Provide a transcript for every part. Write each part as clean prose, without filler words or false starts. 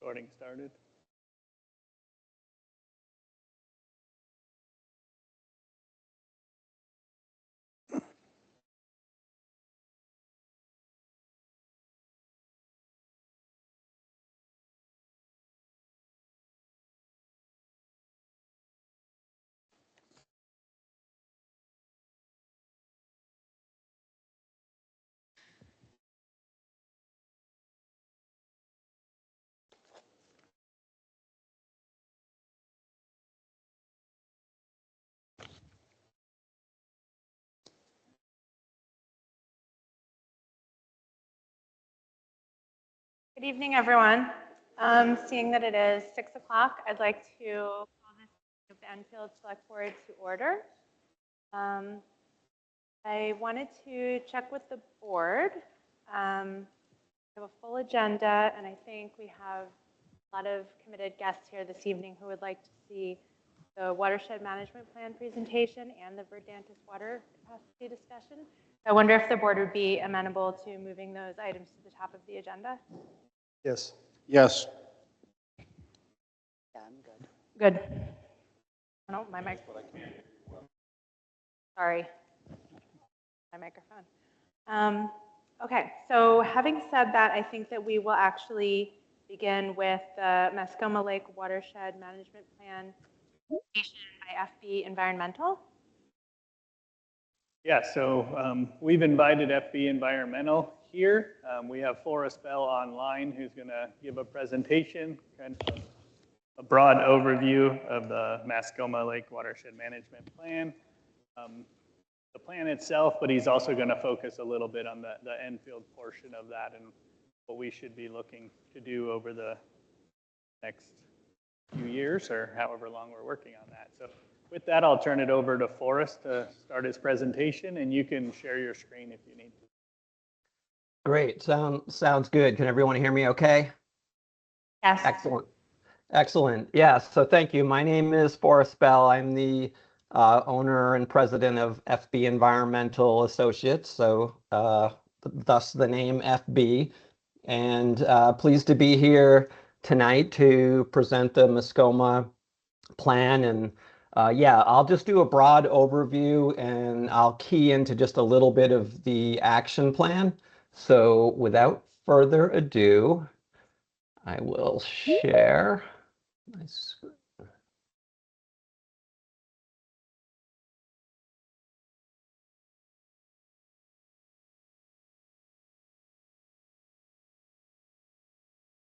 recording started. Good evening, everyone. Seeing that it is 6 o'clock, I'd like to call this meeting of the Enfield Select Board to order. I wanted to check with the board. We have a full agenda, and I think we have a lot of committed guests here this evening who would like to see the Watershed Management Plan presentation and the Verdantis water capacity discussion. I wonder if the board would be amenable to moving those items to the top of the agenda. Yes. Yes. Yeah, I'm good. Good. Oh, my mic. Sorry. My microphone. Okay, so having said that, I think that we will actually begin with the Mascoma Lake Watershed Management Plan by FB Environmental. Yeah, so we've invited FB Environmental here. We have Forrest Bell online who's going to give a presentation, kind of a broad overview of the Mascoma Lake Watershed Management Plan. The plan itself, but he's also going to focus a little bit on the Enfield portion of that and what we should be looking to do over the next few years or however long we're working on that. So with that, I'll turn it over to Forrest to start his presentation, and you can share your screen if you need to. Great. Sounds good. Can everyone hear me okay? Yes. Excellent. Excellent. Yeah, so thank you. My name is Forrest Bell. I'm the owner and president of FB Environmental Associates, so thus the name FB. And pleased to be here tonight to present the Mascoma plan. And yeah, I'll just do a broad overview and I'll key into just a little bit of the action plan. So without further ado, I will share my screen.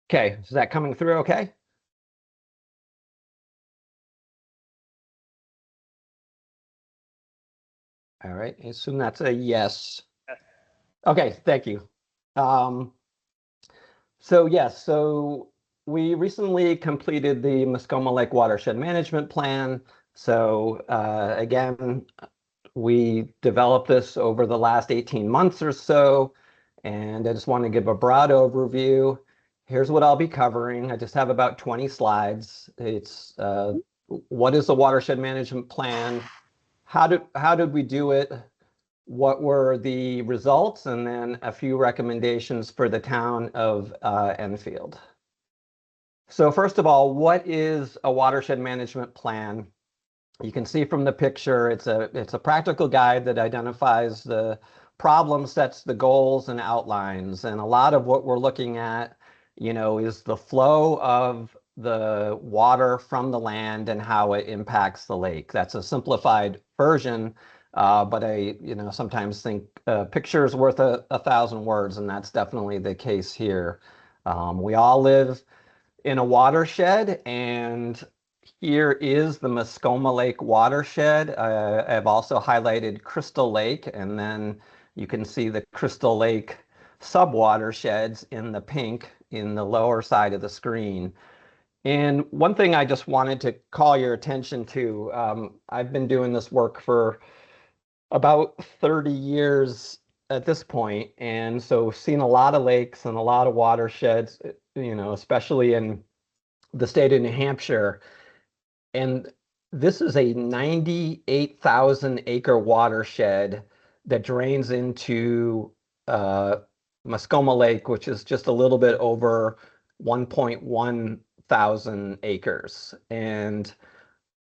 Okay, is that coming through okay? All right, I assume that's a yes. Okay, thank you. So yes, so we recently completed the Mascoma Lake Watershed Management Plan. So again, we developed this over the last 18 months or so, and I just want to give a broad overview. Here's what I'll be covering. I just have about 20 slides. It's what is the watershed management plan? How did we do it? What were the results? And then a few recommendations for the town of Enfield. So first of all, what is a watershed management plan? You can see from the picture, it's a practical guide that identifies the problem, sets the goals and outlines. And a lot of what we're looking at, is the flow of the water from the land and how it impacts the lake. That's a simplified version, but I, sometimes think a picture is worth a 1,000 words, and that's definitely the case here. We all live in a watershed, and here is the Mascoma Lake watershed. I've also highlighted Crystal Lake, and then you can see the Crystal Lake sub-watersheds in the pink in the lower side of the screen. And one thing I just wanted to call your attention to, I've been doing this work for about 30 years at this point, and so seen a lot of lakes and a lot of watersheds, especially in the state of New Hampshire. And this is a 98,000 acre watershed that drains into Mascoma Lake, which is just a little bit over 1.1 thousand acres. And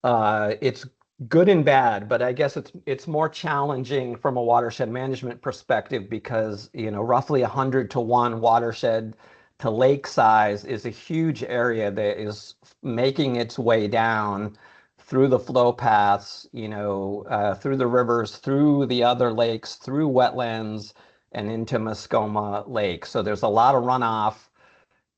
it's good and bad, but I guess it's more challenging from a watershed management perspective because, roughly 100 to 1 watershed to lake size is a huge area that is making its way down through the flow paths, through the rivers, through the other lakes, through wetlands, and into Mascoma Lake. So there's a lot of runoff,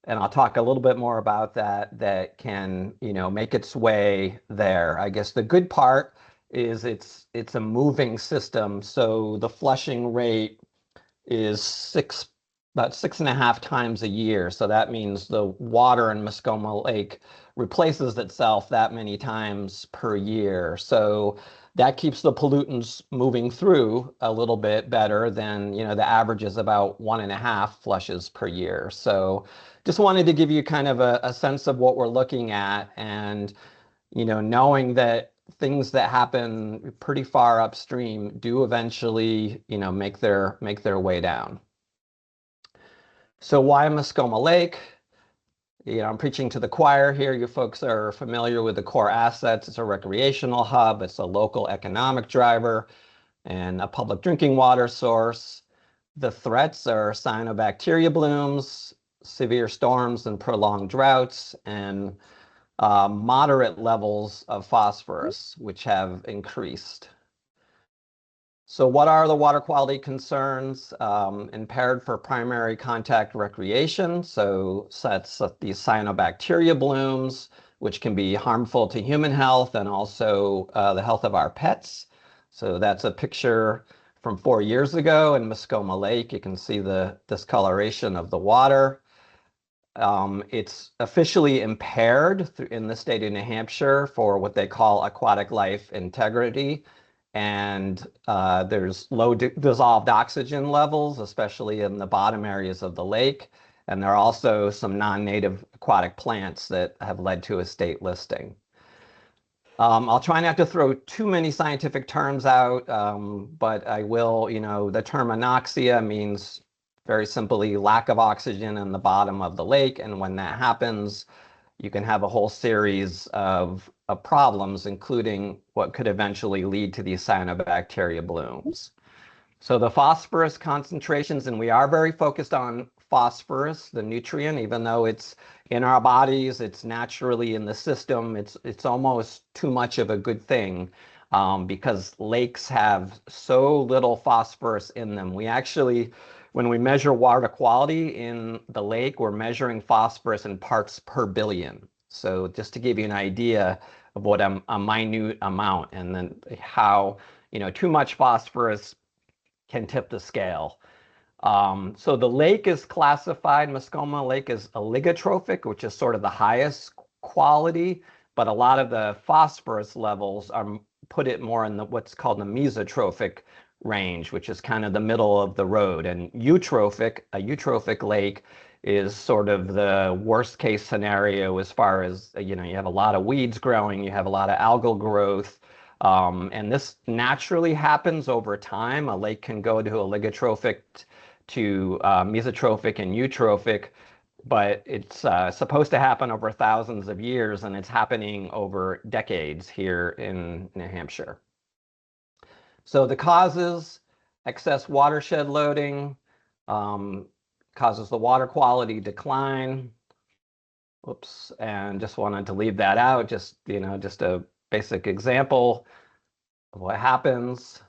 and I'll talk a little bit more about that can, make its way there. I guess the good part is it's a moving system. So the flushing rate is about 6.5 times a year. So that means the water in Mascoma Lake replaces itself that many times per year. So that keeps the pollutants moving through a little bit better than, the average is about 1.5 flushes per year. So just wanted to give you kind of a sense of what we're looking at, and, knowing that things that happen pretty far upstream do eventually, make their way down. So why Mascoma Lake? I'm preaching to the choir here. You folks are familiar with the core assets. It's a recreational hub. It's a local economic driver and a public drinking water source. The threats are cyanobacteria blooms, severe storms and prolonged droughts, and moderate levels of phosphorus, which have increased. So what are the water quality concerns? Impaired for primary contact recreation. So that's these cyanobacteria blooms, which can be harmful to human health and also the health of our pets. So that's a picture from 4 years ago in Mascoma Lake. You can see the discoloration of the water. It's officially impaired in the state of New Hampshire for what they call aquatic life integrity. And there's low dissolved oxygen levels, especially in the bottom areas of the lake. And there are also some non-native aquatic plants that have led to a state listing. I'll try not to throw too many scientific terms out, but I will, the term anoxia means very simply lack of oxygen in the bottom of the lake. And when that happens, you can have a whole series of problems, including what could eventually lead to these cyanobacteria blooms. So the phosphorus concentrations, and we are very focused on phosphorus, the nutrient, even though it's in our bodies, it's naturally in the system, it's almost too much of a good thing because lakes have so little phosphorus in them. We actually, when we measure water quality in the lake, we're measuring phosphorus in parts per billion. So just to give you an idea of what a minute amount, and then how, too much phosphorus can tip the scale. So the lake is classified, Mascoma Lake, is oligotrophic, which is sort of the highest quality, but a lot of the phosphorus levels are put it more in what's called the mesotrophic range, which is kind of the middle of the road. And a eutrophic lake is sort of the worst case scenario as far as, you have a lot of weeds growing, you have a lot of algal growth. And this naturally happens over time. A lake can go to oligotrophic to mesotrophic and eutrophic, but it's supposed to happen over thousands of years, and it's happening over decades here in New Hampshire. So the causes: excess watershed loading causes the water quality decline. Oops, and just wanted to leave that out, just a basic example of what happens.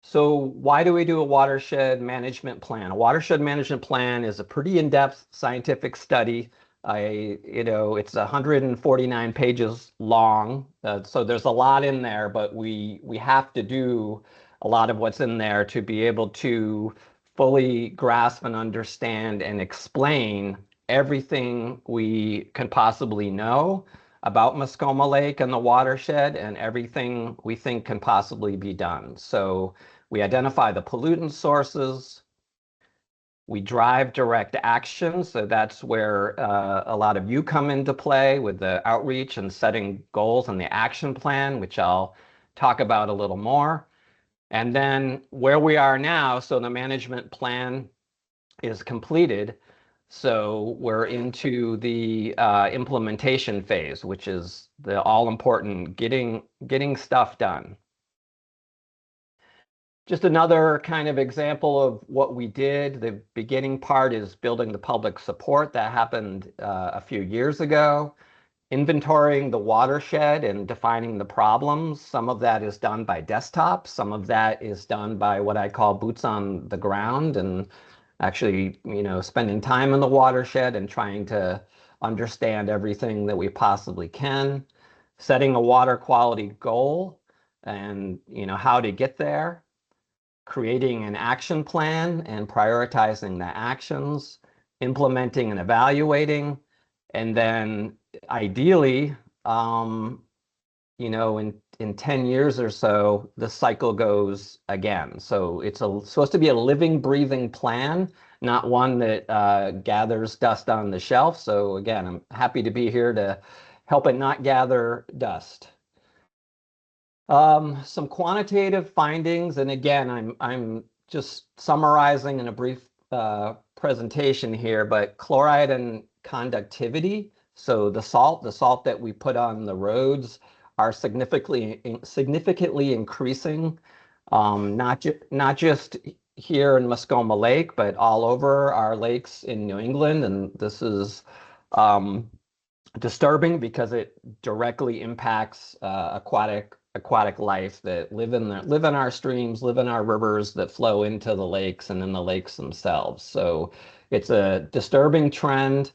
So why do we do a watershed management plan? A watershed management plan is a pretty in-depth scientific study. It's 149 pages long, so there's a lot in there, but we have to do a lot of what's in there to be able to fully grasp and understand and explain everything we can possibly know about Mascoma Lake and the watershed, and everything we think can possibly be done. So we identify the pollutant sources. We drive direct action. So that's where a lot of you come into play with the outreach and setting goals and the action plan, which I'll talk about a little more. And then where we are now, so the management plan is completed. So we're into the implementation phase, which is the all-important getting stuff done. Just another kind of example of what we did. The beginning part is building the public support. That happened a few years ago. Inventorying the watershed and defining the problems. Some of that is done by desktop. Some of that is done by what I call boots on the ground and actually, spending time in the watershed and trying to understand everything that we possibly can. Setting a water quality goal and, how to get there. Creating an action plan and prioritizing the actions, implementing and evaluating, and then ideally, in 10 years or so, the cycle goes again. So it's supposed to be a living, breathing plan, not one that gathers dust on the shelf. So again, I'm happy to be here to help it not gather dust. Some quantitative findings, and again, I'm just summarizing in a brief presentation here, but chloride and conductivity, so the salt that we put on the roads are significantly increasing, not just here in Mascoma Lake, but all over our lakes in New England, and this is disturbing because it directly impacts aquatic life that live in our streams, live in our rivers that flow into the lakes and in the lakes themselves. So it's a disturbing trend.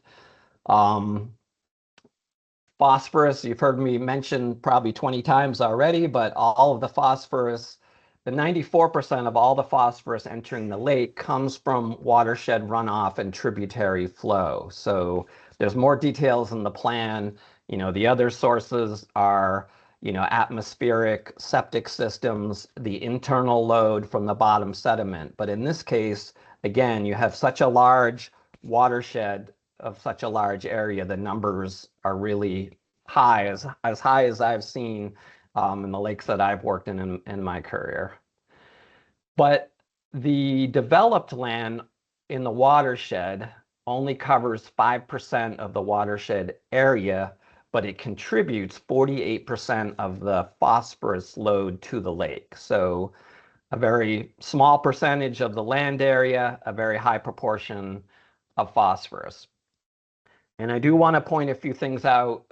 Phosphorus, you've heard me mention probably 20 times already, but all of the phosphorus, the 94% of all the phosphorus entering the lake comes from watershed runoff and tributary flow. So there's more details in the plan. The other sources are atmospheric septic systems, the internal load from the bottom sediment. But in this case, again, you have such a large watershed of such a large area, the numbers are really high, as high as I've seen in the lakes that I've worked in my career. But the developed land in the watershed only covers 5% of the watershed area, but it contributes 48% of the phosphorus load to the lake. So a very small percentage of the land area, a very high proportion of phosphorus. And I do want to point a few things out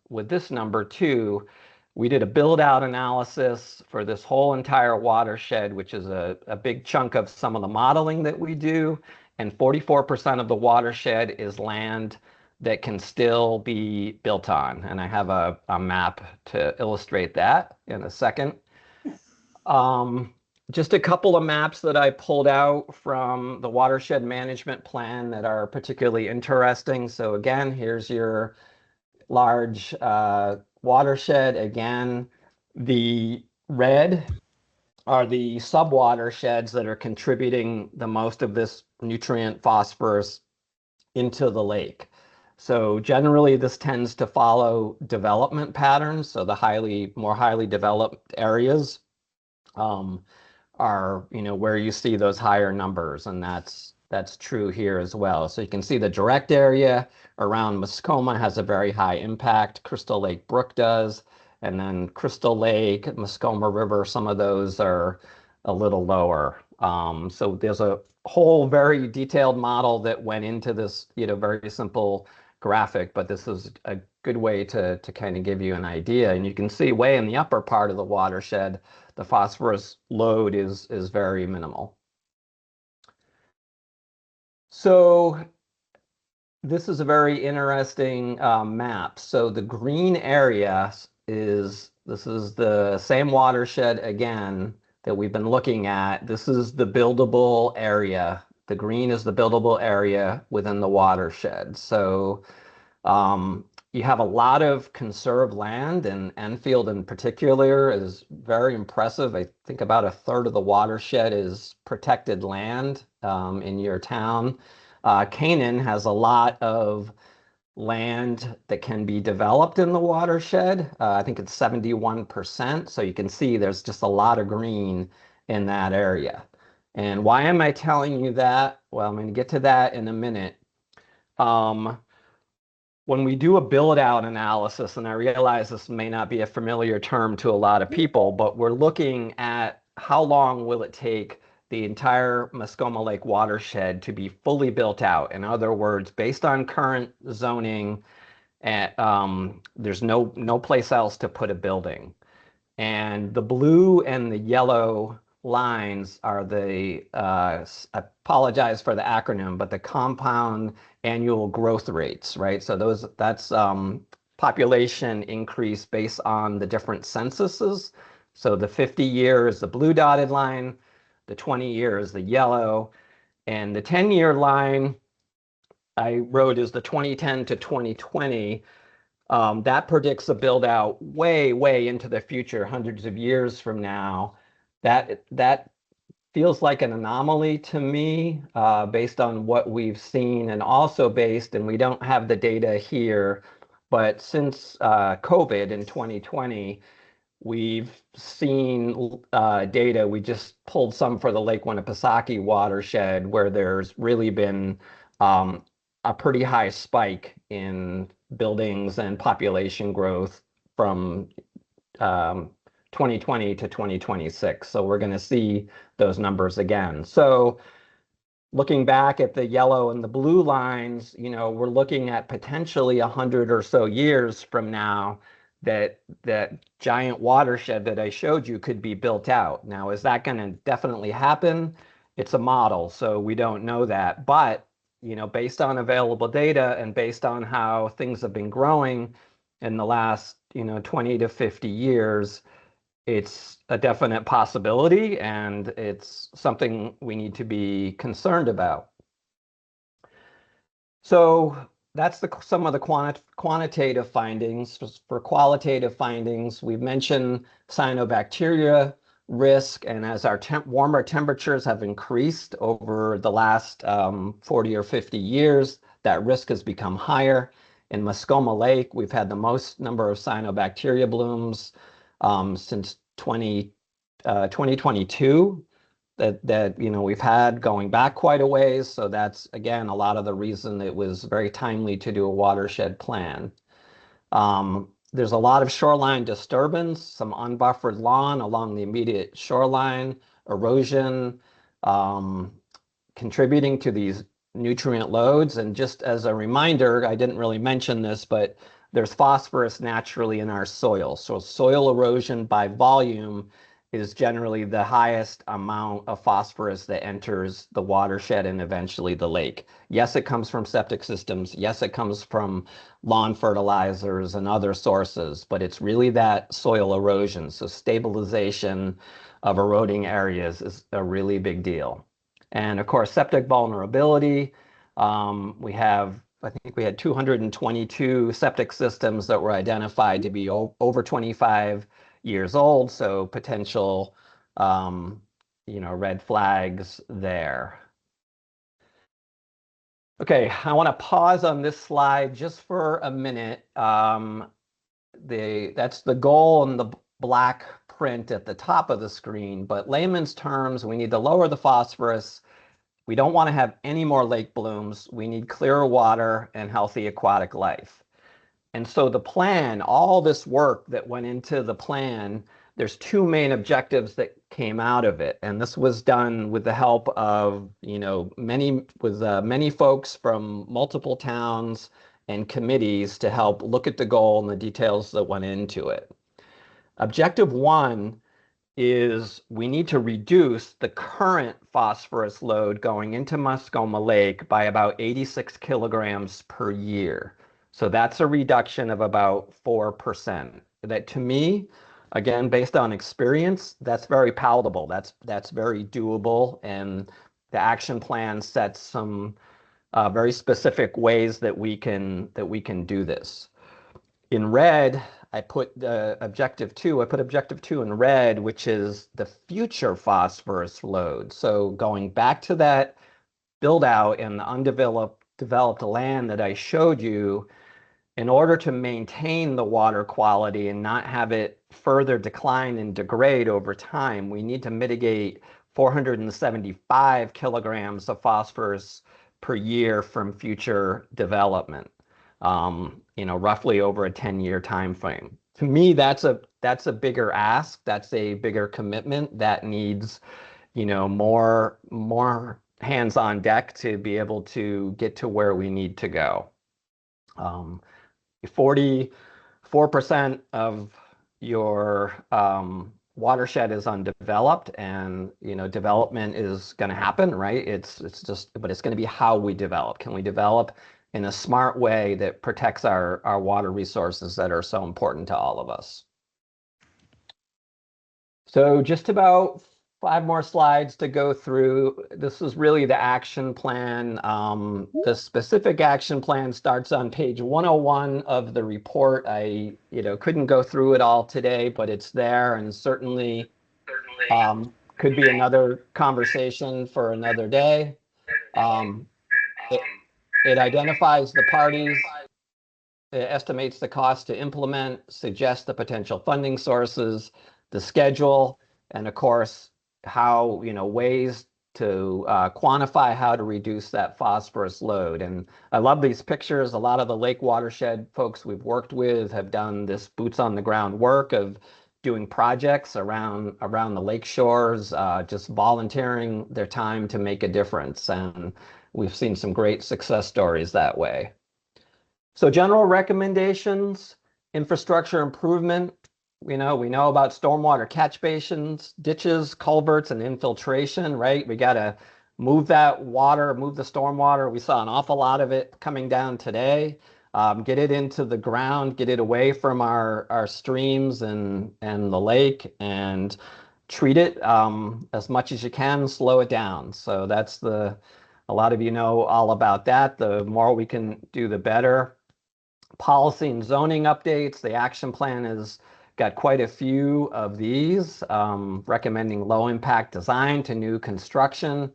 with this number too. We did a build out analysis for this whole entire watershed, which is a big chunk of some of the modeling that we do. And 44% of the watershed is land that can still be built on. And I have a map to illustrate that in a second. Just a couple of maps that I pulled out from the watershed management plan that are particularly interesting. So again, here's your large watershed. Again, the red are the sub-watersheds that are contributing the most of this nutrient phosphorus into the lake. So generally, this tends to follow development patterns. So the more highly developed areas are where you see those higher numbers, and that's true here as well. So you can see the direct area around Mascoma has a very high impact. Crystal Lake Brook does, and then Crystal Lake, Mascoma River, some of those are a little lower. So there's a whole very detailed model that went into this very simple graphic, but this is a good way to kind of give you an idea. And you can see way in the upper part of the watershed, the phosphorus load is very minimal. So this is a very interesting map. So the green area this is the same watershed again that we've been looking at. This is the buildable area. The green is the buildable area within the watershed. So you have a lot of conserved land, and Enfield in particular is very impressive. I think about a third of the watershed is protected land in your town. Canaan has a lot of land that can be developed in the watershed. I think it's 71%. So you can see there's just a lot of green in that area. And why am I telling you that? Well, I'm going to get to that in a minute. When we do a build out analysis, and I realize this may not be a familiar term to a lot of people, but we're looking at how long will it take the entire Mascoma Lake watershed to be fully built out. In other words, based on current zoning, there's no place else to put a building. And the blue and the yellow lines are I apologize for the acronym, but the compound annual growth rates, right? So that's population increase based on the different censuses. So the 50-year is the blue dotted line, the 20-year is the yellow, and the 10-year line I wrote is the 2010 to 2020. That predicts a build out way into the future, hundreds of years from now. That feels like an anomaly to me, based on what we've seen, and also based, and we don't have the data here, but since COVID in 2020, we've seen data. We just pulled some for the Lake Winnipesaukee watershed, where there's really been a pretty high spike in buildings and population growth from 2020 to 2026. So we're going to see those numbers again. So looking back at the yellow and the blue lines, we're looking at potentially 100 or so years from now that giant watershed that I showed you could be built out. Now, is that going to definitely happen? It's a model, so we don't know that. But based on available data and based on how things have been growing in the last 20 to 50 years, it's a definite possibility, and it's something we need to be concerned about. So that's some of the quantitative findings. For qualitative findings, we've mentioned cyanobacteria risk, and as our warmer temperatures have increased over the last 40 or 50 years, that risk has become higher. In Mascoma Lake, we've had the most number of cyanobacteria blooms since 2022 that we've had, going back quite a ways. So that's, again, a lot of the reason it was very timely to do a watershed plan. There's a lot of shoreline disturbance, some unbuffered lawn along the immediate shoreline, erosion, contributing to these nutrient loads. And just as a reminder, I didn't really mention this, but there's phosphorus naturally in our soil. So soil erosion by volume is generally the highest amount of phosphorus that enters the watershed and eventually the lake. Yes, it comes from septic systems. Yes, it comes from lawn fertilizers and other sources, but it's really that soil erosion. So stabilization of eroding areas is a really big deal. And of course, septic vulnerability. I think we had 222 septic systems that were identified to be over 25 years old, so potential, red flags there. Okay, I want to pause on this slide just for a minute. That's the goal in the black print at the top of the screen, but layman's terms, we need to lower the phosphorus. We don't want to have any more lake blooms. We need clearer water and healthy aquatic life. And so the plan, all this work that went into the plan, there's two main objectives that came out of it. And this was done with the help of, many folks from multiple towns and committees to help look at the goal and the details that went into it. Objective one is we need to reduce the current phosphorus load going into Mascoma Lake by about 86 kilograms per year. So that's a reduction of about 4%. That, to me, again, based on experience, that's very palatable. That's very doable, and the action plan sets some very specific ways that we can do this. In red, I put objective two in red, which is the future phosphorus load. So going back to that build out in the developed land that I showed you, in order to maintain the water quality and not have it further decline and degrade over time, we need to mitigate 475 kilograms of phosphorus per year from future development, roughly over a 10-year time frame. To me, that's a bigger ask. That's a bigger commitment that needs, more hands on deck to be able to get to where we need to go. 44% of your watershed is undeveloped, and development is going to happen, right? But it's going to be how we develop. Can we develop in a smart way that protects our water resources that are so important to all of us? So just about 5 more slides to go through. This is really the action plan. The specific action plan starts on page 101 of the report. I couldn't go through it all today, but it's there, and certainly could be another conversation for another day. It identifies the parties, it estimates the cost to implement, suggests the potential funding sources, the schedule, and of course, how, ways to quantify how to reduce that phosphorus load. And I love these pictures. A lot of the lake watershed folks we've worked with have done this boots on the ground work of doing projects around the lake shores, just volunteering their time to make a difference. And we've seen some great success stories that way. So general recommendations, infrastructure improvement. We know about stormwater catch basins, ditches, culverts, and infiltration, right? We got to move that water, move the stormwater. We saw an awful lot of it coming down today. Get it into the ground, get it away from our streams and the lake, and treat it as much as you can, slow it down. So that's a lot of you know all about that. The more we can do, the better. Policy and zoning updates. The action plan has got quite a few of these, recommending low impact design to new construction,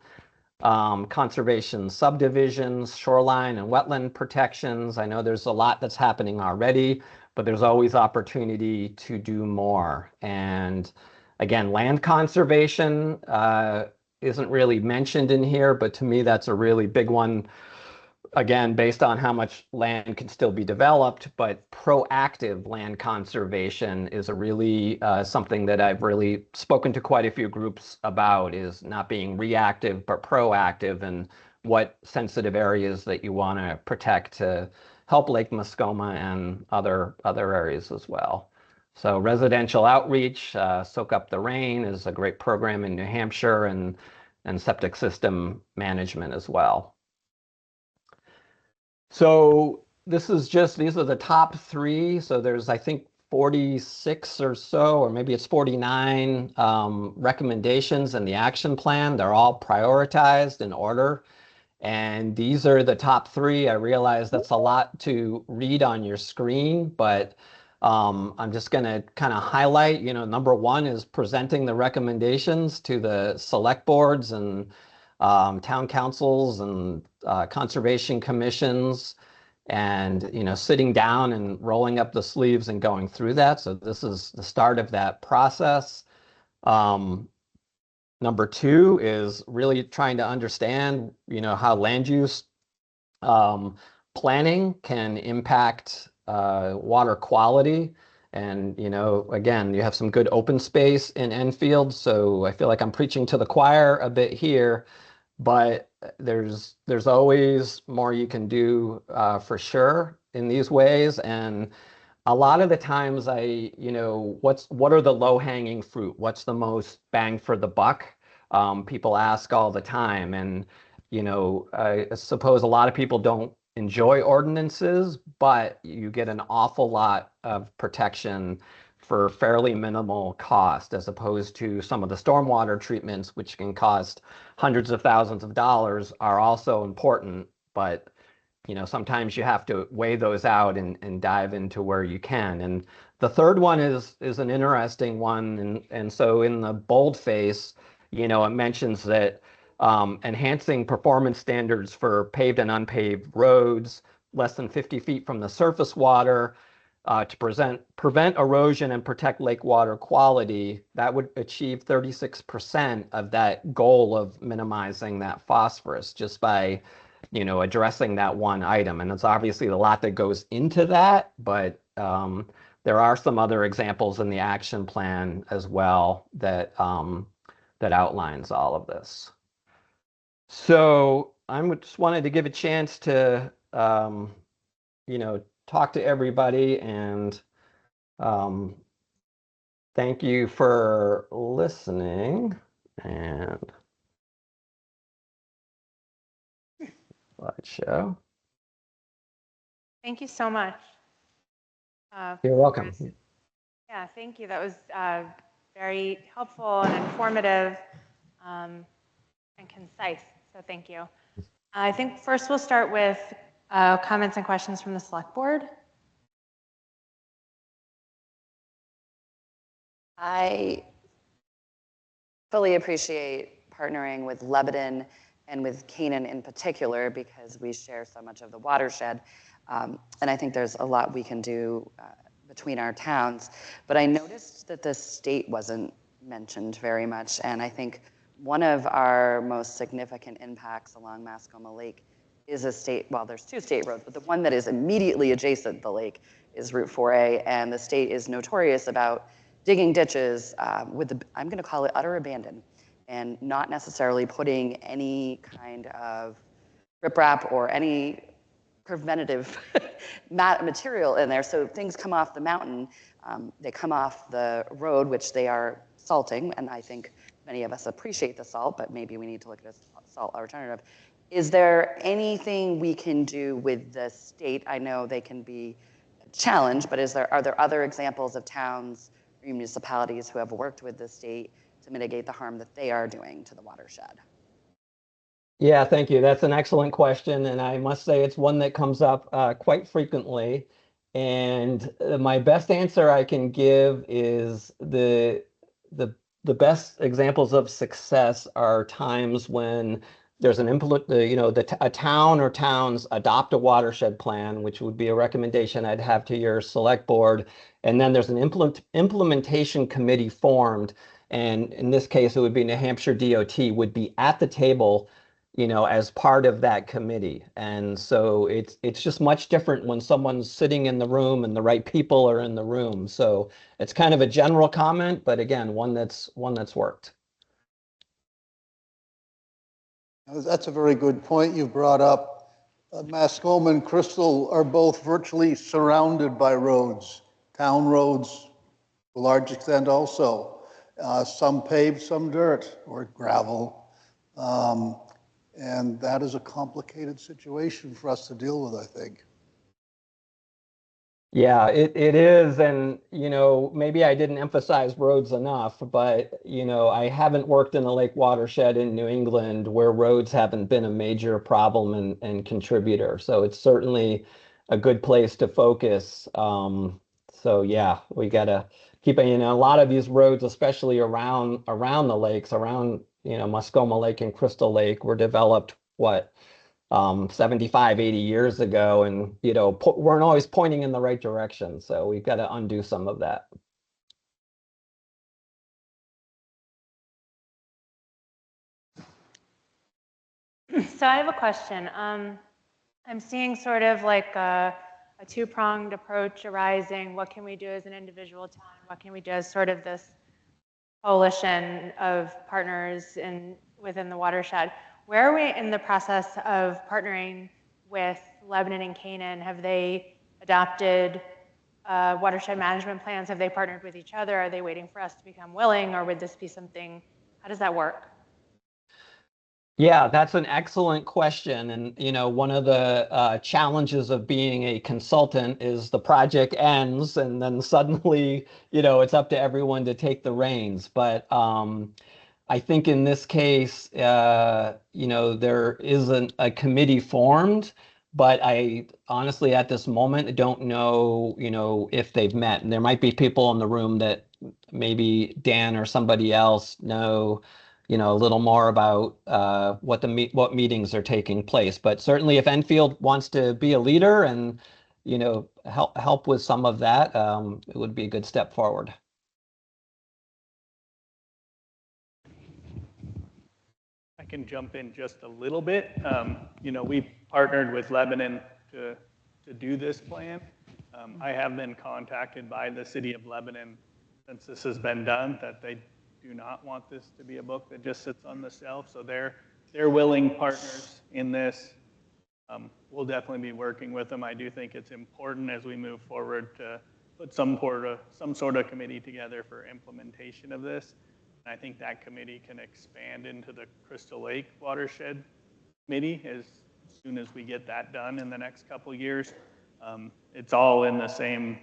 conservation subdivisions, shoreline and wetland protections. I know there's a lot that's happening already, but there's always opportunity to do more. And again, land conservation isn't really mentioned in here, but to me, that's a really big one. Again, based on how much land can still be developed, but proactive land conservation is a really something that I've really spoken to quite a few groups about, is not being reactive, but proactive, and what sensitive areas that you want to protect to help Lake Mascoma and other areas as well. So residential outreach, Soak Up the Rain is a great program in New Hampshire, and septic system management as well. So these are the top 3. So there's, I think, 46 or so, or maybe it's 49 recommendations in the action plan. They're all prioritized in order. And these are the top 3. I realize that's a lot to read on your screen, but I'm just going to kind of highlight, number 1 is presenting the recommendations to the select boards and town councils and conservation commissions, and sitting down and rolling up the sleeves and going through that. So this is the start of that process. Number 2 is really trying to understand how land use planning can impact water quality. And again, you have some good open space in Enfield, so I feel like I'm preaching to the choir a bit here. But there's always more you can do for sure in these ways. And a lot of the times what are the low-hanging fruit? What's the most bang for the buck? People ask all the time. And, I suppose a lot of people don't enjoy ordinances, but you get an awful lot of protection for fairly minimal cost, as opposed to some of the stormwater treatments, which can cost hundreds of thousands of dollars, are also important. But sometimes you have to weigh those out and dive into where you can. And the third one is an interesting one. And so in the boldface, it mentions that enhancing performance standards for paved and unpaved roads less than 50 feet from the surface water to prevent erosion and protect lake water quality, that would achieve 36% of that goal of minimizing that phosphorus, just by addressing that one item. And it's obviously a lot that goes into that, but there are some other examples in the action plan as well that that outlines all of this. So I just wanted to give a chance to talk to everybody, and thank you for listening. And slideshow. Thank you so much. You're welcome. Yeah, thank you. That was very helpful and informative and concise. So thank you. I think first we'll start with comments and questions from the select board. I fully appreciate partnering with Lebanon and with Canaan in particular because we share so much of the watershed. And I think there's a lot we can do between our towns. But I noticed that the state wasn't mentioned very much. And I think one of our most significant impacts along Mascoma Lake is a state, well, there's two state roads, but the one that is immediately adjacent to the lake is Route 4A. And the state is notorious about digging ditches with the, I'm gonna call it utter abandon, and not necessarily putting any kind of riprap or any preventative material in there. So things come off the mountain, they come off the road, which they are salting, and I think many of us appreciate the salt, but maybe we need to look at a salt alternative. Is there anything we can do with the state? I know they can be a challenge, but are there other examples of towns or municipalities who have worked with the state to mitigate the harm that they are doing to the watershed? Yeah, thank you. That's an excellent question, and I must say it's one that comes up quite frequently. And my best answer I can give is the best examples of success are times when there's an a town or towns adopt a watershed plan, which would be a recommendation I'd have to your select board, and then there's an implementation committee formed. And in this case, it would be New Hampshire DOT would be at the table, as part of that committee. And so it's just much different when someone's sitting in the room and the right people are in the room. So it's kind of a general comment, but again, one that's worked. That's a very good point you brought up. Mascoma and Crystal are both virtually surrounded by roads, town roads, to a large extent also. Some paved, some dirt or gravel. And that is a complicated situation for us to deal with, I think. Yeah, it is. And, maybe I didn't emphasize roads enough, but, I haven't worked in a lake watershed in New England where roads haven't been a major problem and contributor. So it's certainly a good place to focus. So yeah, we got to keep, a lot of these roads, especially around the lakes, around, Mascoma Lake and Crystal Lake, were developed, 75, 80 years ago, and weren't always pointing in the right direction. So we've got to undo some of that. So I have a question. I'm seeing sort of like a two-pronged approach arising. What can we do as an individual town? What can we do as sort of this coalition of partners within the watershed? Where are we in the process of partnering with Lebanon and Canaan? Have they adopted watershed management plans? Have they partnered with each other? Are they waiting for us to become willing, or would this be something, how does that work? Yeah, that's an excellent question. And, one of the challenges of being a consultant is the project ends and then suddenly, it's up to everyone to take the reins. But I think in this case, there isn't a committee formed, but I honestly, at this moment, don't know, if they've met. And there might be people in the room that maybe Dan or somebody else know, a little more about what meetings are taking place. But certainly, if Enfield wants to be a leader and, help with some of that, it would be a good step forward. can jump in just a little bit. You know, we partnered with Lebanon to do this plan. I have been contacted by the city of Lebanon since this has been done that they do not want this to be a book that just sits on the shelf. So they're willing partners in this. We'll definitely be working with them. I do think it's important as we move forward to put some sort of committee together for implementation of this. And I think that committee can expand into the Crystal Lake Watershed Committee as soon as we get that done in the next couple of years. It's all in the same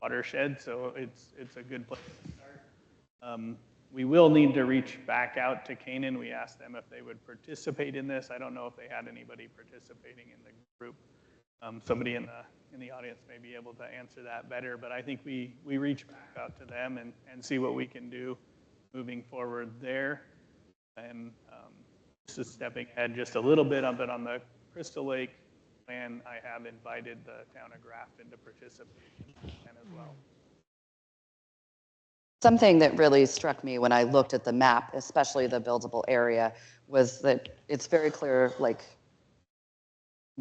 watershed, so it's a good place to start. We will need to reach back out to Canaan. We asked them if they would participate in this. I don't know if they had anybody participating in the group. Somebody in the audience may be able to answer that better, but I think we reach back out to them and see what we can do moving forward there. And this is stepping ahead just a little bit, but on the Crystal Lake plan, I have invited the town of Grafton to participate as well. Something that really struck me when I looked at the map, especially the buildable area, was that it's very clear, like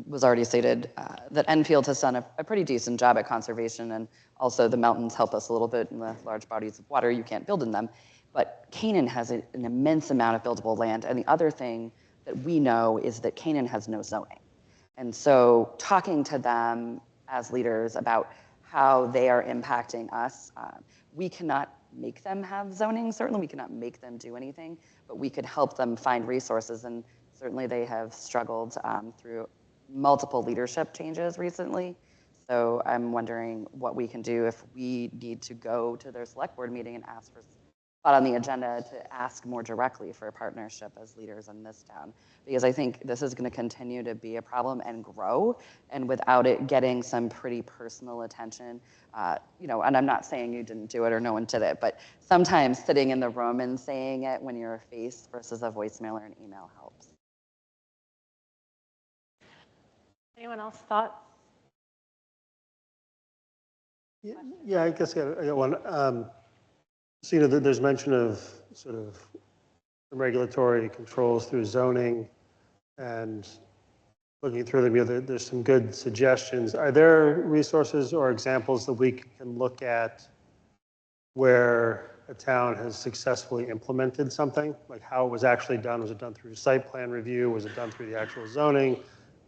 was already stated, that Enfield has done a pretty decent job at conservation, and also the mountains help us a little bit in the large bodies of water. You can't build in them. But Canaan has an immense amount of buildable land, and the other thing that we know is that Canaan has no zoning. And so talking to them as leaders about how they are impacting us, we cannot make them have zoning, certainly we cannot make them do anything, but we could help them find resources, and certainly they have struggled through multiple leadership changes recently. So I'm wondering what we can do if we need to go to their select board meeting and ask for spot on the agenda to ask more directly for a partnership as leaders in this town, because I think this is going to continue to be a problem and grow, and without it getting some pretty personal attention, you know, and I'm not saying you didn't do it or no one did it, but sometimes sitting in the room and saying it when you're a face versus a voicemail or an email helps. Anyone else thoughts? Yeah, I guess I got one. So, you know, there's mention of sort of regulatory controls through zoning, and looking through them, you know, there's some good suggestions. Are there resources or examples that we can look at where a town has successfully implemented something, like how it was actually done? Was it done through site plan review? Was it done through the actual zoning?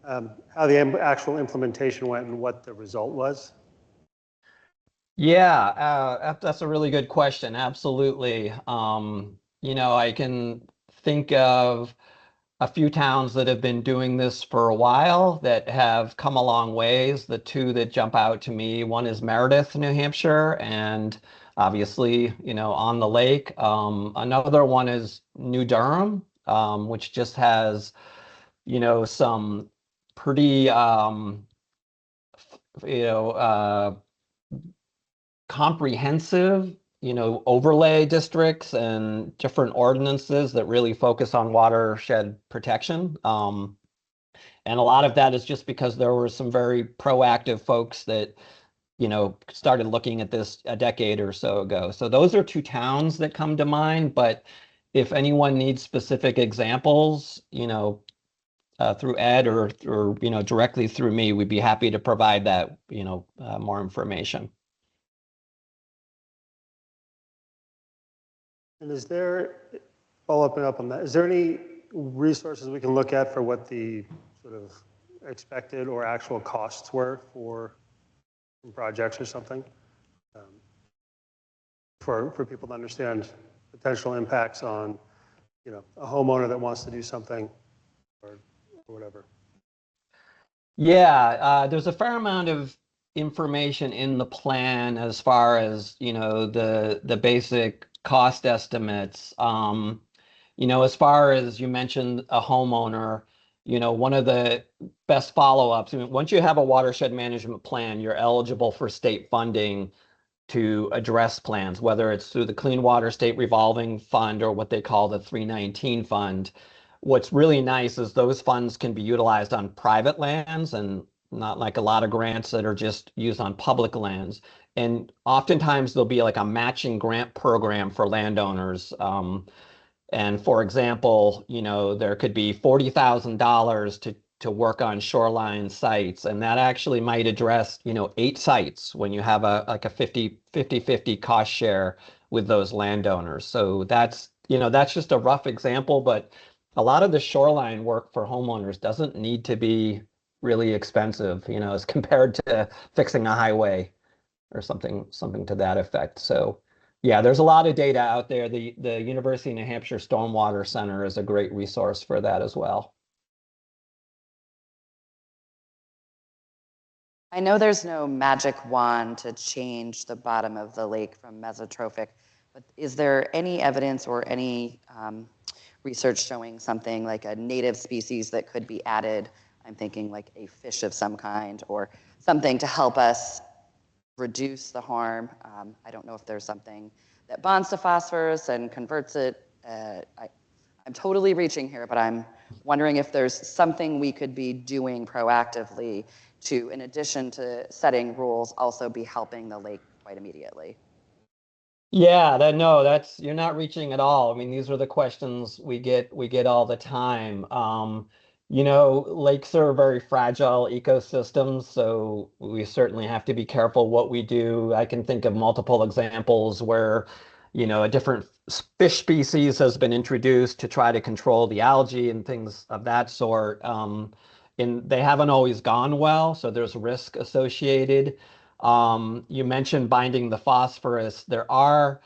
How the actual implementation went and what the result was? Yeah, that's a really good question. Absolutely. You know, I can think of a few towns that have been doing this for a while that have come a long ways. The two that jump out to me, one is Meredith, New Hampshire, and obviously, you know, on the lake. Another one is New Durham, which just has, you know, some pretty, you know, comprehensive, you know, overlay districts and different ordinances that really focus on watershed protection. And a lot of that is just because there were some very proactive folks that, you know, started looking at this a decade or so ago. So those are two towns that come to mind. But if anyone needs specific examples, you know, through Ed or you know, directly through me, we'd be happy to provide that, you know, more information. And is there, following up on that, is there any resources we can look at for what the sort of expected or actual costs were for projects or something? For people to understand potential impacts on, you know, a homeowner that wants to do something or whatever. Yeah, there's a fair amount of information in the plan as far as, you know, the basic cost estimates. You know, as far as you mentioned a homeowner, you know, one of the best follow-ups, I mean, once you have a watershed management plan, you're eligible for state funding to address plans, whether it's through the Clean Water State Revolving Fund or what they call the 319 fund. What's really nice is those funds can be utilized on private lands and not like a lot of grants that are just used on public lands. And oftentimes there'll be like a matching grant program for landowners. And for example, there could be $40,000 to work on shoreline sites, and that actually might address, 8 sites when you have like a 50-50 cost share with those landowners. So that's just a rough example, but a lot of the shoreline work for homeowners doesn't need to be really expensive, as compared to fixing a highway or something to that effect. So yeah, there's a lot of data out there. The University of New Hampshire Stormwater Center is a great resource for that as well. I know there's no magic wand to change the bottom of the lake from mesotrophic, but is there any evidence or any research showing something like a native species that could be added? I'm thinking like a fish of some kind or something to help us reduce the harm. I don't know if there's something that bonds to phosphorus and converts it. I'm totally reaching here, but I'm wondering if there's something we could be doing proactively to, in addition to setting rules, also be helping the lake quite immediately. Yeah, you're not reaching at all. I mean, these are the questions we get all the time. Lakes are very fragile ecosystems, so we certainly have to be careful what we do. I can think of multiple examples where, a different fish species has been introduced to try to control the algae and things of that sort. And they haven't always gone well, so there's risk associated. You mentioned binding the phosphorus. There are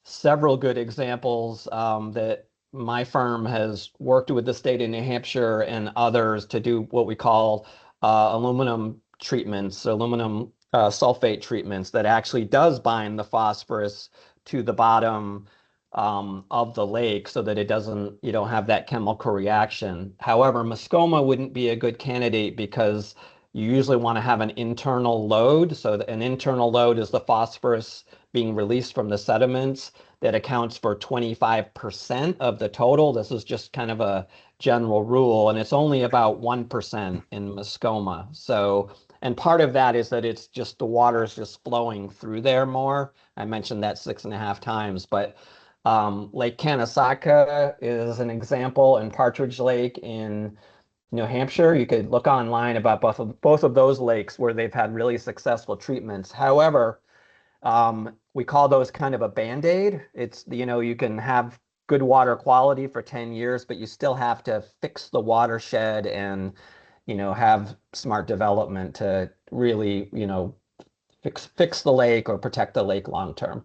several good examples that my firm has worked with the state of New Hampshire and others to do what we call aluminum treatments, aluminum sulfate treatments that actually does bind the phosphorus to the bottom of the lake so that you don't have that chemical reaction. However, Mascoma wouldn't be a good candidate because you usually want to have an internal load. So an internal load is the phosphorus being released from the sediments that accounts for 25% of the total. This is just kind of a general rule, and it's only about 1% in Mascoma. So, and part of that is that it's just the water is just flowing through there more. I mentioned that 6.5 times, but Lake Canesaca is an example, and Partridge Lake in New Hampshire. You could look online about both of those lakes where they've had really successful treatments. However, we call those kind of a Band-Aid. It's, you can have good water quality for 10 years, but you still have to fix the watershed and, have smart development to really, fix the lake or protect the lake long term.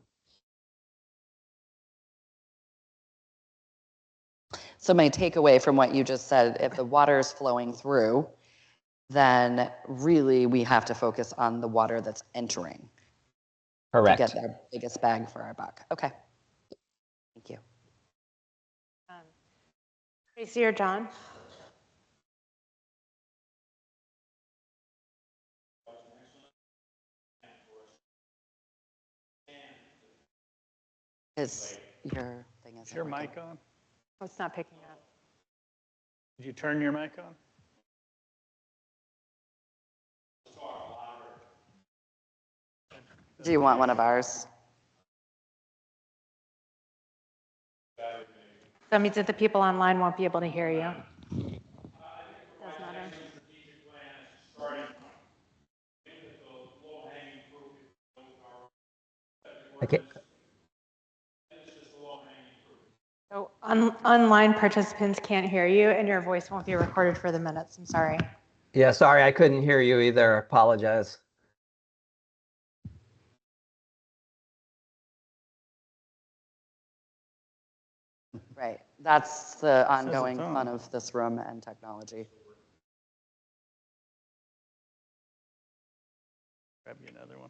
So my takeaway from what you just said, if the water is flowing through, then really we have to focus on the water that's entering. Correct. To get the biggest bang for our buck. Okay. Thank you. Tracy or John? Is your thing Is your mic on? Oh, it's not picking up. Did you turn your mic on? Do you want one of ours? That means that the people online won't be able to hear you. Does matter. Okay. So online participants can't hear you, and your voice won't be recorded for the minutes. I'm sorry. Yeah, sorry, I couldn't hear you either. Apologize. Right. That's the ongoing fun of this room and technology. Grab you another one.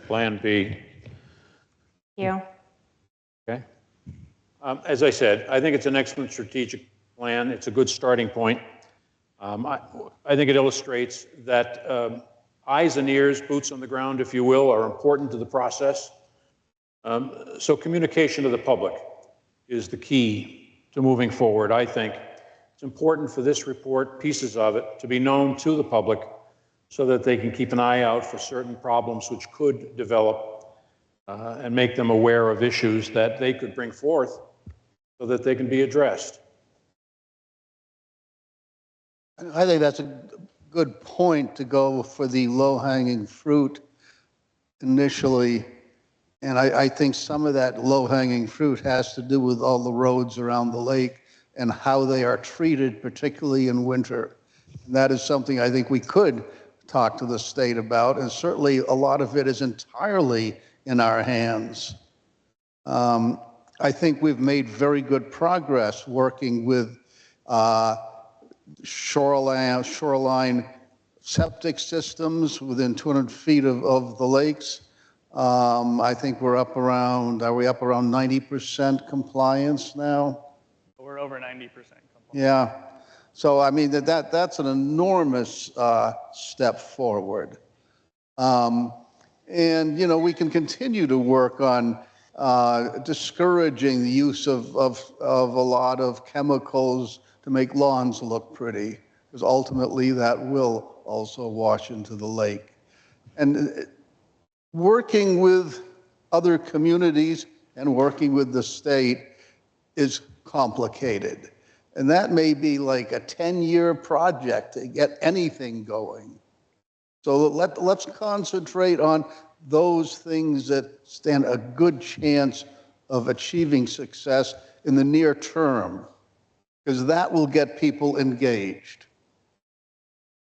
Plan B. Thank you. Okay. As I said, I think it's an excellent strategic plan. It's a good starting point. I think it illustrates that eyes and ears, boots on the ground, if you will, are important to the process. So communication to the public is the key to moving forward, I think. It's important for this report, pieces of it, to be known to the public so that they can keep an eye out for certain problems which could develop and make them aware of issues that they could bring forth so that they can be addressed. I think that's a good point to go for the low-hanging fruit initially. And I think some of that low-hanging fruit has to do with all the roads around the lake and how they are treated, particularly in winter. And that is something I think we could talk to the state about, and certainly a lot of it is entirely in our hands. I think we've made very good progress working with shoreline septic systems within 200 feet of the lakes. I think we're up around, are we up around 90% compliance now? We're over 90% compliant. Yeah. So, I mean, that's an enormous step forward. And, you know, we can continue to work on discouraging the use of a lot of chemicals to make lawns look pretty, because ultimately that will also wash into the lake. And working with other communities and working with the state is complicated. And that may be like a 10-year project to get anything going. So let's concentrate on those things that stand a good chance of achieving success in the near term, because that will get people engaged.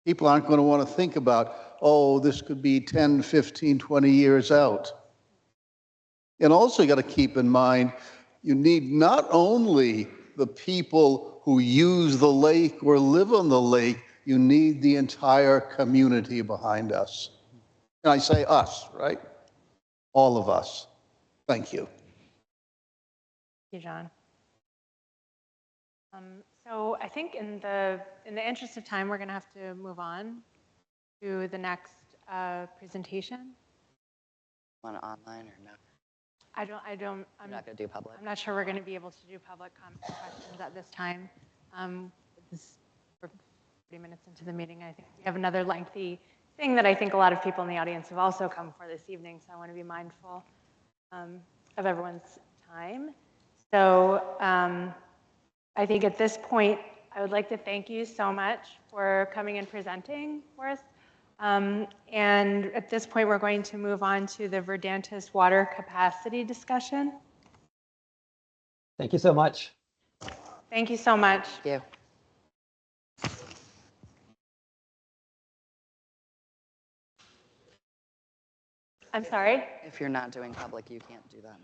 People aren't going to want to think about, oh, this could be 10, 15, 20 years out. And also you got to keep in mind, you need not only the people who use the lake or live on the lake, you need the entire community behind us. And I say us, right? All of us. Thank you. Thank you, John. So I think in the interest of time, we're going to have to move on to the next presentation. Want it online or no? I'm not going to do public? I'm not sure we're going to be able to do public questions at this time. We're 30 minutes into the meeting. I think we have another lengthy thing that I think a lot of people in the audience have also come for this evening, so I want to be mindful of everyone's time. So I think at this point, I would like to thank you so much for coming and presenting for us. And at this point, we're going to move on to the Verdantis water capacity discussion. Thank you so much. Thank you so much. Thank you. I'm sorry? If you're not doing public, you can't do that.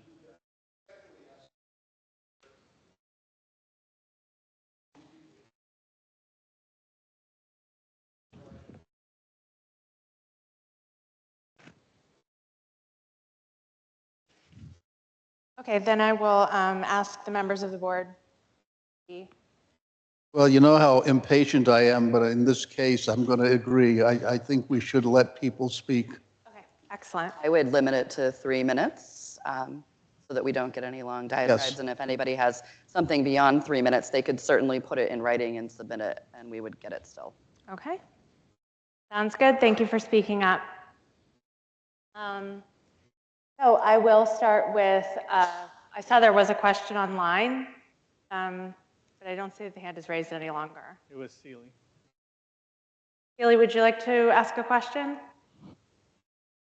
Okay, then I will ask the members of the board. Well, you know how impatient I am, but in this case, I'm going to agree. I think we should let people speak. Okay, excellent. I would limit it to 3 minutes so that we don't get any long diatribes. Yes. And if anybody has something beyond 3 minutes, they could certainly put it in writing and submit it, and we would get it still. Okay, sounds good. Thank you for speaking up. So I will start with, I saw there was a question online, but I don't see that the hand is raised any longer. It was Sealy. Sealy, would you like to ask a question?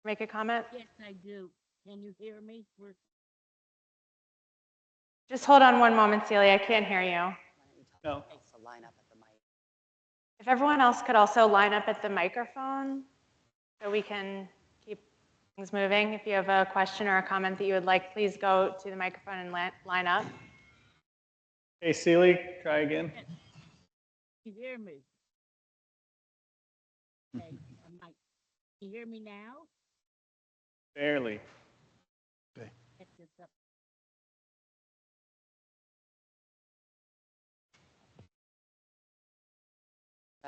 Make a comment? Yes, I do. Can you hear me? Just hold on one moment, Celia. I can't hear you. No. So line up at the mic. If everyone else could also line up at the microphone so we can keep things moving. If you have a question or a comment that you would like, please go to the microphone and line up. Hey, Sealy, try again. Can you hear me? Okay, can you hear me now? Barely. Check this up.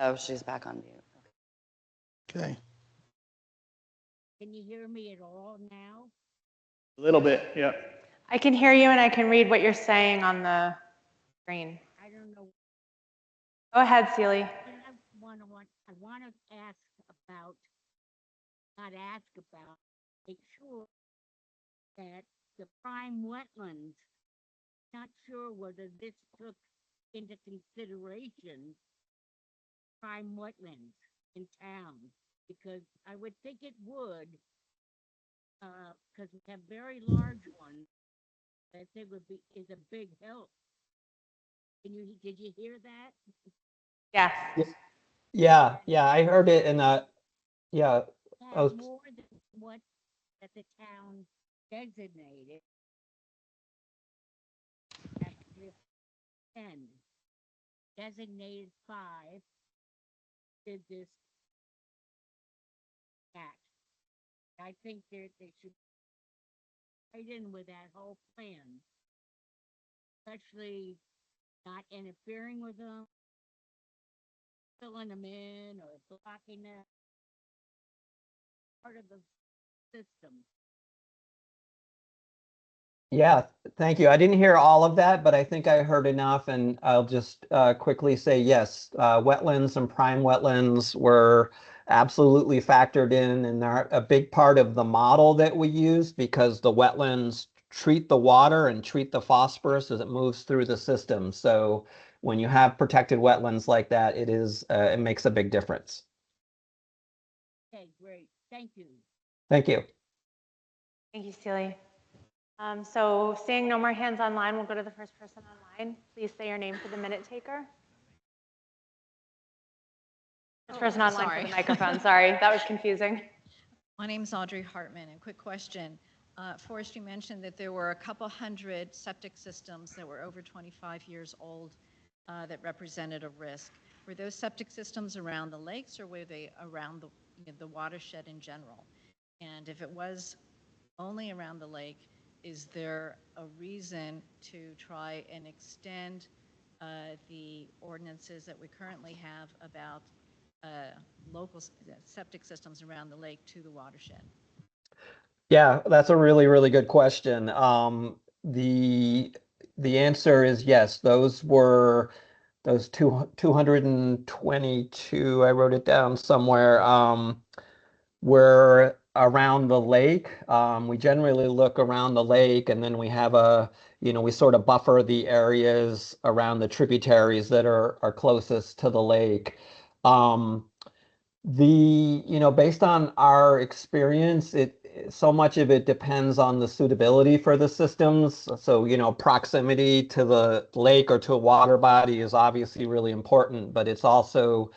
Oh, she's back on mute. Okay. Can you hear me at all now? A little bit, yeah. I can hear you and I can read what you're saying on the screen. I don't know. Go ahead, Celie. I want to ask about, not ask about, make sure that the prime wetlands, not sure whether this took into consideration prime wetlands in town, because I would think it would, because we have very large ones that I think is a big help. Did you hear that? Yes. Yeah, I heard it, and yeah, I Have was, more than what that the town designated at the 10, designated 5, did this act. I think they should right in with that whole plan, especially not interfering with them, filling them in or blocking them, part of the system. yeah, thank you. I didn't hear all of that, but I think I heard enough, and I'll just quickly say yes, wetlands and prime wetlands were absolutely factored in, and they're a big part of the model that we use because the wetlands treat the water and treat the phosphorus as it moves through the system. So when you have protected wetlands like that, it makes a big difference. Okay, great. Thank you. Thank you. Thank you, Celie. So seeing no more hands online, we'll go to the first person online. Please say your name for the minute taker. First person online for the microphone. Sorry, that was confusing. My name is Audrey Hartman, and quick question. Forrest, you mentioned that there were a couple hundred septic systems that were over 25 years old that represented a risk. Were those septic systems around the lakes, or were they around the watershed in general? And if it was only around the lake, is there a reason to try and extend the ordinances that we currently have about local septic systems around the lake to the watershed? Yeah, that's a really, really good question. The answer is yes. Those 222, I wrote it down somewhere, were around the lake. We generally look around the lake, and then we have we sort of buffer the areas around the tributaries that are closest to the lake. Based on our experience, so much of it depends on the suitability for the systems. So, proximity to the lake or to a water body is obviously really important, but it's also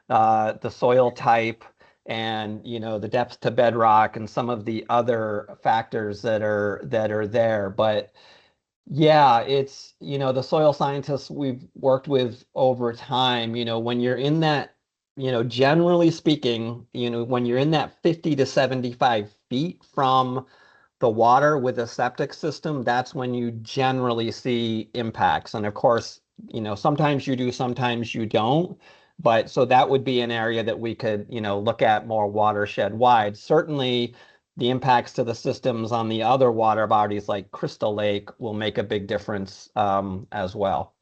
the soil type and, the depth to bedrock and some of the other factors that are there. But yeah, it's, the soil scientists we've worked with over time, when you're in that, generally speaking, when you're in that 50 to 75 feet from the water with a septic system, that's when you generally see impacts. And of course, sometimes you do, sometimes you don't. But so that would be an area that we could, look at more watershed wide. Certainly, the impacts to the systems on the other water bodies like Crystal Lake will make a big difference as well.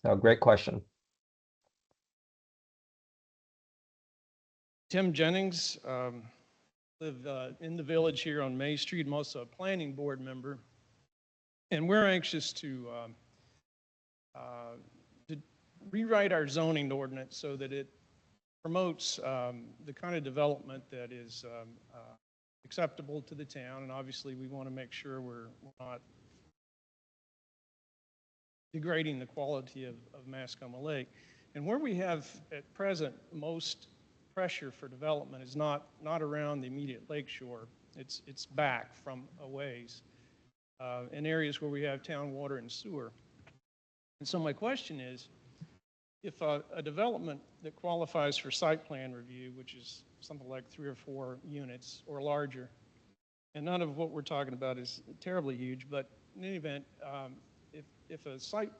So great question. Tim Jennings, live in the village here on May Street. I'm also a planning board member. And we're anxious to rewrite our zoning ordinance so that it promotes the kind of development that is acceptable to the town. And obviously, we want to make sure we're not degrading the quality of Mascoma Lake. And where we have at present most pressure for development is not around the immediate lakeshore. It's back from a ways in areas where we have town water and sewer. And so my question is, if a development that qualifies for site plan review, which is something like 3 or 4 units or larger, and none of what we're talking about is terribly huge, but in any event, if a site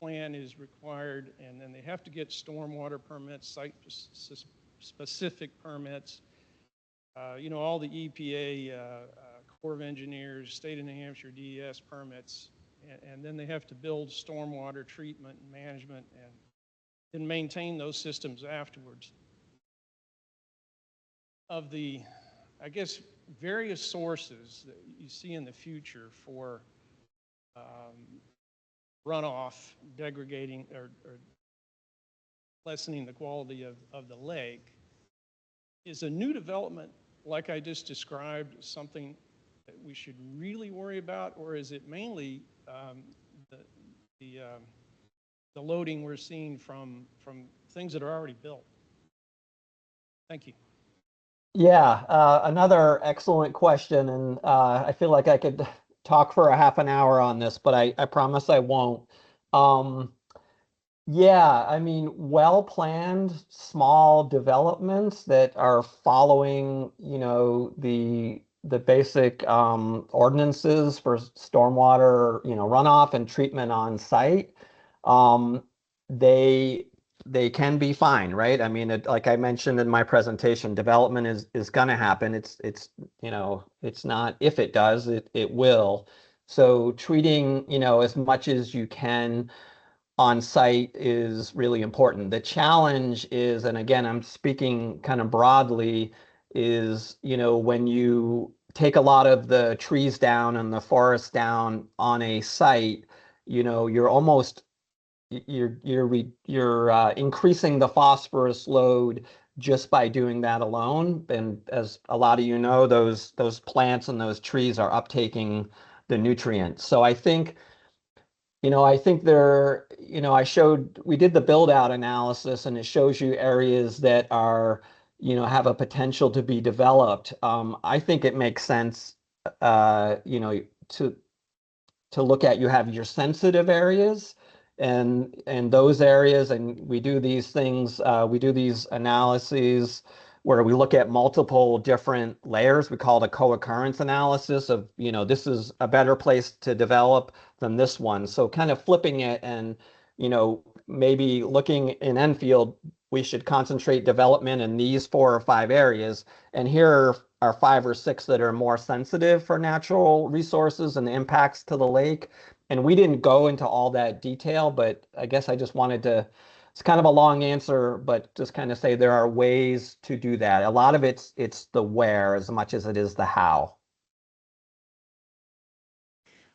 plan is required and then they have to get stormwater permits, site-specific permits, you know, all the EPA, Corps of Engineers, State of New Hampshire DES permits, and then they have to build stormwater treatment and management and then maintain those systems afterwards. Of the, I guess, various sources that you see in the future for runoff, degrading or lessening the quality of the lake, is a new development like I just described something that we should really worry about, or is it mainly the loading we're seeing from things that are already built? Thank you. Yeah, another excellent question, and I feel like I could talk for a half an hour on this, but I promise I won't. Yeah, I mean, well-planned small developments that are following, you know, the basic ordinances for stormwater, you know, runoff and treatment on site. Um, they they can be fine, right? I mean, like I mentioned in my presentation, development is going to happen. It's you know, it's not if it does, it will. So treating, you know, as much as you can on site is really important. The challenge is, and again, I'm speaking kind of broadly, is, you know, when you take a lot of the trees down and the forest down on a site, you know, you're increasing the phosphorus load just by doing that alone. And as a lot of you know, those plants and those trees are uptaking the nutrients. So I think, you know, we did the build out analysis and it shows you areas that are, you know, have a potential to be developed. I think it makes sense, you know, to look at. You have your sensitive areas and those areas, and we do these things, we do these analyses where we look at multiple different layers. We call it a co-occurrence analysis of, you know, this is a better place to develop than this one. So kind of flipping it and, you know, maybe looking in Enfield, we should concentrate development in these 4 or 5 areas. And here are 5 or 6 that are more sensitive for natural resources and the impacts to the lake. And we didn't go into all that detail, but I guess I just wanted to, it's kind of a long answer, but just kind of say there are ways to do that. A lot of it's the where as much as it is the how.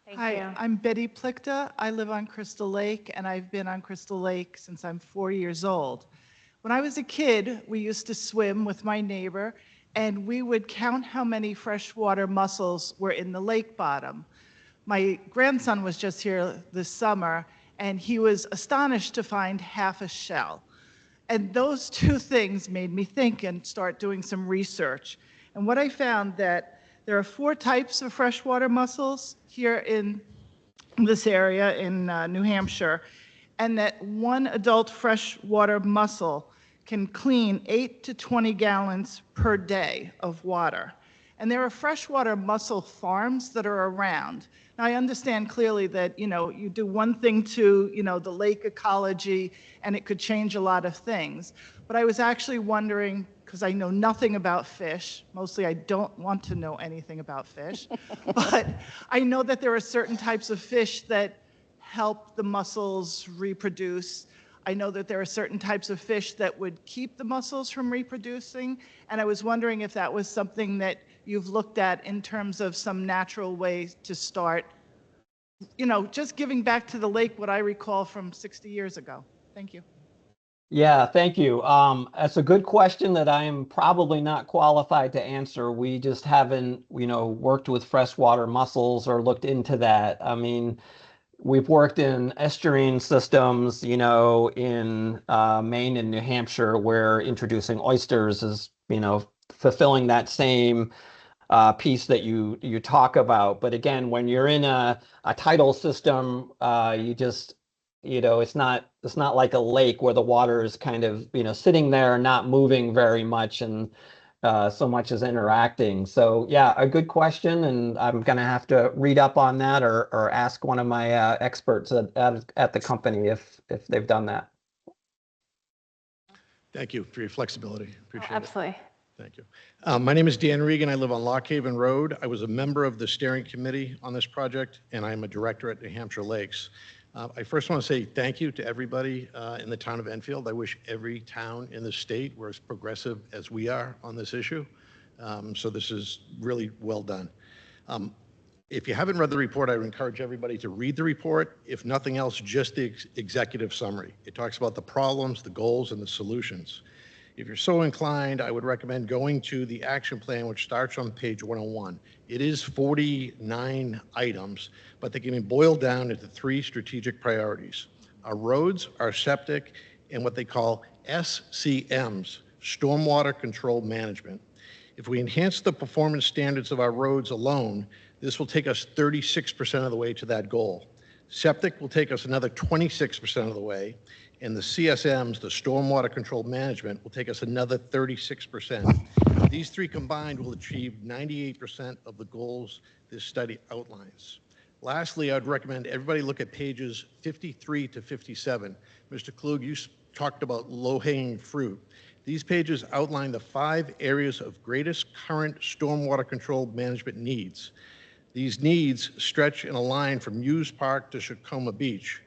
Thank Hi, you. I'm Betty Plickta. I live on Crystal Lake, and I've been on Crystal Lake since I'm 4 years old. When I was a kid, we used to swim with my neighbor, and we would count how many freshwater mussels were in the lake bottom. My grandson was just here this summer, and he was astonished to find half a shell. And those two things made me think and start doing some research. And what I found that there are 4 types of freshwater mussels here in this area in New Hampshire, and that one adult freshwater mussel can clean 8 to 20 gallons per day of water. And there are freshwater mussel farms that are around. Now, I understand clearly that, you know, you do one thing to, you know, the lake ecology, and it could change a lot of things. But I was actually wondering, because I know nothing about fish, mostly I don't want to know anything about fish, but I know that there are certain types of fish that help the mussels reproduce. I know that there are certain types of fish that would keep the mussels from reproducing, and I was wondering if that was something that you've looked at in terms of some natural ways to start, you know, just giving back to the lake what I recall from 60 years ago. Thank you. Yeah, thank you. That's a good question that I am probably not qualified to answer. We just haven't, you know, worked with freshwater mussels or looked into that. I mean, we've worked in estuarine systems, you know, in Maine and New Hampshire, where introducing oysters is, you know, fulfilling that same piece that you talk about. But again, when you're in a tidal system, you just, you know, it's not like a lake where the water is kind of, you know, sitting there, not moving very much, and so much as interacting. So yeah, a good question, and I'm going to have to read up on that or ask one of my experts at the company if they've done that. Thank you for your flexibility. Appreciate it. Absolutely. Thank you. My name is Dan Regan. I live on Lock Haven Road. I was a member of the steering committee on this project, and I'm a director at New Hampshire Lakes. I first want to say thank you to everybody in the town of Enfield. I wish every town in the state were as progressive as we are on this issue. So this is really well done. If you haven't read the report, I would encourage everybody to read the report. If nothing else, just the executive summary. It talks about the problems, the goals, and the solutions. If you're so inclined, I would recommend going to the action plan, which starts on page 101. It is 49 items, but they can be boiled down into 3 strategic priorities: our roads, our septic, and what they call SCMs, stormwater control management. If we enhance the performance standards of our roads alone, this will take us 36% of the way to that goal. Septic will take us another 26% of the way, and the CSMs, the stormwater control management, will take us another 36%. These 3 combined will achieve 98% of the goals this study outlines. Lastly, I'd recommend everybody look at pages 53 to 57. Mr. Klug, you talked about low-hanging fruit. These pages outline the 5 areas of greatest current stormwater control management needs. These needs stretch in a line from Hughes Park to Mascoma Beach.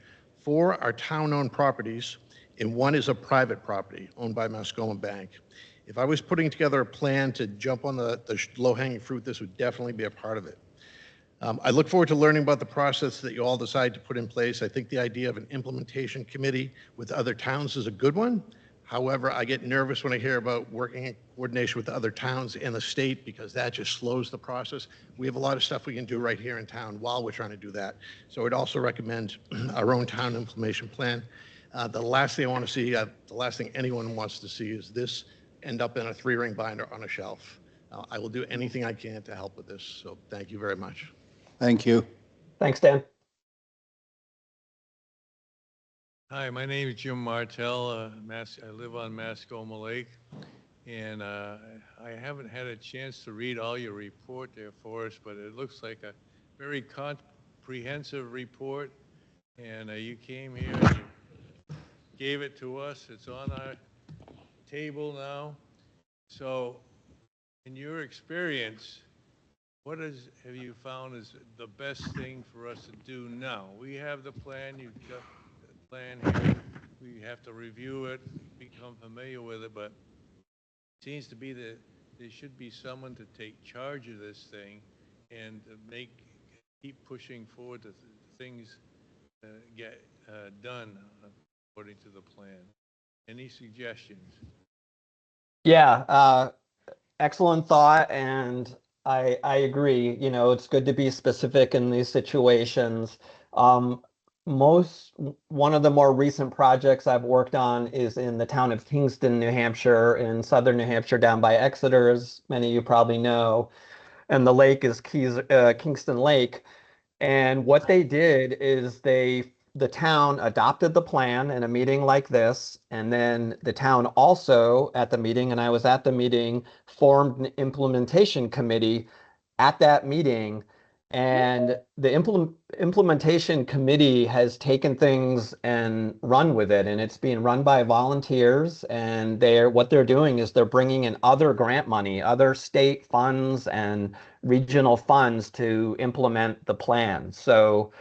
4 are town-owned properties, and 1 is a private property owned by Mascoma Bank. If I was putting together a plan to jump on the low-hanging fruit, this would definitely be a part of it. I look forward to learning about the process that you all decide to put in place. I think the idea of an implementation committee with other towns is a good one. However, I get nervous when I hear about working in coordination with other towns in the state, because that just slows the process. We have a lot of stuff we can do right here in town while we're trying to do that. So I'd also recommend our own town implementation plan. The last thing I want to see, the last thing anyone wants to see, is this end up in a 3-ring binder on a shelf. I will do anything I can to help with this. So thank you very much. Thank you. Thanks, Dan. Hi, my name is Jim Martell. I live on Mascoma Lake, and I haven't had a chance to read all your report there for us, but it looks like a very comprehensive report, and you came here and you gave it to us. It's on our table now. So, in your experience, what have you found is the best thing for us to do now? We have the plan. You've got plan here. We have to review it, become familiar with it, but it seems to be that there should be someone to take charge of this thing and keep pushing forward to things get done according to the plan. Any suggestions? Yeah, excellent thought, and I agree. You know, it's good to be specific in these situations. One of the more recent projects I've worked on is in the town of Kingston, New Hampshire, in southern New Hampshire, down by Exeter, as many of you probably know. And the lake is Kingston Lake. And what they did is the town adopted the plan in a meeting like this, and then the town also at the meeting, and I was at the meeting, formed an implementation committee at that meeting. And the implementation committee has taken things and run with it, and it's being run by volunteers. And what they're doing is they're bringing in other grant money, other state funds and regional funds to implement the plan. So,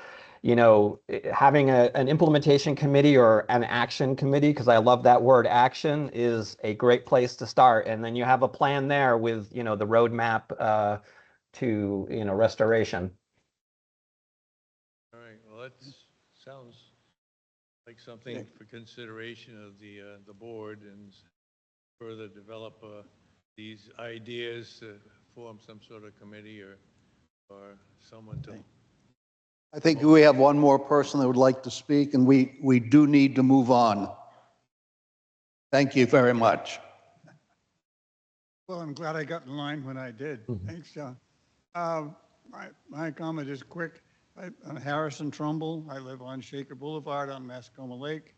you know, having an implementation committee or an action committee, because I love that word action, is a great place to start. And then you have a plan there with, you know, the roadmap to, you know, restoration. All right. Well, that sounds like something for consideration of the board, and further develop these ideas to form some sort of committee or someone to. I think we have one more person that would like to speak, and we do need to move on. Thank you very much. Well, I'm glad I got in line when I did. Thanks, John. My comment is quick. I'm Harrison Trumbull. I live on Shaker Boulevard on Mascoma Lake.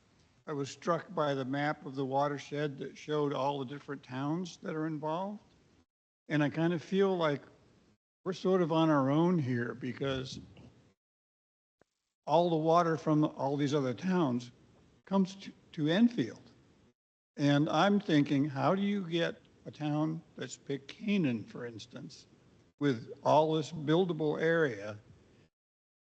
I was struck by the map of the watershed that showed all the different towns that are involved. And I kind of feel like we're sort of on our own here, because all the water from all these other towns comes to Enfield. And I'm thinking, how do you get a town that's picked Canaan, for instance, with all this buildable area,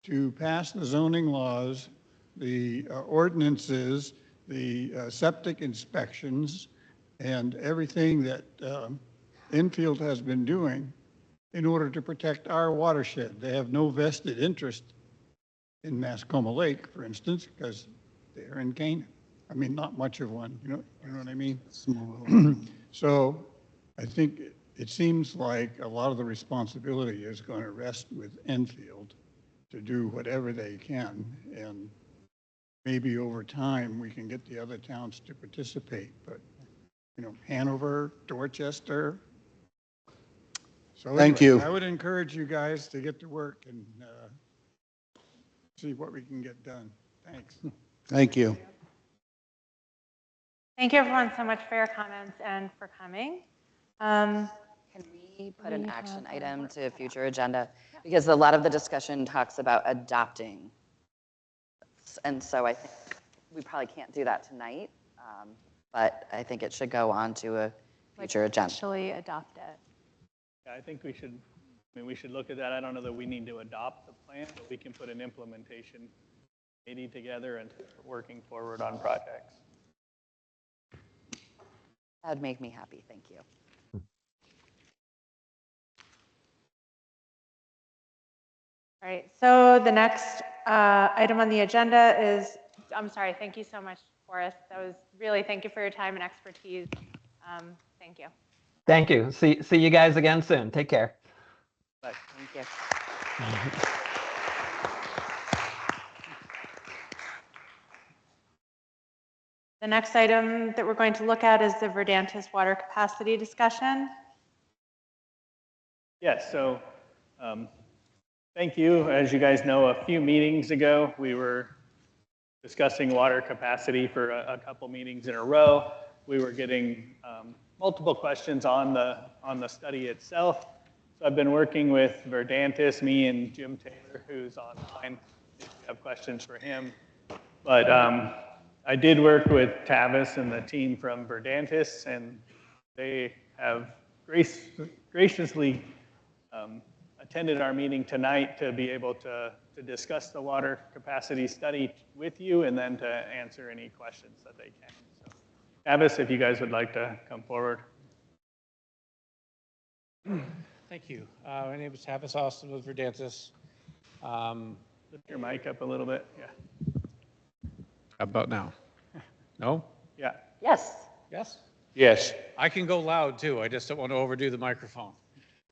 to pass the zoning laws, the ordinances, the septic inspections, and everything that Enfield has been doing in order to protect our watershed. They have no vested interest in Mascoma Lake, for instance, because they're in Canaan. I mean, not much of one, you know what I mean? So I think it seems like a lot of the responsibility is going to rest with Enfield to do whatever they can, and maybe over time we can get the other towns to participate. But you know, Hanover, Dorchester. So Thank anyway, you. I would encourage you guys to get to work and see what we can get done. Thanks. Thank you. Thank you everyone so much for your comments and for coming. Can we put an action item to a future agenda? Because a lot of the discussion talks about adopting. And so I think we probably can't do that tonight, but I think it should go on to a future agenda. Actually adopt it. Yeah, I think we should, we should look at that. I don't know that we need to adopt the plan, but we can put an implementation committee together and start working forward on projects. That would make me happy, thank you. All right, so the next item on the agenda is, I'm sorry, thank you so much, Forrest. That was really, thank you for your time and expertise. Thank you. Thank you. See you guys again soon. Take care. Bye. Thank you. The next item that we're going to look at is the Verdantis water capacity discussion. Yes, so thank you. As you guys know, a few meetings ago, we were discussing water capacity for a couple meetings in a row. We were getting multiple questions on the study itself. So I've been working with Verdantis, me and Jim Taylor, who's online, if you have questions for him. But I did work with Tavis and the team from Verdantis, and they have graciously attended our meeting tonight to be able to discuss the water capacity study with you and then to answer any questions that they can. So, Tavis, if you guys would like to come forward. Thank you. My name is Tavis Austin with Verdantis. Lift your mic up a little bit. Yeah. How about now? No? Yeah. Yes. Yes? Yes. I can go loud too. I just don't want to overdo the microphone.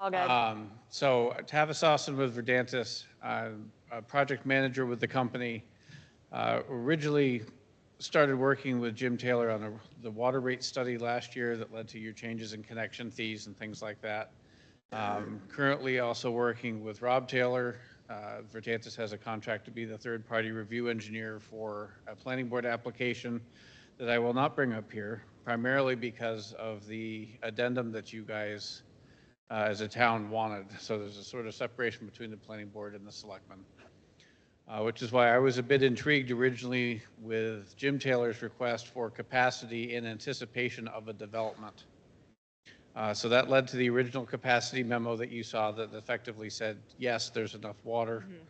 All good. So Tavis Austin with Verdantis. I'm a project manager with the company. Originally started working with Jim Taylor on the water rate study last year that led to your changes in connection fees and things like that. Currently also working with Rob Taylor. Verdantis has a contract to be the third-party review engineer for a planning board application that I will not bring up here, primarily because of the addendum that you guys as a town wanted. So there's a sort of separation between the planning board and the selectmen, which is why I was a bit intrigued originally with Jim Taylor's request for capacity in anticipation of a development. So that led to the original capacity memo that you saw that effectively said, yes, there's enough water. Mm-hmm.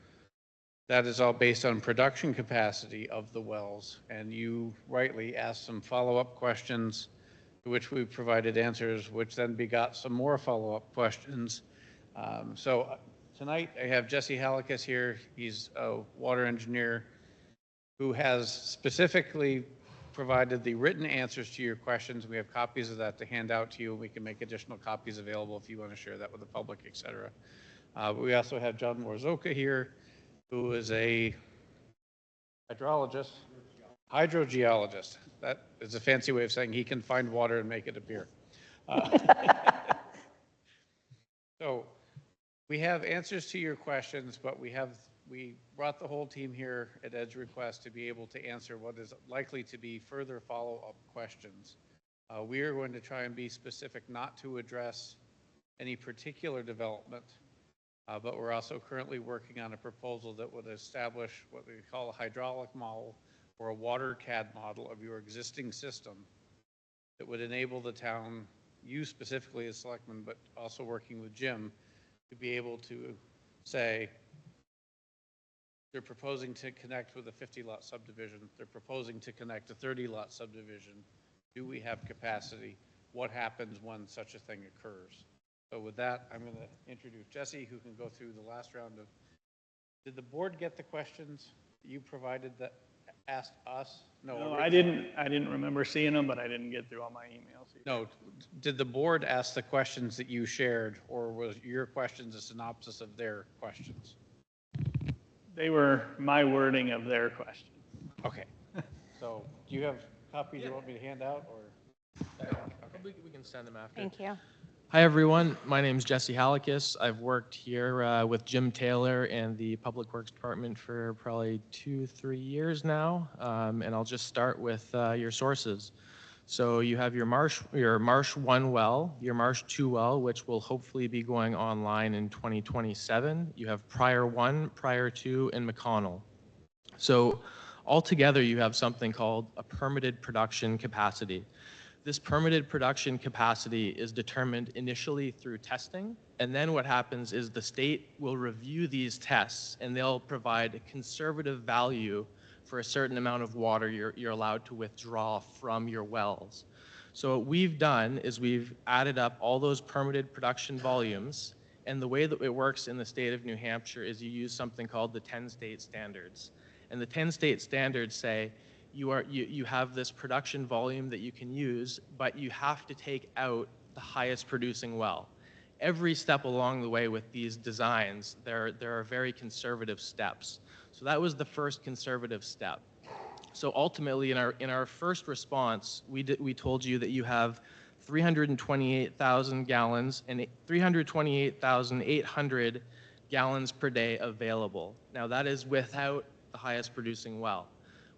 That is all based on production capacity of the wells. And you rightly asked some follow-up questions to which we provided answers, which then begot some more follow-up questions. So tonight I have Jesse Halikas here. He's a water engineer who has specifically provided the written answers to your questions. We have copies of that to hand out to you. We can make additional copies available if you want to share that with the public, et cetera. We also have John Morzoka here, who is a hydrogeologist. That is a fancy way of saying he can find water and make it appear. So we have answers to your questions, but we brought the whole team here at Ed's request to be able to answer what is likely to be further follow-up questions. We are going to try and be specific not to address any particular development, but we're also currently working on a proposal that would establish what we call a hydraulic model or a water CAD model of your existing system that would enable the town you specifically as selectman, but also working with Jim to be able to say, they're proposing to connect with a 50-lot subdivision. They're proposing to connect a 30-lot subdivision. Do we have capacity? What happens when such a thing occurs? So with that, I'm going to introduce Jesse, who can go through the last round of, did the board get the questions you provided that asked us? No, I didn't remember seeing them, but I didn't get through all my emails either. No, did the board ask the questions that you shared, or was your questions a synopsis of their questions? They were my wording of their questions. Okay. So do you have copies you want me to hand out, or? Okay. We can send them after. Thank you. Hi, everyone. My name is Jesse Halakis. I've worked here with Jim Taylor and the Public Works Department for probably 2-3 years now. And I'll just start with your sources. So you have your Marsh 1 well, your Marsh 2 well, which will hopefully be going online in 2027. You have Prior 1, Prior 2, and McConnell. So altogether, you have something called a permitted production capacity. This permitted production capacity is determined initially through testing, and then what happens is the state will review these tests, and they'll provide a conservative value for a certain amount of water you're allowed to withdraw from your wells. So what we've done is we've added up all those permitted production volumes, and the way that it works in the state of New Hampshire is you use something called the 10 state standards. And the 10 state standards say you have this production volume that you can use, but you have to take out the highest producing well. Every step along the way with these designs, there are very conservative steps. So that was the first conservative step. So ultimately, in our first response, we told you that you have 328,000 gallons and 328,800 gallons per day available. Now that is without the highest producing well.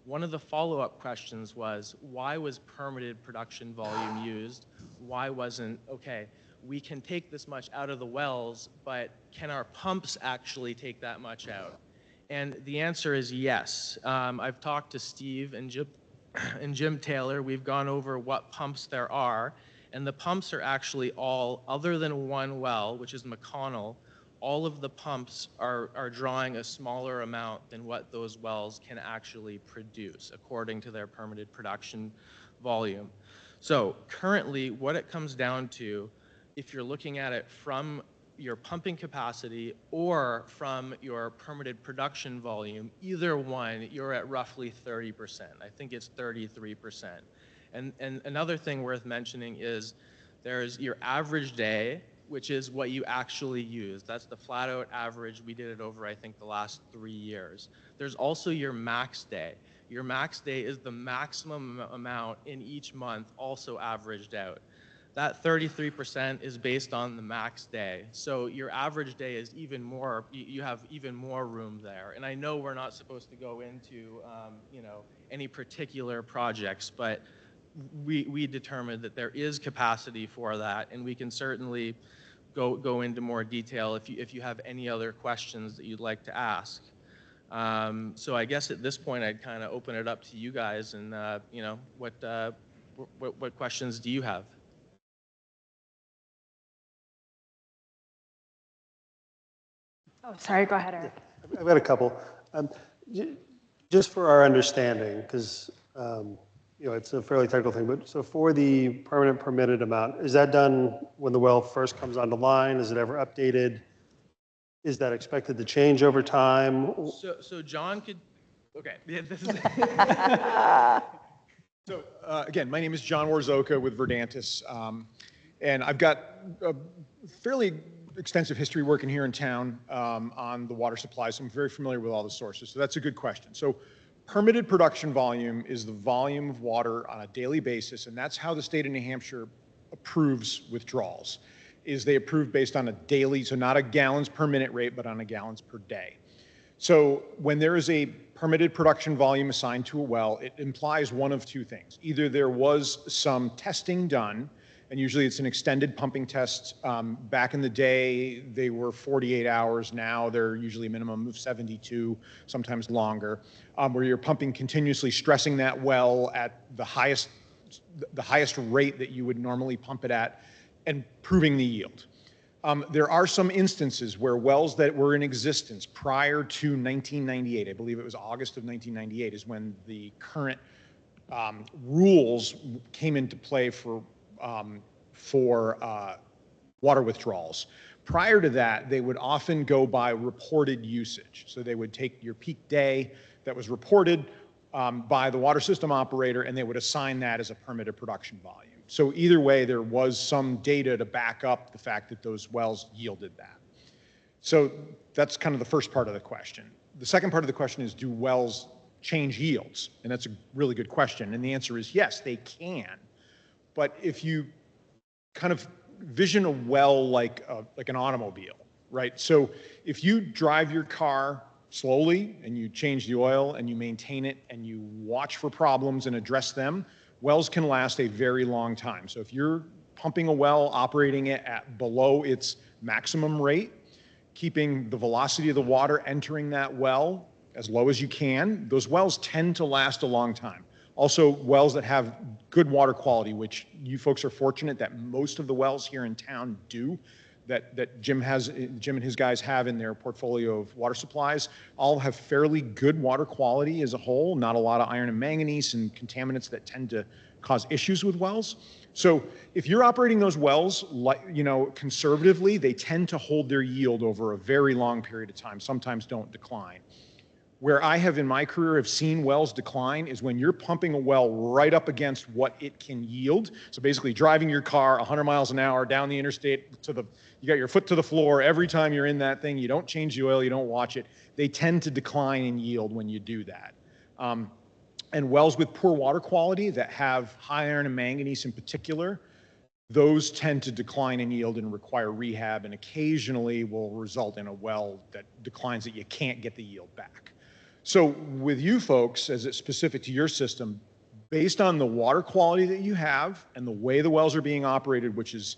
One of the follow-up questions was, why was permitted production volume used? Why wasn't, okay, we can take this much out of the wells, but can our pumps actually take that much out? And the answer is yes. I've talked to Steve and Jim Taylor. We've gone over what pumps there are, and the pumps are actually all, other than one well, which is McConnell, all of the pumps are drawing a smaller amount than what those wells can actually produce, according to their permitted production volume. So currently, what it comes down to, if you're looking at it from your pumping capacity or from your permitted production volume, either one, you're at roughly 30%. I think it's 33%. And another thing worth mentioning is there's your average day, which is what you actually use. That's the flat out average. We did it over, I think, the last 3 years. There's also your max day. Your max day is the maximum amount in each month, also averaged out. That 33% is based on the max day. So your average day is even more, you have even more room there. And I know we're not supposed to go into any particular projects, but we determined that there is capacity for that, and we can certainly go into more detail if you have any other questions that you'd like to ask. So I guess at this point I'd kind of open it up to you guys, and what questions do you have? Oh, sorry, go ahead, Eric. I've got a couple. Just for our understanding, because it's a fairly technical thing, but so for the permanent permitted amount, is that done when the well first comes onto line? Is it ever updated? Is that expected to change over time? So John could, okay. Yeah, this is So again, my name is John Warzoka with Verdantis, and I've got a fairly extensive history working here in town on the water supply, so I'm very familiar with all the sources. So that's a good question. So permitted production volume is the volume of water on a daily basis, and that's how the state of New Hampshire approves withdrawals, is they approve based on a daily, so not a gallons per minute rate, but on a gallons per day. So when there is a permitted production volume assigned to a well, it implies one of two things. Either there was some testing done, and usually it's an extended pumping test. Back in the day, they were 48 hours. Now they're usually a minimum of 72, sometimes longer, where you're pumping continuously, stressing that well at the highest the highest rate that you would normally pump it at and proving the yield. There are some instances where wells that were in existence prior to 1998, I believe it was August of 1998, is when the current rules came into play for water withdrawals. Prior to that, they would often go by reported usage. So they would take your peak day that was reported by the water system operator, and they would assign that as a permitted production volume. So either way, there was some data to back up the fact that those wells yielded that. So that's kind of the first part of the question. The second part of the question is, do wells change yields? And that's a really good question. And the answer is yes, they can. But if you kind of vision a well like an automobile, right? So if you drive your car slowly and you change the oil and you maintain it and you watch for problems and address them, wells can last a very long time. So if you're pumping a well, operating it at below its maximum rate, keeping the velocity of the water entering that well as low as you can, those wells tend to last a long time. Also, wells that have good water quality, which you folks are fortunate that most of the wells here in town do, that Jim and his guys have in their portfolio of water supplies, all have fairly good water quality as a whole, not a lot of iron and manganese and contaminants that tend to cause issues with wells. So if you're operating those wells, conservatively, they tend to hold their yield over a very long period of time, sometimes don't decline. Where I have in my career have seen wells decline is when you're pumping a well right up against what it can yield. So basically driving your car 100 miles an hour down the interstate you got your foot to the floor every time you're in that thing, you don't change the oil, you don't watch it. They tend to decline in yield when you do that. And wells with poor water quality that have high iron and manganese in particular, those tend to decline in yield and require rehab and occasionally will result in a well that declines that you can't get the yield back. So with you folks, as it's specific to your system, based on the water quality that you have and the way the wells are being operated, which is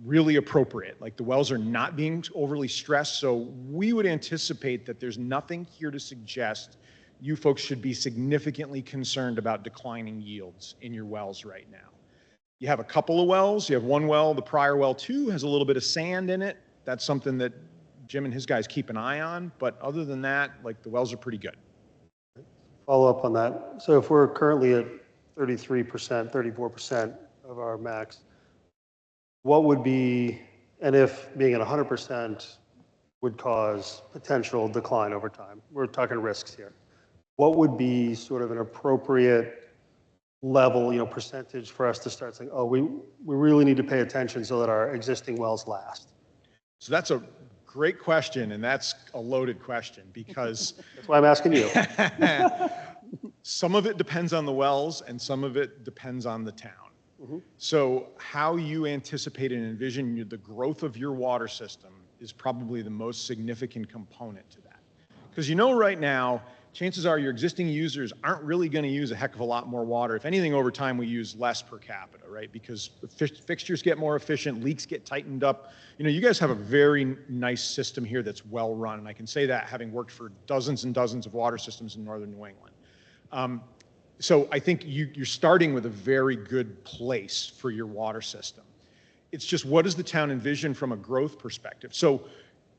really appropriate, like the wells are not being overly stressed, so we would anticipate that there's nothing here to suggest you folks should be significantly concerned about declining yields in your wells right now. You have a couple of wells. You have one well, the prior well 2, has a little bit of sand in it. That's something that Jim and his guys keep an eye on, but other than that, like the wells are pretty good. Follow up on that. So if we're currently at 33%, 34% of our max, what would be, and if being at 100% would cause potential decline over time, we're talking risks here, what would be sort of an appropriate level, percentage for us to start saying, oh, we really need to pay attention so that our existing wells last? So that's a great question, and that's a loaded question because that's why I'm asking you. Some of it depends on the wells and some of it depends on the town. Mm-hmm. So how you anticipate and envision the growth of your water system is probably the most significant component to that. Because right now, chances are your existing users aren't really going to use a heck of a lot more water. If anything, over time, we use less per capita, right? Because fixtures get more efficient, leaks get tightened up. You guys have a very nice system here that's well run, and I can say that having worked for dozens and dozens of water systems in northern New England. So I think you're starting with a very good place for your water system. It's just, what does the town envision from a growth perspective? So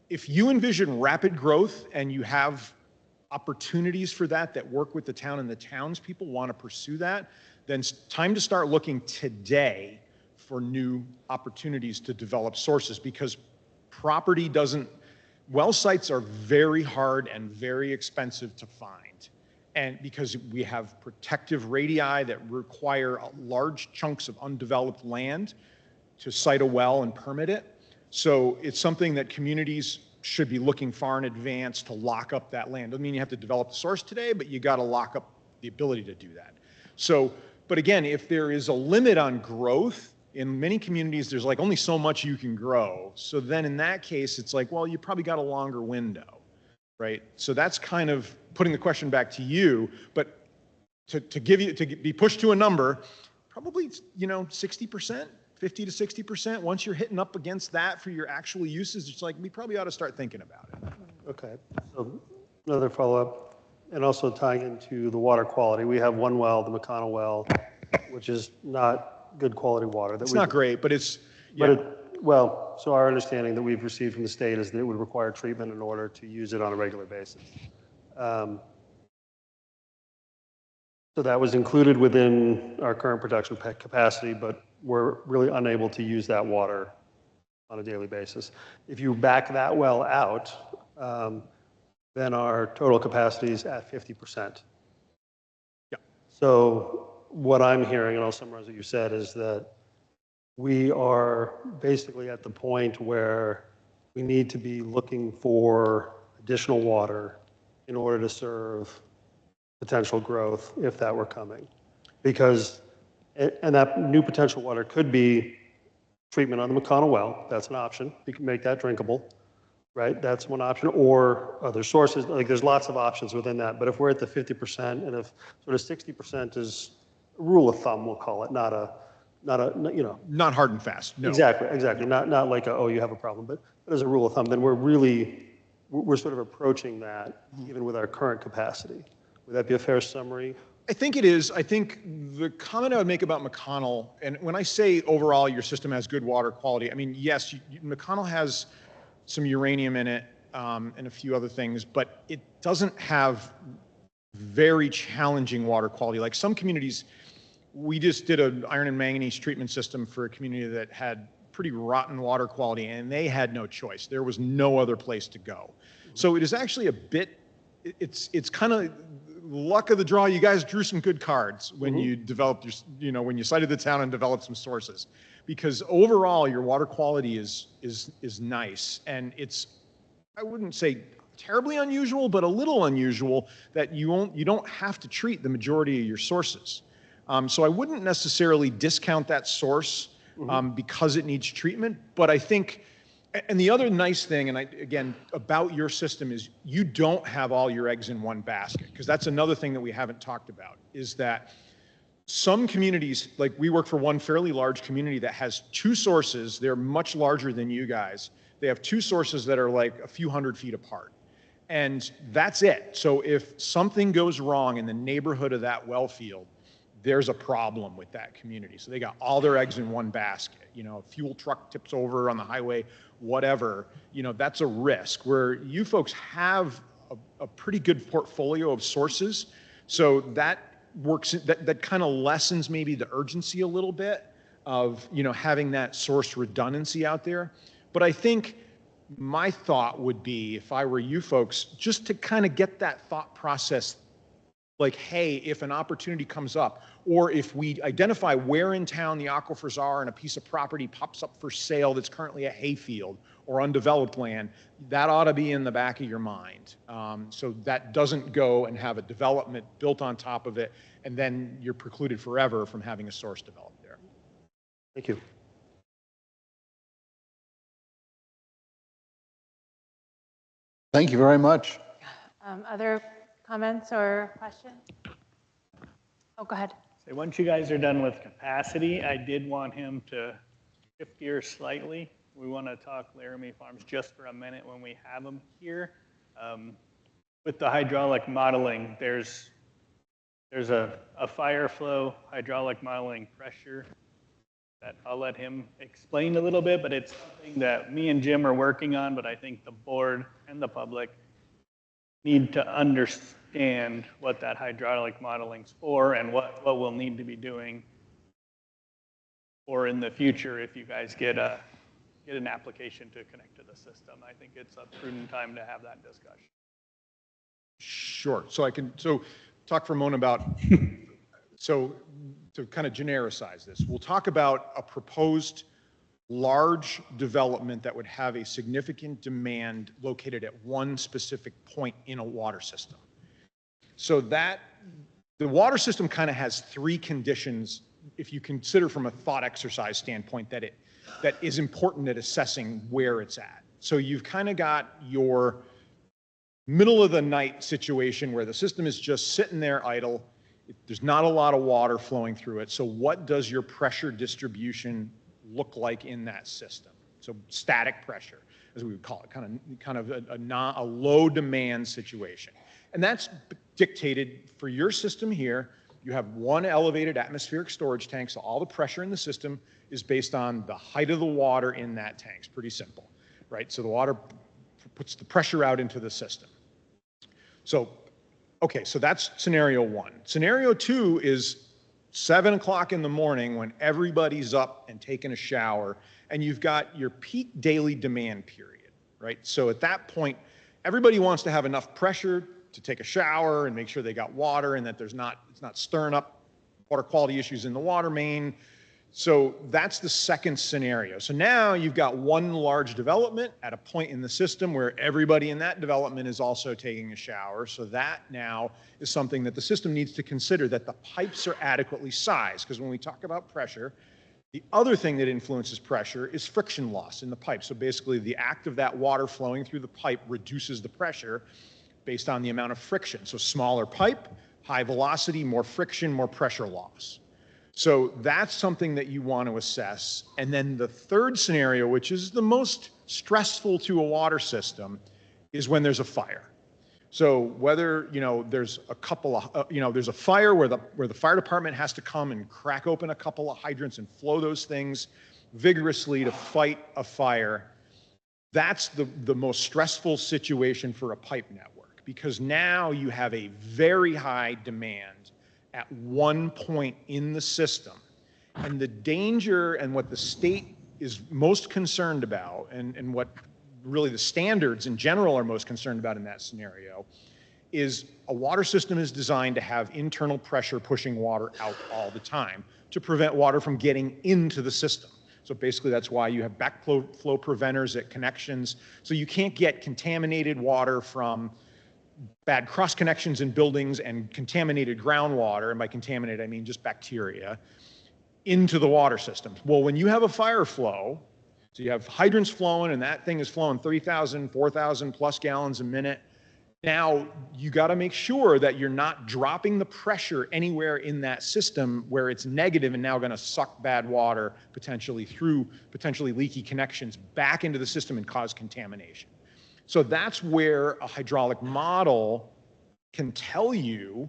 if you envision rapid growth and you have opportunities for that work with the town and the townspeople want to pursue that, then it's time to start looking today for new opportunities to develop sources, because well sites are very hard and very expensive to find. And because we have protective radii that require large chunks of undeveloped land to site a well and permit it. So it's something that communities should be looking far in advance to lock up that land. Doesn't mean you have to develop the source today, but you got to lock up the ability to do that. So, but again, if there is a limit on growth, in many communities, there's like only so much you can grow. So then in that case, it's like, well, you probably got a longer window, right? So that's kind of putting the question back to you, but to be pushed to a number, probably, 60%. 50 to 60%. Once you're hitting up against that for your actual uses, it's like, we probably ought to start thinking about it. Okay, so another follow-up, and also tying into the water quality. We have one well, the McConnell well, which is not good quality water. It's not great, but it's, yeah. But well, so our understanding that we've received from the state is that it would require treatment in order to use it on a regular basis. So that was included within our current production capacity, but we're really unable to use that water on a daily basis. If you back that well out, then our total capacity is at 50%. Yeah. So what I'm hearing, and I'll summarize what you said, is that we are basically at the point where we need to be looking for additional water in order to serve potential growth if that were coming. Because, and that new potential water could be treatment on the Mascoma well. That's an option. We can make that drinkable, right? That's one option. Or other sources. Like there's lots of options within that. But if we're at the 50% and if sort of 60% is a rule of thumb, we'll call it, not not hard and fast. No. Exactly. Not like oh, you have a problem, but as a rule of thumb, then we're sort of approaching that even with our current capacity. Would that be a fair summary? I think it is. I think the comment I would make about McConnell, and when I say overall your system has good water quality, I mean, yes, McConnell has some uranium in it and a few other things, but it doesn't have very challenging water quality. Like some communities, we just did an iron and manganese treatment system for a community that had pretty rotten water quality, and they had no choice. There was no other place to go. So it is actually a bit, it's kind of luck of the draw. You guys drew some good cards when you developed your, when you cited the town and developed some sources, because overall your water quality is nice, and it's, I wouldn't say terribly unusual, but a little unusual that you don't have to treat the majority of your sources. So I wouldn't necessarily discount that source because it needs treatment, but I think, and the other nice thing, and again, about your system is you don't have all your eggs in one basket, because that's another thing that we haven't talked about, is that some communities, like we work for one fairly large community that has two sources. They're much larger than you guys. They have two sources that are like a few 100 feet apart. And that's it. So if something goes wrong in the neighborhood of that well field, there's a problem with that community. So they got all their eggs in one basket. A fuel truck tips over on the highway, whatever, that's a risk. Where you folks have a pretty good portfolio of sources. So that works, that kind of lessens maybe the urgency a little bit of, having that source redundancy out there. But I think my thought would be, if I were you folks, just to kind of get that thought process, like, hey, if an opportunity comes up, or if we identify where in town the aquifers are and a piece of property pops up for sale that's currently a hayfield or undeveloped land, that ought to be in the back of your mind. So that doesn't go and have a development built on top of it, and then you're precluded forever from having a source developed there. Thank you. Thank you very much. Other comments or questions? Oh, go ahead. So once you guys are done with capacity, I did want him to shift gears slightly. We want to talk Laramie Farms just for a minute when we have him here. With the hydraulic modeling, there's a fire flow hydraulic modeling pressure that I'll let him explain a little bit, but it's something that me and Jim are working on, but I think the board and the public need to understand what that hydraulic modeling's for and what we'll need to be doing for in the future if you guys get an application to connect to the system. I think it's a prudent time to have that discussion. Sure. So talk for a moment about, so to kind of genericize this, we'll talk about a proposed large development that would have a significant demand located at one specific point in a water system. So that the water system kind of has three conditions, if you consider from a thought exercise standpoint, that is important at assessing where it's at. So you've kind of got your middle of the night situation where the system is just sitting there idle. There's not a lot of water flowing through it. So what does your pressure distribution look like in that system? So static pressure, as we would call it, kind of a low demand situation. And that's dictated for your system here. You have one elevated atmospheric storage tank, so all the pressure in the system is based on the height of the water in that tank. It's pretty simple, right? So the water puts the pressure out into the system. So, okay, so that's scenario one. Scenario two is 7 o'clock in the morning when everybody's up and taking a shower, and you've got your peak daily demand period, right? So at that point, everybody wants to have enough pressure to take a shower and make sure they got water and that it's not stirring up water quality issues in the water main. So that's the second scenario. So now you've got one large development at a point in the system where everybody in that development is also taking a shower. So that now is something that the system needs to consider, that the pipes are adequately sized. Because when we talk about pressure, the other thing that influences pressure is friction loss in the pipe. So basically the act of that water flowing through the pipe reduces the pressure based on the amount of friction. So smaller pipe, high velocity, more friction, more pressure loss. So that's something that you want to assess. And then the third scenario, which is the most stressful to a water system, is when there's a fire. So whether, there's a couple of, there's a fire where the fire department has to come and crack open a couple of hydrants and flow those things vigorously to fight a fire. That's the most stressful situation for a pipe network, because now you have a very high demand at one point in the system. And the danger and what the state is most concerned about, and what really the standards in general are most concerned about in that scenario, is a water system is designed to have internal pressure pushing water out all the time to prevent water from getting into the system. So basically that's why you have backflow preventers at connections. So you can't get contaminated water from bad cross connections in buildings and contaminated groundwater, and by contaminated I mean just bacteria, into the water system. Well, when you have a fire flow, so you have hydrants flowing and that thing is flowing 3,000, 4,000 plus gallons a minute, now you got to make sure that you're not dropping the pressure anywhere in that system where it's negative and now going to suck bad water potentially through potentially leaky connections back into the system and cause contamination. So that's where a hydraulic model can tell you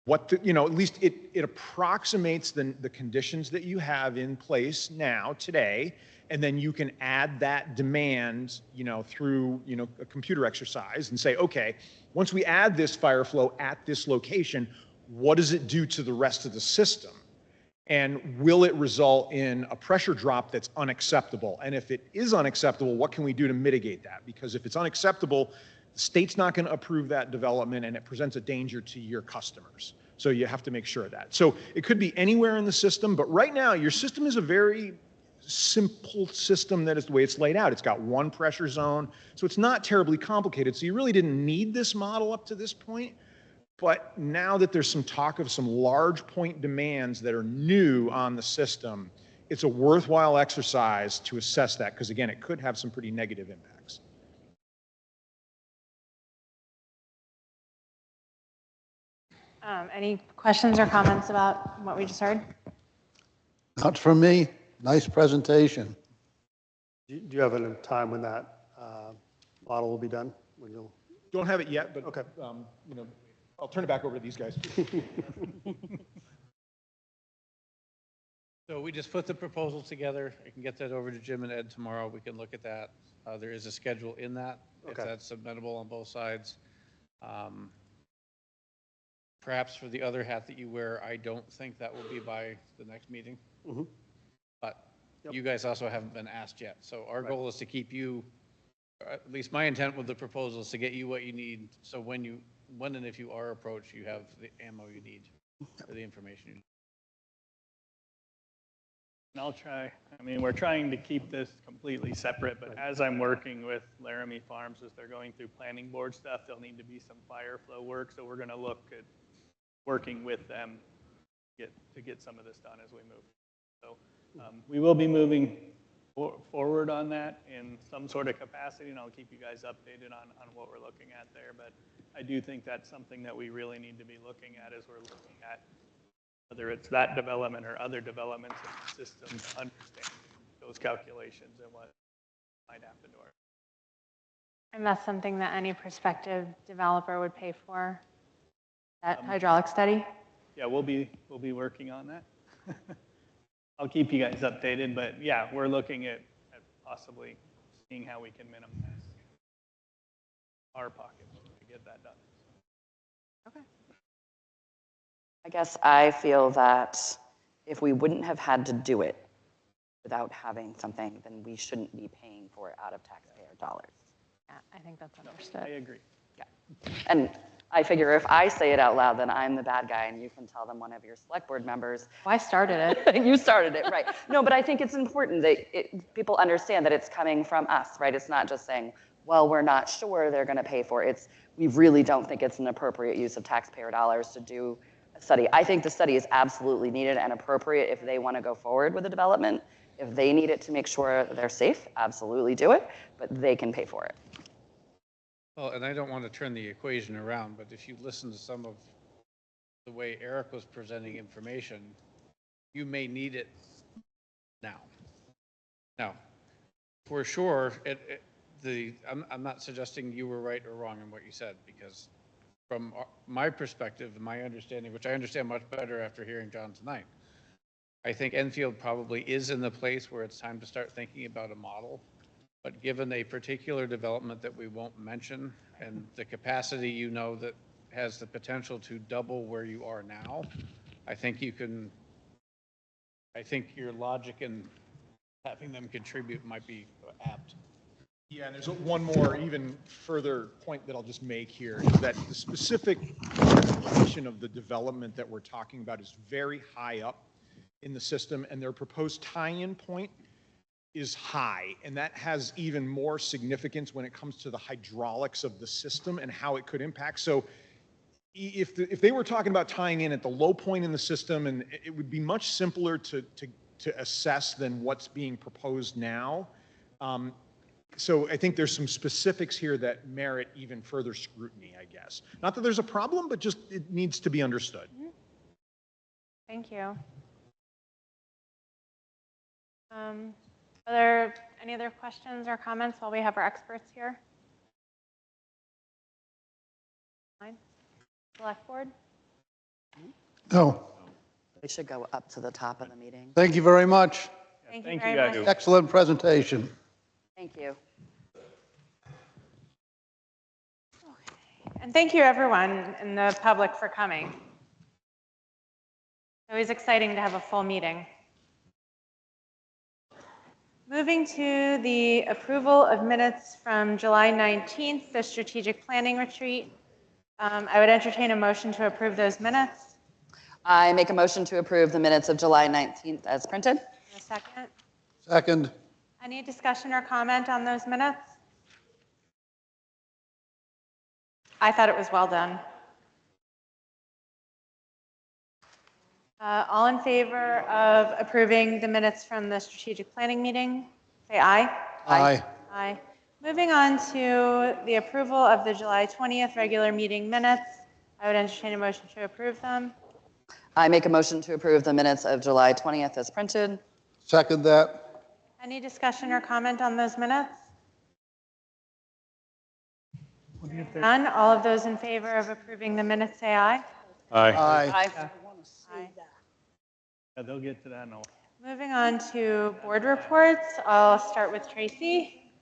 what the, at least it approximates the conditions that you have in place now, today, and then you can add that demand, through, a computer exercise and say, okay, once we add this fire flow at this location, what does it do to the rest of the system? And will it result in a pressure drop that's unacceptable? And if it is unacceptable, what can we do to mitigate that? Because if it's unacceptable, the state's not going to approve that development and it presents a danger to your customers. So you have to make sure of that. So it could be anywhere in the system, but right now your system is a very simple system that is the way it's laid out. It's got one pressure zone, so it's not terribly complicated. So you really didn't need this model up to this point. But now that there's some talk of some large point demands that are new on the system, it's a worthwhile exercise to assess that, because again, it could have some pretty negative impacts. Any questions or comments about what we just heard? Not from me. Nice presentation. Do you have a time when that model will be done? When you'll... Don't have it yet, but okay. I'll turn it back over to these guys. So we just put the proposal together. I can get that over to Jim and Ed tomorrow. We can look at that. There is a schedule in that, if that's amenable on both sides. Perhaps for the other hat that you wear, I don't think that will be by the next meeting. Mm-hmm. But you guys also haven't been asked yet. So our goal is to keep you, at least my intent with the proposal is to get you what you need. So when and if you are approached, you have the ammo you need, or the information you need. And I'll try, we're trying to keep this completely separate, but as I'm working with Laramie Farms, as they're going through planning board stuff, there'll need to be some fire flow work. So we're going to look at working with them to get some of this done as we move. So we will be moving forward on that in some sort of capacity, and I'll keep you guys updated on what we're looking at there. But I do think that's something that we really need to be looking at as we're looking at whether it's that development or other developments in the system, to understand those calculations and what might happen to our. And that's something that any prospective developer would pay for, that hydraulic study? yeah, we'll be working on that. I'll keep you guys updated, but yeah, we're looking at possibly seeing how we can minimize our pocketbook to get that done. Okay. I guess I feel that if we wouldn't have had to do it without having something, then we shouldn't be paying for it out of taxpayer dollars. Yeah, I think that's understood. I agree. Yeah. And I figure if I say it out loud, then I'm the bad guy, and you can tell them one of your select board members. Well, I started it. You started it, right. No, but I think it's important that people understand that it's coming from us, right? It's not just saying, well, we're not sure they're going to pay for it. We really don't think it's an appropriate use of taxpayer dollars to do a study. I think the study is absolutely needed and appropriate if they want to go forward with the development. If they need it to make sure they're safe, absolutely do it, but they can pay for it. Well, and I don't want to turn the equation around, but if you listen to some of the way Eric was presenting information, you may need it now. Now, for sure, I'm not suggesting you were right or wrong in what you said, because from my perspective and my understanding, which I understand much better after hearing John tonight, I think Enfield probably is in the place where it's time to start thinking about a model. But given a particular development that we won't mention and the capacity that has the potential to double where you are now, I think your logic in having them contribute might be apt. Yeah, and there's one more even further point that I'll just make here, is that the specific location of the development that we're talking about is very high up in the system, and their proposed tie-in point is high, and that has even more significance when it comes to the hydraulics of the system and how it could impact. So if they were talking about tying in at the low point in the system, and it would be much simpler to assess than what's being proposed now. So I think there's some specifics here that merit even further scrutiny, I guess. Not that there's a problem, but just it needs to be understood. Thank you. Are there any other questions or comments while we have our experts here? Fine. Select board? No. We should go up to the top of the meeting. Thank you very much. Thank you very guys. much. Excellent presentation. Thank you. And thank you, everyone in the public, for coming. It's always exciting to have a full meeting. Moving to the approval of minutes from July 19th, the strategic planning retreat. I would entertain a motion to approve those minutes. I make a motion to approve the minutes of July 19th as printed. A second. Second. Any discussion or comment on those minutes? I thought it was well done. All in favor of approving the minutes from the strategic planning meeting, say aye. Aye. Aye. Moving on to the approval of the July 20th regular meeting minutes. I would entertain a motion to approve them. I make a motion to approve the minutes of July 20th as printed. Second that. Any discussion or comment on those minutes? None. All of those in favor of approving the minutes, say aye. Aye. Aye. Aye. Yeah, they'll get to that in a while. Moving on to board reports. I'll start with Tracy.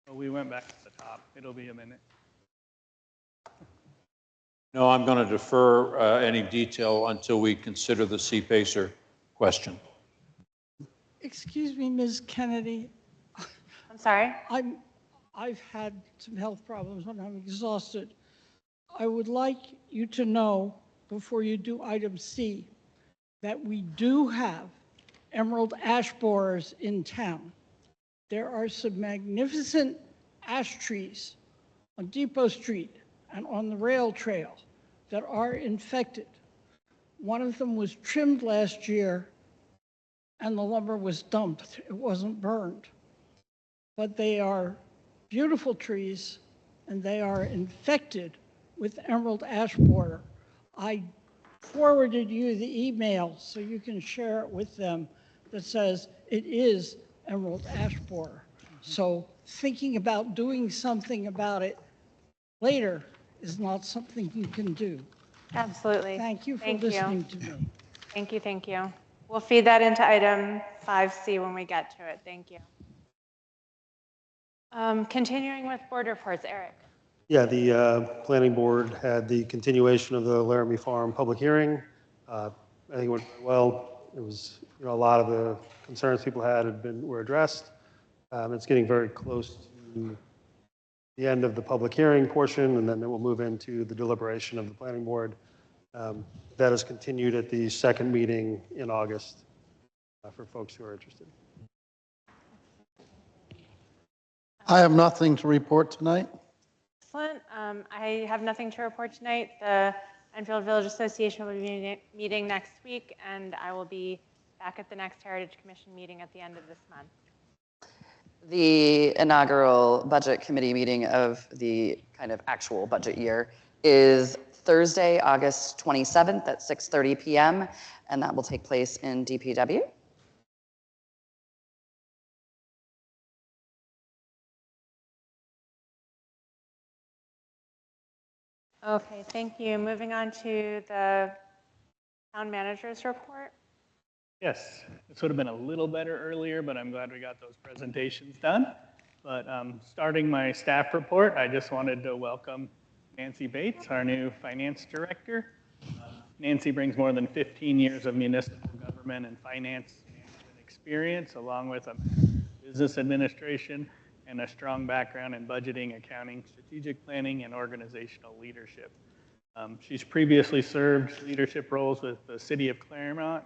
Well, we went back to the top. It'll be a minute. No, I'm going to defer any detail until we consider the CPACER question. Excuse me, Ms. Kennedy. I'm sorry? I've had some health problems and I'm exhausted. I would like you to know, before you do item C, that we do have emerald ash borers in town. There are some magnificent ash trees on Depot Street and on the rail trail that are infected. One of them was trimmed last year and the lumber was dumped. It wasn't burned. But they are beautiful trees and they are infected with emerald ash borer. I forwarded you the email so you can share it with them that says it is emerald ash borer. So thinking about doing something about it later is not something you can do. Absolutely. Thank you for Thank listening to me. Thank you, thank you. We'll feed that into item 5C when we get to it. Thank you. Continuing with board reports, Eric. Yeah, the planning board had the continuation of the Laramie Farm public hearing. I think it went very well. It was, a lot of the concerns people had were addressed. It's getting very close to the end of the public hearing portion, and then it will move into the deliberation of the planning board. That is continued at the second meeting in August for folks who are interested. I have nothing to report tonight. Excellent. I have nothing to report tonight. The Enfield Village Association will be meeting next week, and I will be back at the next Heritage Commission meeting at the end of this month. The inaugural budget committee meeting of the kind of actual budget year is Thursday, August 27th at 6:30 p.m., and that will take place in DPW. Okay, thank you. Moving on to the town manager's report. Yes, this would have been a little better earlier, but I'm glad we got those presentations done. But starting my staff report, I just wanted to welcome Nancy Bates, our new finance director. Nancy brings more than 15 years of municipal government and finance management experience, along with a business administration and a strong background in budgeting, accounting, strategic planning, and organizational leadership. She's previously served leadership roles with the City of Claremont,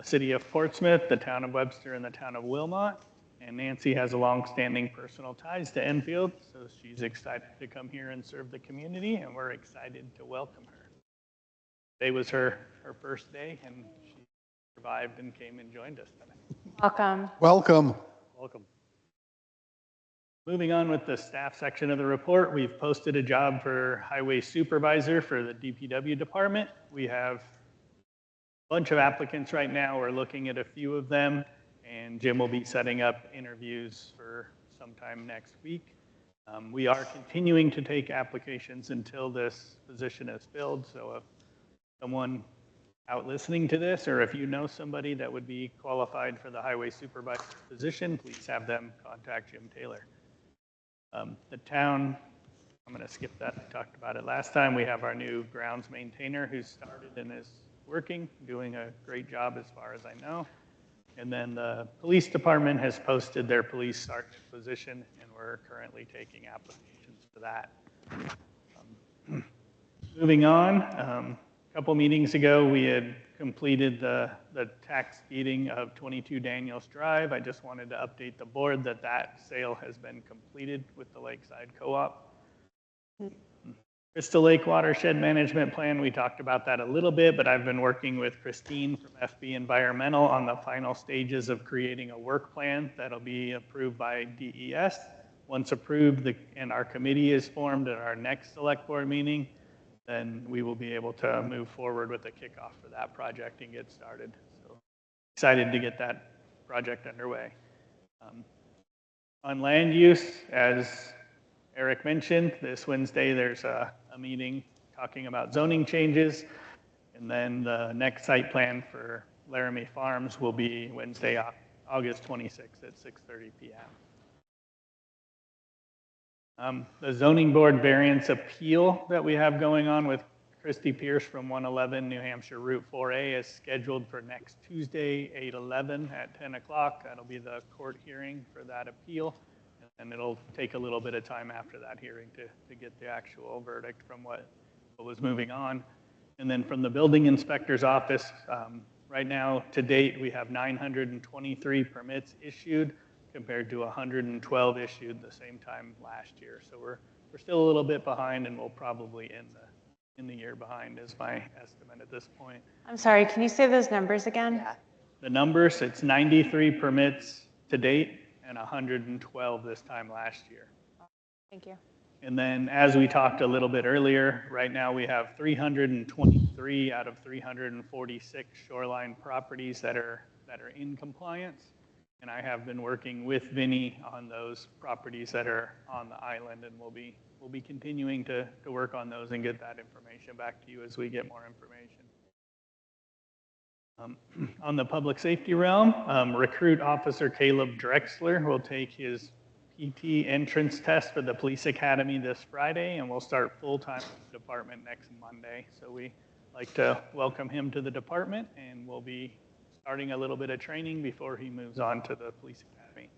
City of Portsmouth, the Town of Webster, and the Town of Wilmot. And Nancy has a long-standing personal ties to Enfield, so she's excited to come here and serve the community, and we're excited to welcome her. Today was her first day, and she survived and came and joined us today. Welcome. Welcome. Welcome. Moving on with the staff section of the report, we've posted a job for highway supervisor for the DPW department. We have a bunch of applicants right now. We're looking at a few of them, and Jim will be setting up interviews for sometime next week. We are continuing to take applications until this position is filled, so if someone out listening to this, or if you know somebody that would be qualified for the highway supervisor position, please have them contact Jim Taylor. The town, I'm going to skip that. I talked about it last time. We have our new grounds maintainer who started and is working, doing a great job as far as I know. And then the police department has posted their police sergeant position, and we're currently taking applications for that. Moving on, a couple meetings ago, we had completed the tax deeding of 22 Daniels Drive. I just wanted to update the board that that sale has been completed with the Lakeside Co-op. Crystal Lake Watershed Management Plan, we talked about that a little bit, but I've been working with Christine from FB Environmental on the final stages of creating a work plan that'll be approved by DES. Once approved and our committee is formed at our next select board meeting, then we will be able to move forward with the kickoff for that project and get started. So excited to get that project underway. On land use, as Eric mentioned, this Wednesday there's a meeting talking about zoning changes, and then the next site plan for Laramie Farms will be Wednesday, August 26th at 6:30 p.m. The zoning board variance appeal that we have going on with Christy Pierce from 111 New Hampshire Route 4A is scheduled for next Tuesday, 8/11 at 10 o'clock. That'll be the court hearing for that appeal. And it'll take a little bit of time after that hearing to get the actual verdict from what was moving on. And then from the building inspector's office, right now to date, we have 923 permits issued compared to 112 issued the same time last year. So we're still a little bit behind, and we'll probably end the year behind is my estimate at this point. I'm sorry, can you say those numbers again? Yeah. The numbers, it's 93 permits to date and 112 this time last year. Thank you. And then as we talked a little bit earlier, right now we have 323 out of 346 shoreline properties that are in compliance. And I have been working with Vinny on those properties that are on the island, and we'll be we'll be continuing to work on those and get that information back to you as we get more information. On the public safety realm, recruit officer Caleb Drexler will take his PT entrance test for the police academy this Friday, and we'll start full-time in the department next Monday. So we like to welcome him to the department, and we'll be starting a little bit of training before he moves on to the police academy.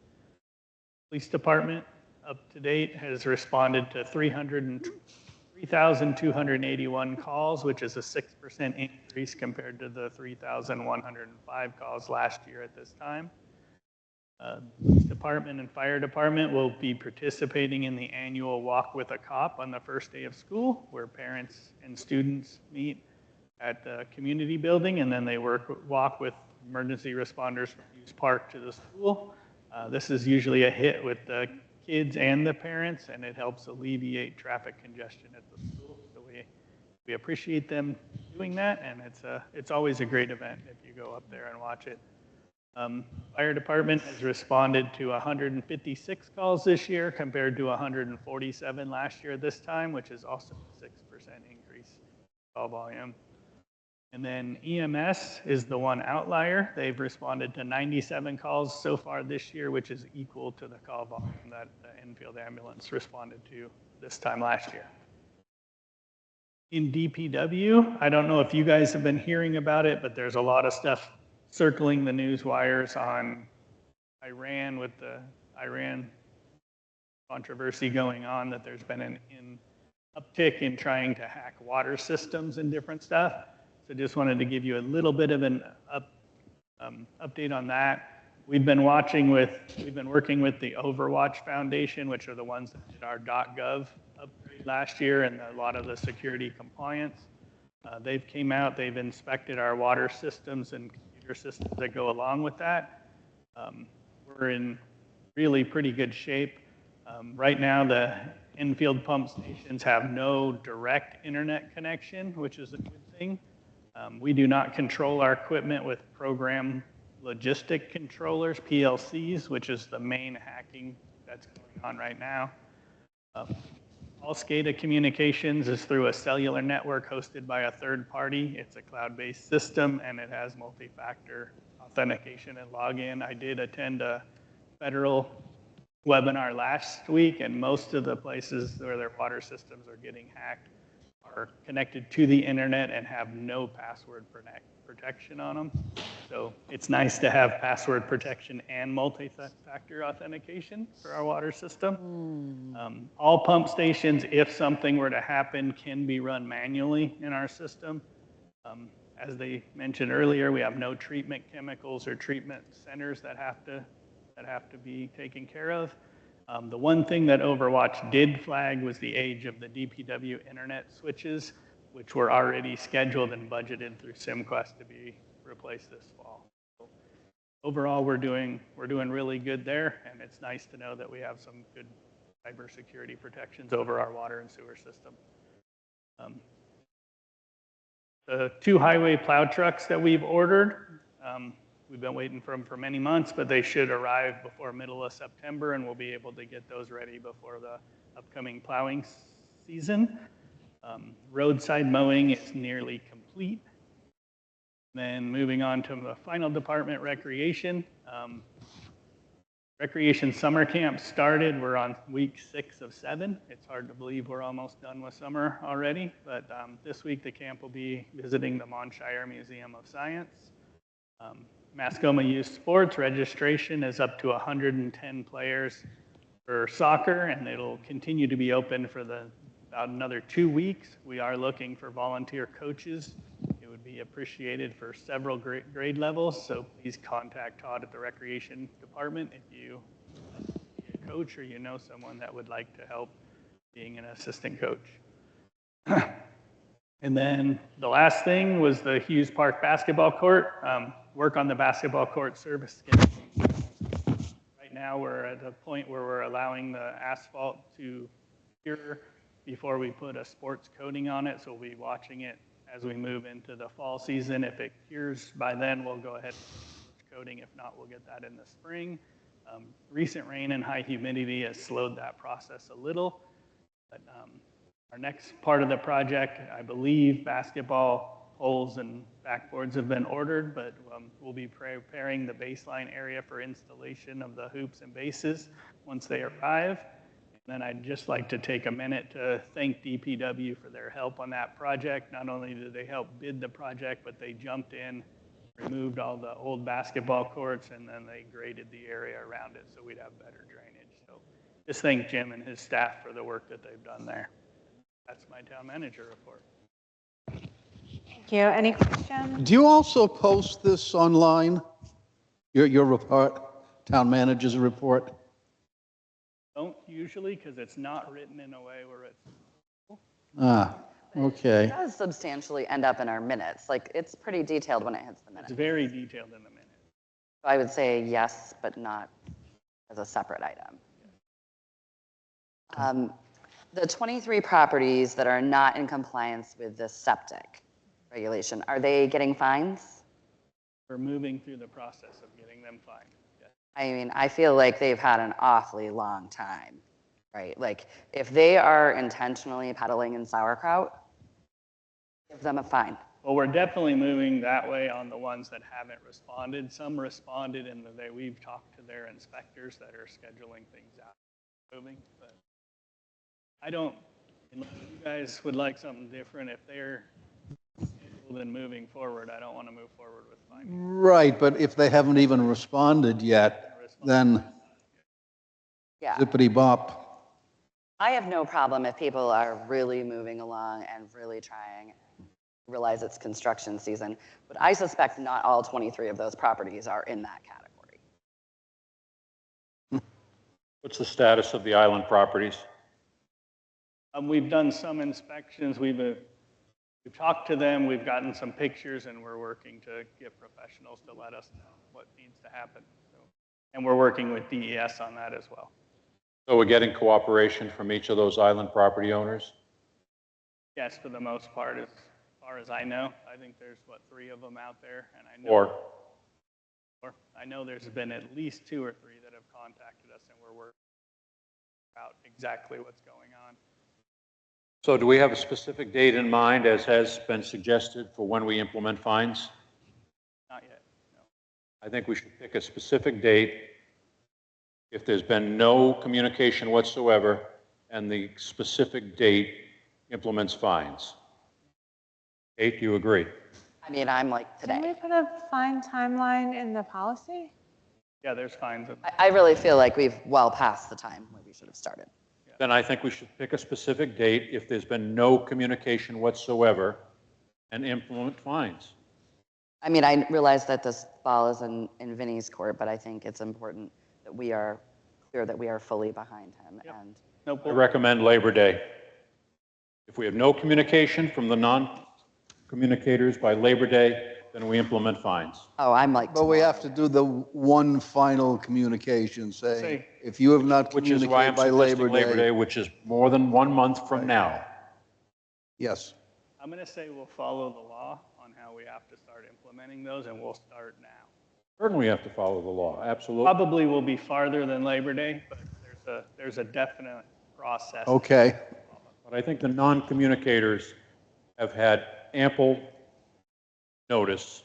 Police department, up to date, has responded to 3,281 calls, which is a 6% increase compared to the 3,105 calls last year at this time. Police department and fire department will be participating in the annual Walk with a Cop on the first day of school, where parents and students meet at the community building, and then they walk with emergency responders from Hughes Park to the school. This is usually a hit with the kids and the parents, and it helps alleviate traffic congestion at the school. So we appreciate them doing that, and it's always a great event if you go up there and watch it. Fire department has responded to 156 calls this year compared to 147 last year this time, which is also a 6% increase in call volume. And then EMS is the one outlier. They've responded to 97 calls so far this year, which is equal to the call volume that the Enfield ambulance responded to this time last year. In DPW, I don't know if you guys have been hearing about it, but there's a lot of stuff circling the news wires on Iran with the Iran controversy going on, that there's been an uptick in trying to hack water systems and different stuff. So just wanted to give you a little bit of an update on that. We've been working with the Overwatch Foundation, which are the ones that did our .gov upgrade last year and a lot of the security compliance. They've came out, they've inspected our water systems and computer systems that go along with that. We're in really pretty good shape. Right now, the Enfield pump stations have no direct internet connection, which is a good thing. We do not control our equipment with program logistic controllers, PLCs, which is the main hacking that's going on right now. All SCADA communications is through a cellular network hosted by a third party. It's a cloud-based system, and it has multi-factor authentication and login. I did attend a federal webinar last week, and most of the places where their water systems are getting hacked are connected to the internet and have no password protection on them. So it's nice to have password protection and multi-factor authentication for our water system. All pump stations, if something were to happen, can be run manually in our system. As they mentioned earlier, we have no treatment chemicals or treatment centers that have to be taken care of. The one thing that Overwatch did flag was the age of the DPW internet switches, which were already scheduled and budgeted through SimQuest to be replaced this fall. So overall, we're doing really good there, and it's nice to know that we have some good cybersecurity protections over our water and sewer system. The 2 highway plow trucks that we've ordered, we've been waiting for them for many months, but they should arrive before middle of September, and we'll be able to get those ready before the upcoming plowing season. Roadside mowing is nearly complete. Then moving on to the final department, recreation. Recreation summer camp started. We're on week 6 of 7. It's hard to believe we're almost done with summer already, but this week the camp will be visiting the Monshire Museum of Science. Mascoma Youth Sports registration is up to 110 players for soccer, and it'll continue to be open for about another 2 weeks. We are looking for volunteer coaches. It would be appreciated for several grade levels, so please contact Todd at the recreation department if you be a coach or you know someone that would like to help being an assistant coach. And then the last thing was the Hughes Park basketball court. Work on the basketball court service schedule. Right now we're at a point where we're allowing the asphalt to cure before we put a sports coating on it, so we'll be watching it as we move into the fall season. If it cures by then, we'll go ahead and put coating. If not, we'll get that in the spring. Recent rain and high humidity has slowed that process a little. But our next part of the project, I believe basketball holes and backboards have been ordered, but we'll be preparing the baseline area for installation of the hoops and bases once they arrive. And then I'd just like to take a minute to thank DPW for their help on that project. Not only did they help bid the project, but they jumped in, removed all the old basketball courts, and then they graded the area around it so we'd have better drainage. So just thank Jim and his staff for the work that they've done there. That's my town manager report. Thank you. Any questions? Do you also post this online, your report, town manager's report? Don't usually, because it's not written in a way where it's. Ah, okay. It does substantially end up in our minutes. Like, it's pretty detailed when it hits the minutes. It's very detailed in the minutes. So I would say yes, but not as a separate item. The 23 properties that are not in compliance with the septic regulation, are they getting fines? We're moving through the process of getting them fined. Yes. I mean, I feel like they've had an awfully long time, right? Like, if they are intentionally peddling in sauerkraut, give them a fine. Well, we're definitely moving that way on the ones that haven't responded. Some responded in the day we've talked to their inspectors that are scheduling things out, moving. But I don't, unless you guys would like something different, if they're then moving forward, I don't want to move forward with finding. Right, but if they haven't even responded yet, then Yeah. zippity bop. I have no problem if people are really moving along and really trying. Realize it's construction season, but I suspect not all 23 of those properties are in that category. What's the status of the island properties? We've done some inspections. We've talked to them. We've gotten some pictures, and we're working to get professionals to let us know what needs to happen. So, and we're working with DES on that as well. So we're getting cooperation from each of those island property owners? Yes, for the most part, as far as I know. I think there's, 3 of them out there, and I know. Or I know there's been at least 2 or 3 that have contacted us, and we're working out exactly what's going on. So do we have a specific date in mind, as has been suggested, for when we implement fines? Not yet, no. I think we should pick a specific date if there's been no communication whatsoever and the specific date implements fines. Kate, do you agree? I mean, I'm like today. Can we put a fine timeline in the policy? Yeah, there's fines. I really feel like we've well past the time where we should have started. Then I think we should pick a specific date if there's been no communication whatsoever and implement fines. I mean, I realize that this ball is in Vinny's court, but I think it's important that we are clear that we are fully behind him. Yep. And I recommend Labor Day. If we have no communication from the non-communicators by Labor Day, then we implement fines. Oh, I'm like. But we have to do the one final communication saying, if you have not Which is why I'm communicated by suggesting Labor Day, which is more than 1 month from now. Yes. I'm going to say we'll follow the law on how we have to start implementing those, and we'll start now. Certainly we have to follow the law, absolutely. Probably will be farther than Labor Day, but there's a definite process. Okay. But I think the non-communicators have had ample notice,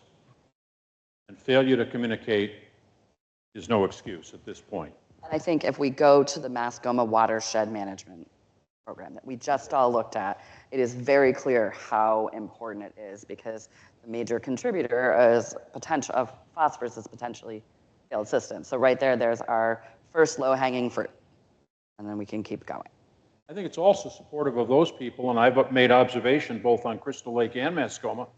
and failure to communicate is no excuse at this point. And I think if we go to the Mascoma Watershed Management Program that we just all looked at, it is very clear how important it is, because the major contributor of phosphorus is potentially failed systems. So right there, there's our first low-hanging fruit, and then we can keep going. I think it's also supportive of those people, and I've made observation both on Crystal Lake and Mascoma,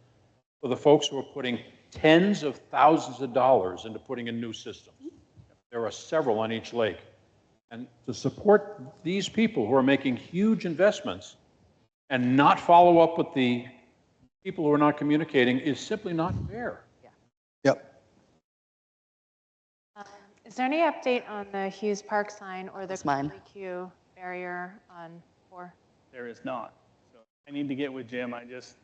for the folks who are putting tens of thousands of dollars into putting in new systems. There are several on each lake. And to support these people who are making huge investments and not follow up with the people who are not communicating is simply not fair. Yep. Is there any update on the Hughes Park sign or the QBQ barrier on 4? There is not. So I need to get with Jim. I just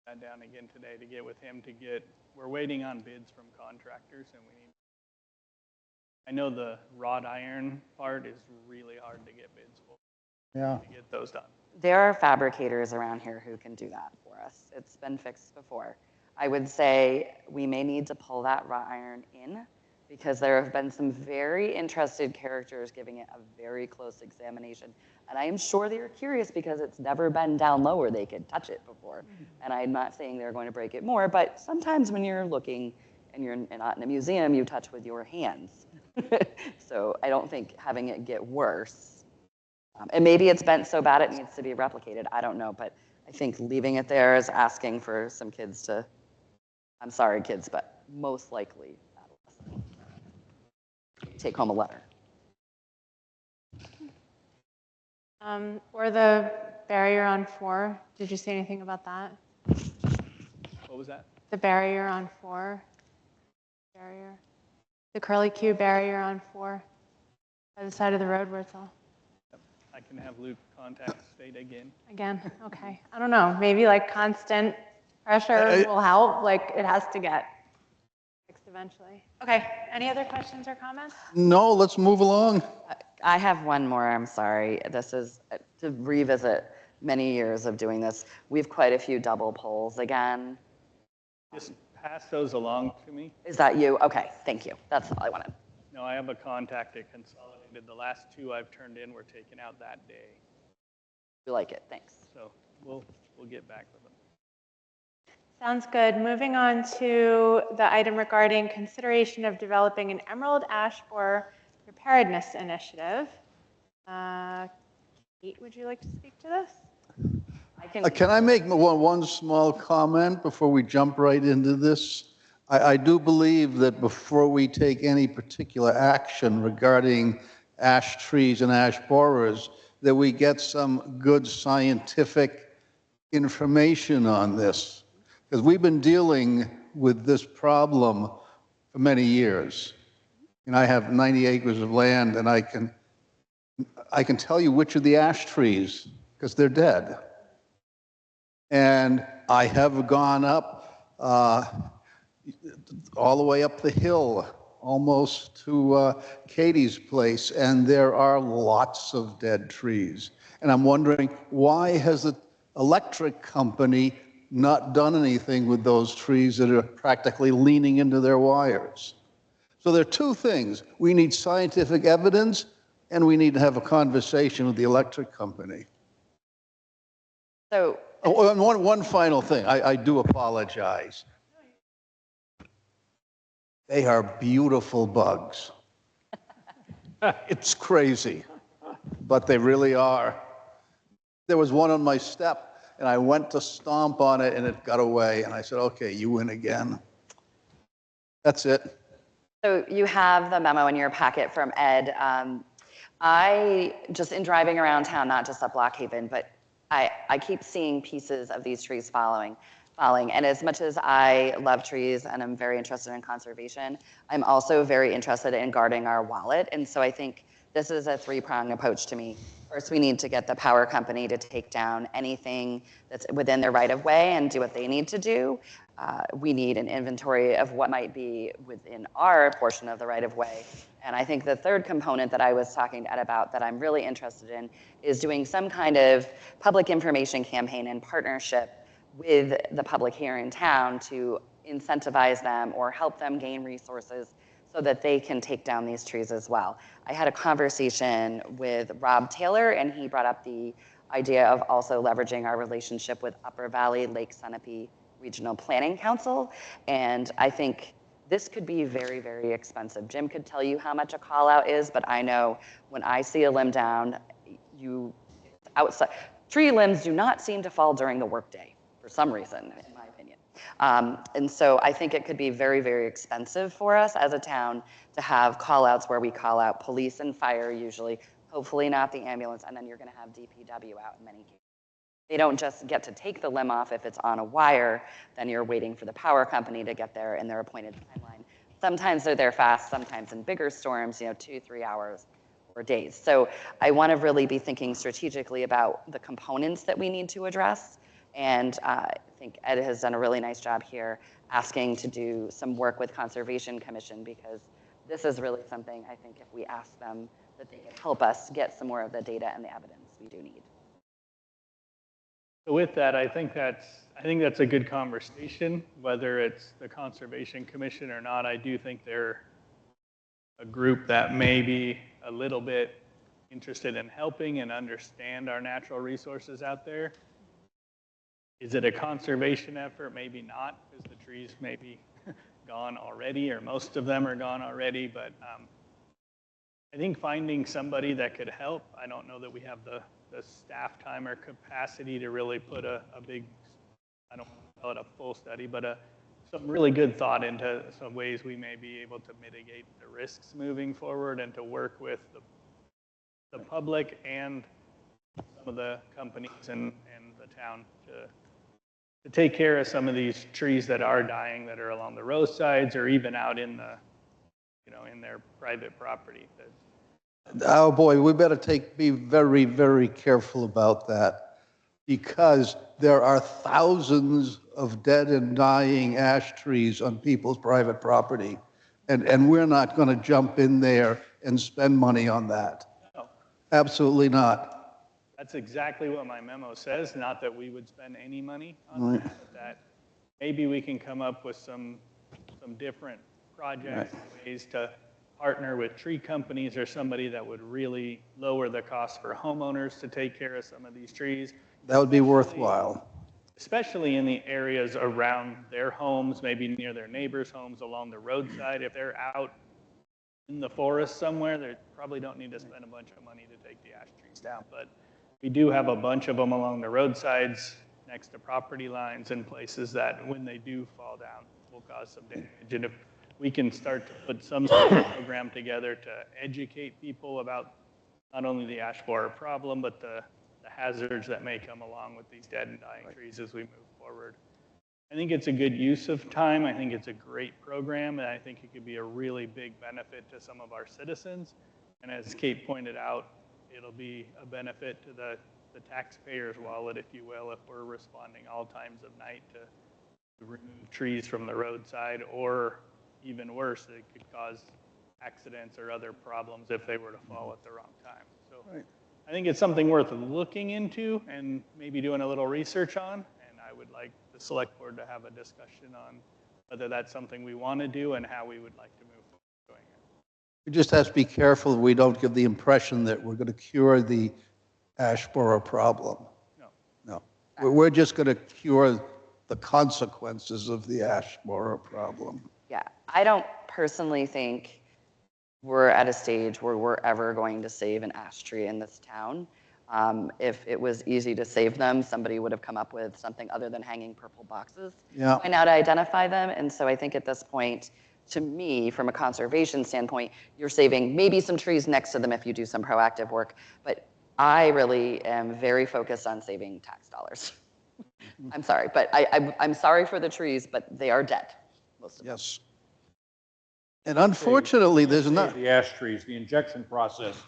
sat down again today to get with him we're waiting on bids from contractors, and I know the wrought iron part is really hard to get bids for. Yeah. to get those done. There are fabricators around here who can do that for us. It's been fixed before. I would say we may need to pull that wrought iron in because there have been some very interested characters giving it a very close examination. And I am sure they are curious because it's never been down low where they could touch it before. And I'm not saying they're going to break it more, but sometimes when you're looking and you're not in a museum, you touch with your hands. So I don't think having it get worse. And maybe it's bent so bad it needs to be replicated. I don't know, but I think leaving it there is asking for some kids to, I'm sorry kids, but most likely adolescents, take home a letter. Or the barrier on 4, did you say anything about that? What was that? The barrier on 4, barrier. The curly Q barrier on 4, by the side of the road where it's all. I can have Luke contact state again. Again, okay. I don't know, maybe like constant pressure will help, like it has to get fixed eventually. Okay, any other questions or comments? No, let's move along. I have one more, I'm sorry. This is to revisit many years of doing this. We have quite a few double polls again. Just pass those along to me. Is that you? Okay, thank you. That's all I wanted. No, I have a contact at Consolidated. The last 2 I've turned in were taken out that day. We like it, thanks. So we'll get back with them. Sounds good. Moving on to the item regarding consideration of developing an emerald ash borer preparedness initiative. Kate, would you like to speak to this? Can I make one small comment before we jump right into this? I do believe that before we take any particular action regarding ash trees and ash borers, that we get some good scientific information on this. Because we've been dealing with this problem for many years. And I have 90 acres of land, and I can tell you which are the ash trees, because they're dead. And I have gone up all the way up the hill, almost to Katie's place, and there are lots of dead trees. And I'm wondering, why has the electric company not done anything with those trees that are practically leaning into their wires? So there are 2 things. We need scientific evidence, and we need to have a conversation with the electric company. So, and one final thing. I do apologize. They are beautiful bugs. It's crazy, but they really are. There was one on my step, and I went to stomp on it, and it got away. And I said, okay, you win again. That's it. So you have the memo in your packet from Ed. I, just in driving around town, not just up Lock Haven, but I keep seeing pieces of these trees falling. And as much as I love trees and I'm very interested in conservation, I'm also very interested in guarding our wallet. And so I think this is a 3-pronged approach to me. First, we need to get the power company to take down anything that's within their right of way and do what they need to do. We need an inventory of what might be within our portion of the right of way. And I think the third component that I was talking to Ed about that I'm really interested in is doing some kind of public information campaign in partnership with the public here in town to incentivize them or help them gain resources so that they can take down these trees as well. I had a conversation with Rob Taylor, and he brought up the idea of also leveraging our relationship with Upper Valley Lake Sunapee Regional Planning Council. And I think this could be very, very expensive. Jim could tell you how much a call out is, but I know when I see a limb down, outside, tree limbs do not seem to fall during the workday for some reason, in my opinion. And so I think it could be very, very expensive for us as a town to have call outs where we call out police and fire usually, hopefully not the ambulance, and then you're gonna have DPW out in many cases. They don't just get to take the limb off if it's on a wire, then you're waiting for the power company to get there in their appointed timeline. Sometimes they're there fast, sometimes in bigger storms, 2-3 hours or days. So I wanna really be thinking strategically about the components that we need to address. And I think Ed has done a really nice job here asking to do some work with Conservation Commission, because this is really something I think if we ask them that they can help us get some more of the data and the evidence. we do need. So with that, I think that's a good conversation, whether it's the Conservation Commission or not. I do think they're a group that may be a little bit interested in helping and understand our natural resources out there. Is it a conservation effort? Maybe not, because the trees may be gone already, or most of them are gone already, but I think finding somebody that could help, I don't know that we have the staff time or capacity to really put a big, I don't call it a full study, but some really good thought into some ways we may be able to mitigate the risks moving forward and to work with the public and some of the companies and the town to take care of some of these trees that are dying, that are along the roadsides or even out in the, in their private property. Oh boy, we better be very, very careful about that, because there are thousands of dead and dying ash trees on people's private property, and we're not going to jump in there and spend money on that. No. Absolutely not. That's exactly what my memo says, not that we would spend any money on that, but that maybe we can come up with some different projects, ways to partner with tree companies or somebody that would really lower the cost for homeowners to take care of some of these trees. That would be worthwhile. Especially in the areas around their homes, maybe near their neighbors' homes along the roadside. If they're out in the forest somewhere, they probably don't need to spend a bunch of money to take the ash trees down. But we do have a bunch of them along the roadsides next to property lines and places that when they do fall down will cause some damage. And if we can start to put some sort of program together to educate people about not only the ash borer problem, but the hazards that may come along with these dead and dying trees as we move forward. I think it's a good use of time. I think it's a great program, and I think it could be a really big benefit to some of our citizens. And as Kate pointed out, it'll be a benefit to the taxpayer's wallet, if you will, if we're responding all times of night to remove trees from the roadside, or even worse, it could cause accidents or other problems if they were to fall at the wrong time. So I think it's something worth looking into and maybe doing a little research on, and I would like the select board to have a discussion on whether that's something we want to do and how we would like to move forward doing it. We just have to be careful we don't give the impression that we're going to cure the ash borer problem. No. We're just going to cure the consequences of the ash borer problem. Yeah, I don't personally think we're at a stage where we're ever going to save an ash tree in this town. If it was easy to save them, somebody would have come up with something other than hanging purple boxes by now to identify them. And so I think at this point, to me, from a conservation standpoint, you're saving maybe some trees next to them if you do some proactive work. But I really am very focused on saving tax dollars. I'm sorry, but I'm sorry for the trees, but they are dead, most of them. Yes. And unfortunately, there's not. The ash trees, the injection process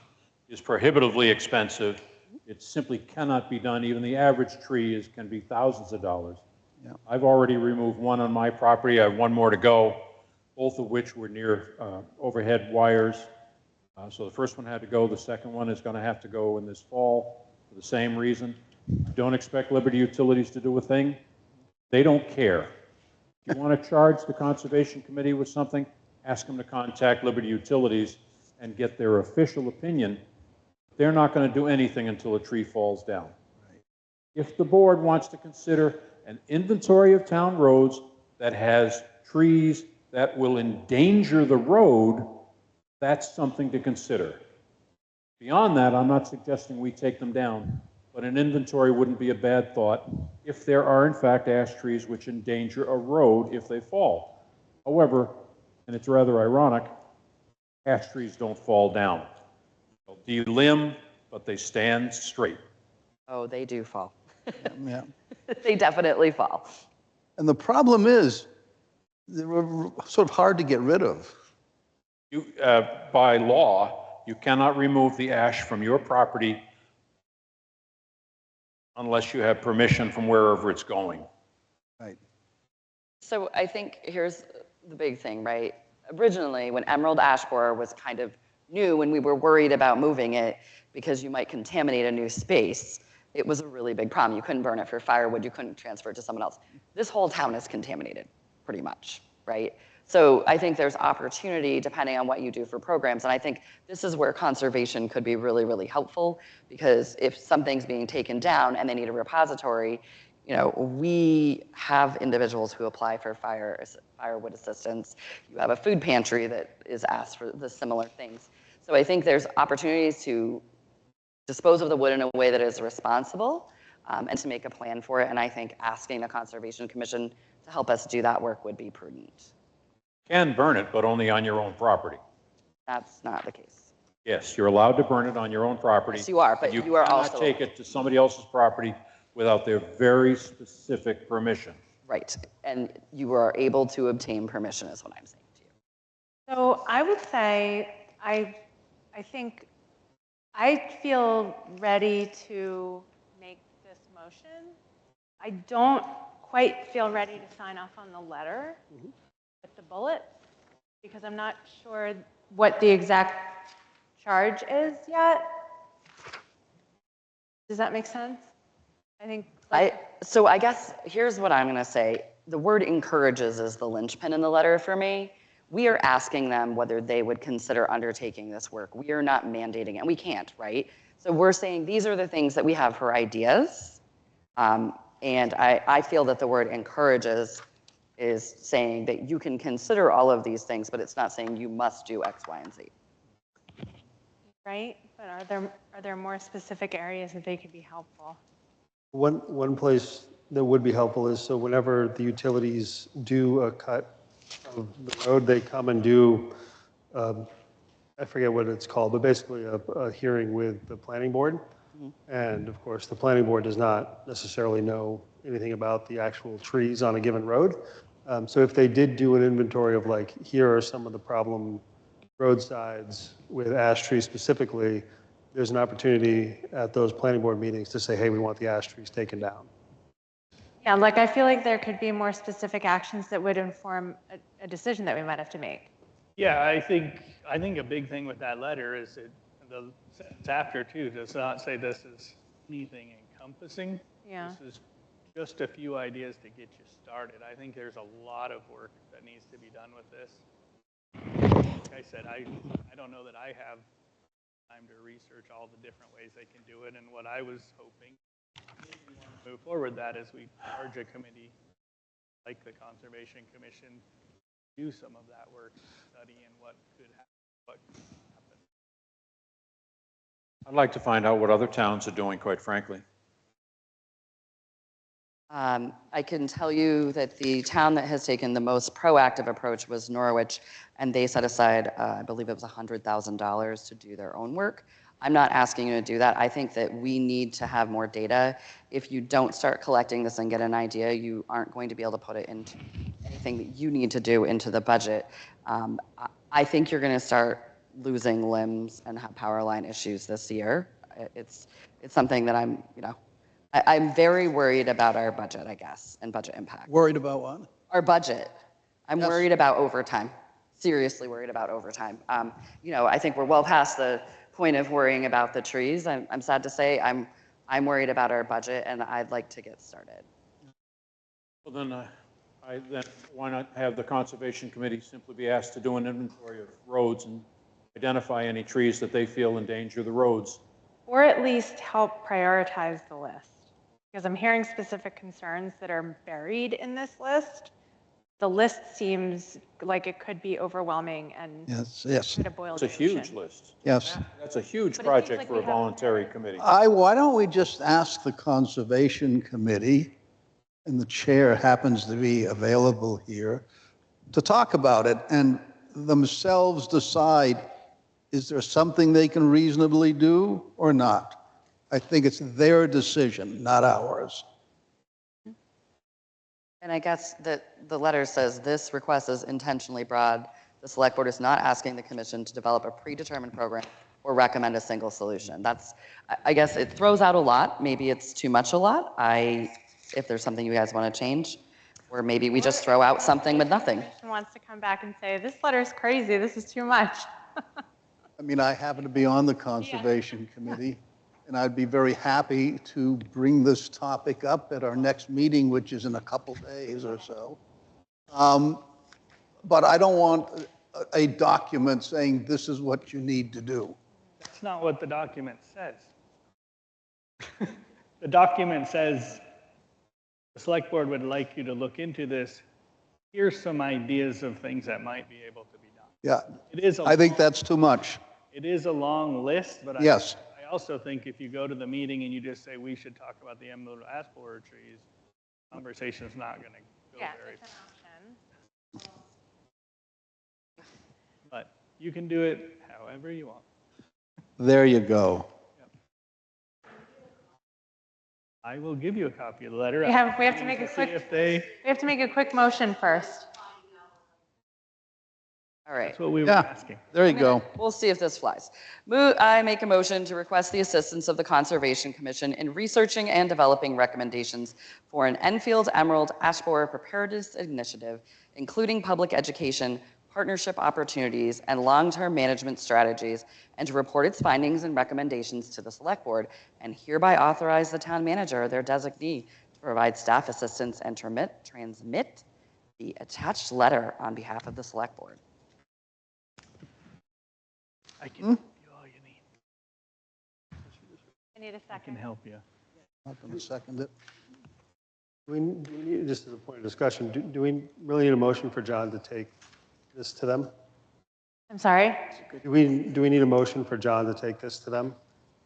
is prohibitively expensive. It simply cannot be done. Even the average tree can be thousands of dollars. Yeah. I've already removed one on my property. I have one more to go, both of which were near overhead wires. So the first one had to go. The second one is going to have to go in this fall for the same reason. Don't expect Liberty Utilities to do a thing. They don't care. If you want to charge the Conservation Committee with something, ask them to contact Liberty Utilities and get their official opinion. They're not going to do anything until a tree falls down. Right. If the board wants to consider an inventory of town roads that has trees that will endanger the road, that's something to consider. Beyond that, I'm not suggesting we take them down, but an inventory wouldn't be a bad thought if there are, in fact, ash trees which endanger a road if they fall. However, and it's rather ironic, ash trees don't fall down. They'll delimb, but they stand straight. Oh, they do fall. Yeah. They definitely fall. And the problem is, they're sort of hard to get rid of. You, by law, you cannot remove the ash from your property unless you have permission from wherever it's going. Right. So I think here's the big thing, right? Originally, when emerald ash borer was kind of knew when we were worried about moving it because you might contaminate a new space, it was a really big problem. You couldn't burn it for firewood, you couldn't transfer it to someone else. This whole town is contaminated, pretty much, right? So I think there's opportunity depending on what you do for programs, and I think this is where conservation could be really, really helpful, because if something's being taken down and they need a repository, you know, we have individuals who apply for firewood assistance. You have a food pantry that is asked for the similar things. So I think there's opportunities to dispose of the wood in a way that is responsible, and to make a plan for it. And I think asking the Conservation Commission to help us do that work would be prudent. Can burn it, but only on your own property. That's not the case. Yes, you're allowed to burn it on your own property. Yes, you are, but you are also cannot take it to somebody else's property without their very specific permission. Right, and you are able to obtain permission is what I'm saying to you. So I would say, I think I feel ready to make this motion. I don't quite feel ready to sign off on the letter with the bullets, because I'm not sure what the exact charge is yet. Does that make sense? I think. So I guess here's what I'm going to say. The word encourages is the linchpin in the letter for me. We are asking them whether they would consider undertaking this work. We are not mandating it. We can't, right? So we're saying these are the things that we have for ideas. And I feel that the word encourages is saying that you can consider all of these things, but it's not saying you must do X, Y, and Z. Right, but are there more specific areas that they could be helpful? One place that would be helpful is, so whenever the utilities do a cut of the road, they come and do, I forget what it's called, but basically a hearing with the planning board. And of course, the planning board does not necessarily know anything about the actual trees on a given road. So if they did do an inventory of like, here are some of the problem roadsides with ash trees specifically, there's an opportunity at those planning board meetings to say, hey, we want the ash trees taken down. Yeah, like I feel like there could be more specific actions that would inform a decision that we might have to make. Yeah, I think a big thing with that letter is the sentence after too does not say this is anything encompassing. Yeah. This is just a few ideas to get you started. I think there's a lot of work that needs to be done with this. Like I said, I don't know that I have time to research all the different ways they can do it, and what I was hoping if we want to move forward that is we charge a committee like the Conservation Commission do some of that work, studying what could happen, I'd like to find out what other towns are doing, quite frankly. I can tell you that the town that has taken the most proactive approach was Norwich, and they set aside, I believe it was $100,000 to do their own work. I'm not asking you to do that. I think that we need to have more data. If you don't start collecting this and get an idea, you aren't going to be able to put it into anything that you need to do into the budget. I think you're going to start losing limbs and have power line issues this year. It's something that I'm very worried about our budget, I guess, and budget impact. Worried about what? Our budget. I'm Yes. worried about overtime. Seriously worried about overtime. I think we're well past the point of worrying about the trees. I'm sad to say I'm worried about our budget, and I'd like to get started. Well, then, why not have the Conservation Committee simply be asked to do an inventory of roads and identify any trees that they feel endanger the roads? Or at least help prioritize the list. Because I'm hearing specific concerns that are buried in this list. The list seems like it could be overwhelming and could have boiled It's a huge list. Yes. That's a huge project for a voluntary committee. Why don't we just ask the Conservation Committee, and the chair happens to be available here, to talk about it and themselves decide, is there something they can reasonably do or not? I think it's their decision, not ours. And I guess that the letter says this request is intentionally broad. The select board is not asking the commission to develop a predetermined program or recommend a single solution. I guess it throws out a lot. Maybe it's too much a lot. If there's something you guys want to change, or maybe we just throw out something with nothing. The commission wants to come back and say, this letter is crazy, this is too much. mean, I happen to be on the Conservation Committee, and I'd be very happy to bring this topic up at our next meeting, which is in a couple days or so. But I don't want a document saying this is what you need to do. That's not what the document says. The document says, the select board would like you to look into this. Here's some ideas of things that might be able to be done. Yeah, It is I think that's too much. It is a long list, but Yes. I also think if you go to the meeting and you just say, we should talk about the emerald ash borer trees, conversation's not going to go very it's an option. But you can do it however you want. There you go. I will give you a copy of the letter. We have to make a See quick, if they, we have to make a quick motion first. All right. that's what we were Yeah, asking. there you go. We'll see if this flies. I make a motion to request the assistance of the Conservation Commission in researching and developing recommendations for an Enfield Emerald Ash Borer Preparedness Initiative, including public education, partnership opportunities, and long-term management strategies, and to report its findings and recommendations to the Select Board, and hereby authorize the town manager or their designee to provide staff assistance and transmit the attached letter on behalf of the Select Board. I can help you all you need. I need a I can second. help you. Not going to second it. Do we need, just as a point of discussion, do we really need a motion for John to take this to them? I'm sorry? Do we need a motion for John to take this to them?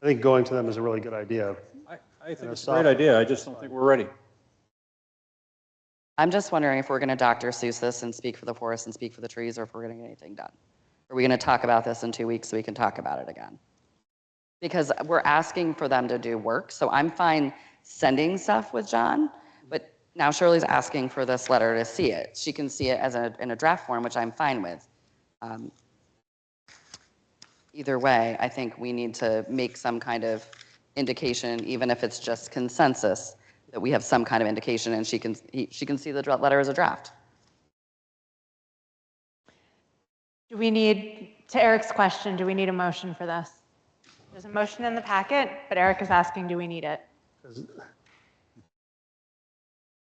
I think going to them is a really good idea. I think it's a great idea. I just don't think we're ready. I'm just wondering if we're going to Dr. Seuss this and speak for the forest and speak for the trees, or if we're going to get anything done. Are we going to talk about this in 2 weeks so we can talk about it again? Because we're asking for them to do work, so I'm fine sending stuff with John, but now Shirley's asking for this letter to see it. She can see it as in a draft form, which I'm fine with. Either way, I think we need to make some kind of indication, even if it's just consensus, that we have some kind of indication, and she can see the letter as a draft. Do we need, to Eric's question, do we need a motion for this? There's a motion in the packet, but Eric is asking, do we need it?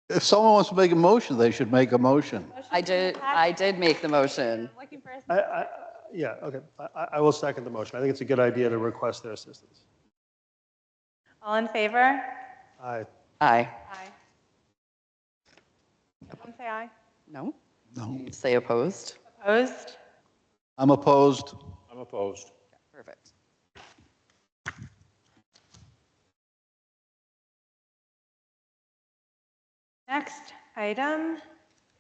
If someone wants to make a motion, they should make a motion. I did make the motion. I'm looking for a Yeah, okay. I will second the motion. I think it's a good idea to request their assistance. All in favor? Aye. Aye. Aye. Everyone say aye. No? No. Say opposed? Opposed? I'm opposed. I'm opposed. Perfect. Next item,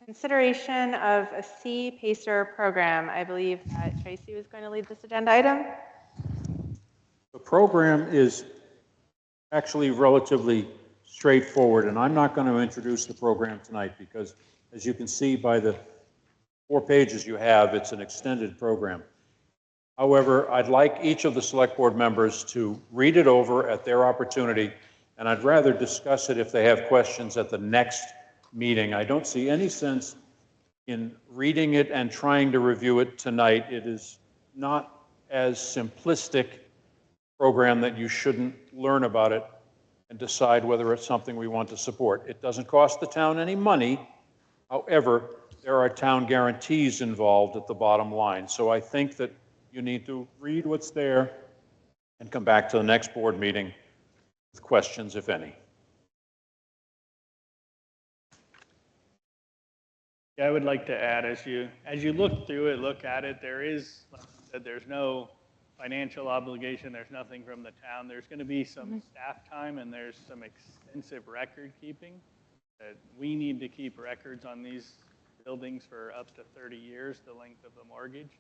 consideration of a C PACER program. I believe that Tracy was going to lead this agenda item. The program is actually relatively straightforward, and I'm not going to introduce the program tonight because, as you can see by the 4 pages you have, it's an extended program. However, I'd like each of the select board members to read it over at their opportunity, and I'd rather discuss it if they have questions at the next meeting. I don't see any sense in reading it and trying to review it tonight. It is not as simplistic program that you shouldn't learn about it and decide whether it's something we want to support. It doesn't cost the town any money. However, there are town guarantees involved at the bottom line. So I think that you need to read what's there and come back to the next board meeting with questions, if any. Yeah, I would like to add, as you look through it, look at it, there is, like I said, there's no financial obligation, there's nothing from the town. There's going to be some staff time, and there's some extensive record keeping. That we need to keep records on these buildings for up to 30 years, the length of the mortgage.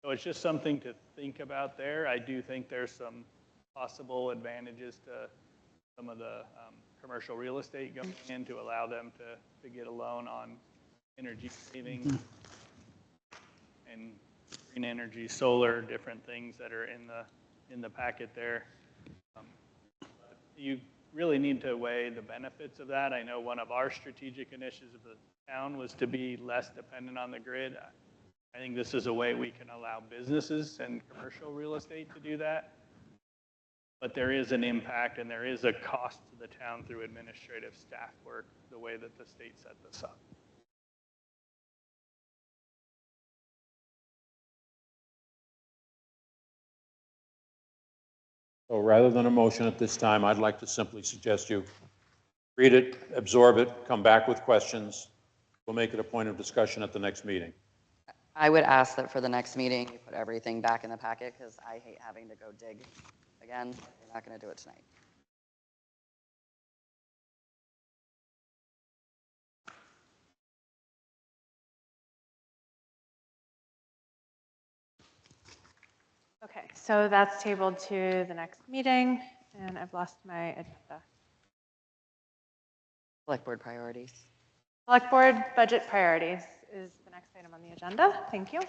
So it's just something to think about there. I do think there's some possible advantages to some of the commercial real estate going in to allow them to get a loan on energy saving and green energy, solar, different things that are in the packet there. You really need to weigh the benefits of that. I know one of our strategic initiatives of the town was to be less dependent on the grid. I think this is a way we can allow businesses and commercial real estate to do that. But there is an impact and there is a cost to the town through administrative staff work, the way that the state set this up. So rather than a motion at this time, I'd like to simply suggest you read it, absorb it, come back with questions. We'll make it a point of discussion at the next meeting. I would ask that for the next meeting, you put everything back in the packet, because I hate having to go dig again. We're not going to do it tonight. Okay, so that's tabled to the next meeting, and I've lost my agenda. Select board priorities. Select board budget priorities is the next item on the agenda. Thank you.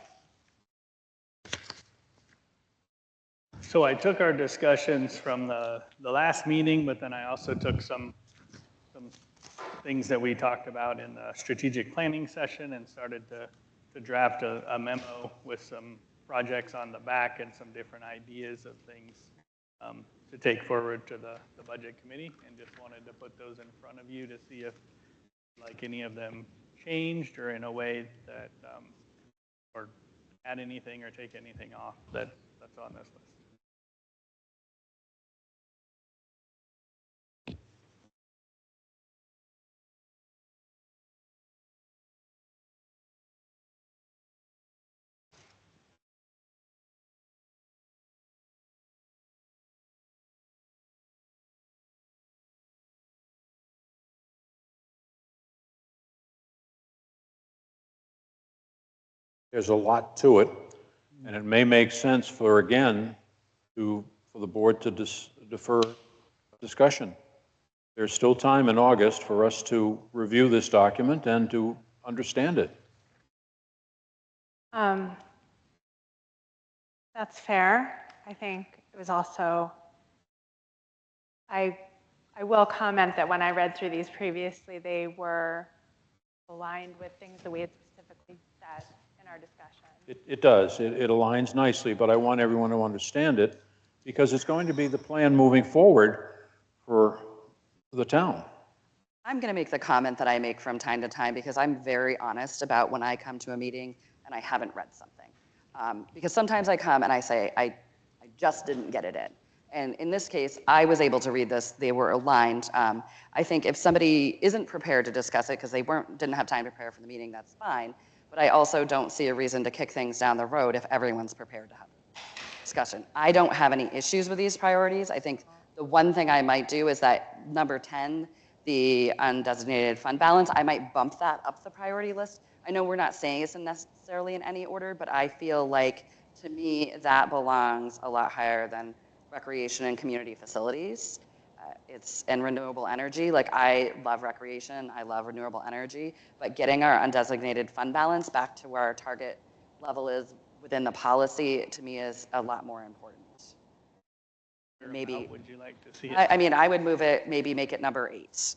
So I took our discussions from the last meeting, but then I also took some things that we talked about in the strategic planning session and started to draft a memo with some projects on the back and some different ideas of things to take forward to the budget committee, and just wanted to put those in front of you to see if like any of them changed or in a way that or add anything or take anything off that's on this list. There's a lot to it, and it may make sense for the board to defer discussion. There's still time in August for us to review this document and to understand it. That's fair. I think it was also, I will comment that when I read through these previously, they were aligned with things that we had specifically said in our discussion. It does. It aligns nicely, but I want everyone to understand it because it's going to be the plan moving forward for the town. I'm going to make the comment that I make from time to time because I'm very honest about when I come to a meeting and I haven't read something. Because sometimes I come and I say, I just didn't get it in. And in this case, I was able to read this. They were aligned. I think if somebody isn't prepared to discuss it because they didn't have time to prepare for the meeting, that's fine. But I also don't see a reason to kick things down the road if everyone's prepared to have discussion. I don't have any issues with these priorities. I think the one thing I might do is that number 10, the undesignated fund balance, I might bump that up the priority list. I know we're not saying it's necessarily in any order, but I feel like, to me, that belongs a lot higher than recreation and community facilities. And renewable energy. Like, I love recreation, I love renewable energy, but getting our undesignated fund balance back to where our target level is within the policy, to me, is a lot more important. Maybe. How would you like to see it? I mean, I would move it, maybe make it number 8,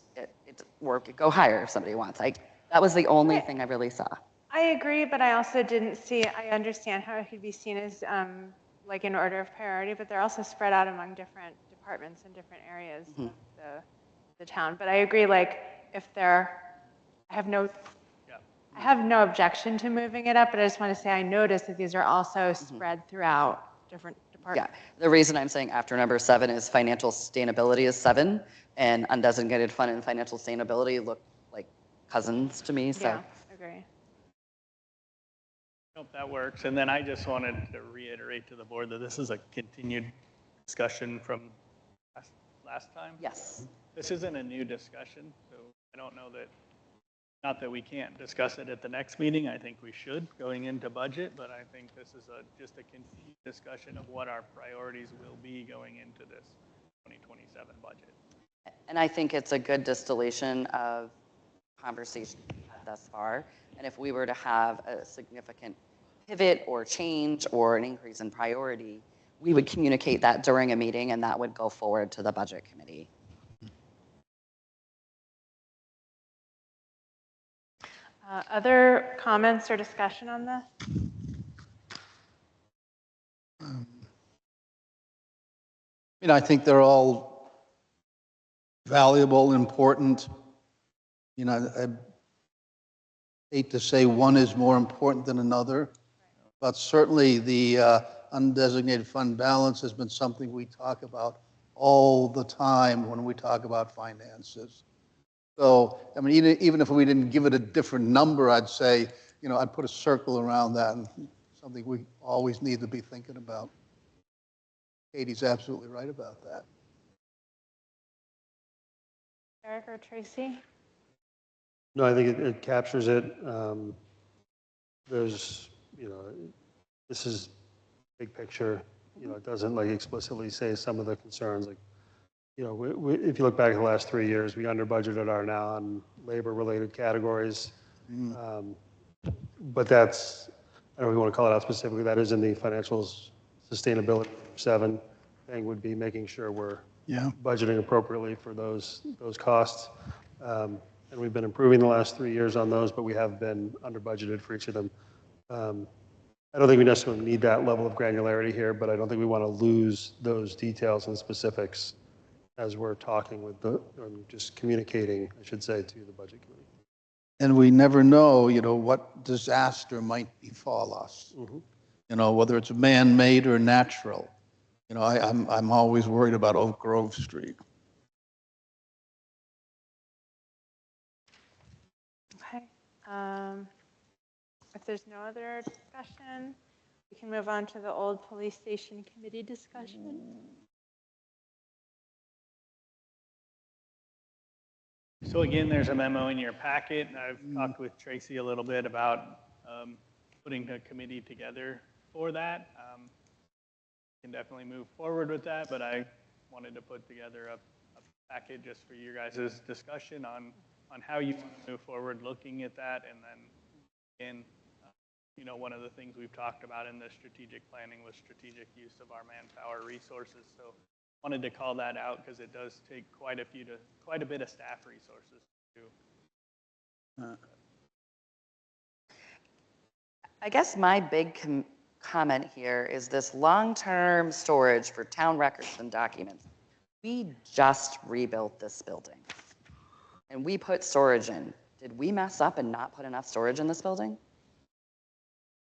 or go higher if somebody wants. That was the only thing I really saw. I agree, but I also didn't see, I understand how it could be seen as like in order of priority, but they're also spread out among different departments in different areas of the town. But I agree, like, if they're, I have no objection to moving it up, but I just want to say I noticed that these are also spread throughout different departments. Yeah, the reason I'm saying after number 7 is financial sustainability is 7, and undesignated fund and financial sustainability look like cousins to me, so. Yeah, agree. Hope that works. And then I just wanted to reiterate to the board that this is a continued discussion from last time. Yes. This isn't a new discussion, so I don't know that, not that we can't discuss it at the next meeting. I think we should going into budget, but I think this is just a continued discussion of what our priorities will be going into this 2027 budget. And I think it's a good distillation of conversation thus far. And if we were to have a significant pivot or change or an increase in priority, we would communicate that during a meeting, and that would go forward to the budget committee. Other comments or discussion on this? mean, I think they're all valuable, important. You know, I hate to say one is more important than another, but certainly the undesignated fund balance has been something we talk about all the time when we talk about finances. So, I mean, even if we didn't give it a different number, I'd say, you know, I'd put a circle around that, and something we always need to be thinking about. Katie's absolutely right about that. Eric or Tracy? No, I think it captures it. There's, you know, this is big picture. You know, it doesn't like explicitly say some of the concerns. Like, you know, if you look back at the last 3 years, we under budgeted our non-labor-related categories. But that's, I don't know if you want to call it out specifically, that is in the financials sustainability 7 thing would be making sure we're budgeting appropriately for those costs. And we've been improving the last 3 years on those, but we have been under budgeted for each of them. I don't think we necessarily need that level of granularity here, but I don't think we want to lose those details and specifics as we're talking with just communicating, I should say, to the budget committee. And we never know, you know, what disaster might befall us. You know, whether it's man-made or natural. You know, I'm always worried about Oak Grove Street. Okay. If there's no other discussion, we can move on to the old police station committee discussion. So again, there's a memo in your packet. I've talked with Tracy a little bit about putting a committee together for that. Can definitely move forward with that, but I wanted to put together a packet just for your guys' discussion on how you want to move forward looking at that. And then again, you know, one of the things we've talked about in the strategic planning was strategic use of our manpower resources. So wanted to call that out because it does take quite a bit of staff resources to do. I guess my big comment here is this long-term storage for town records and documents. We just rebuilt this building and we put storage in. Did we mess up and not put enough storage in this building?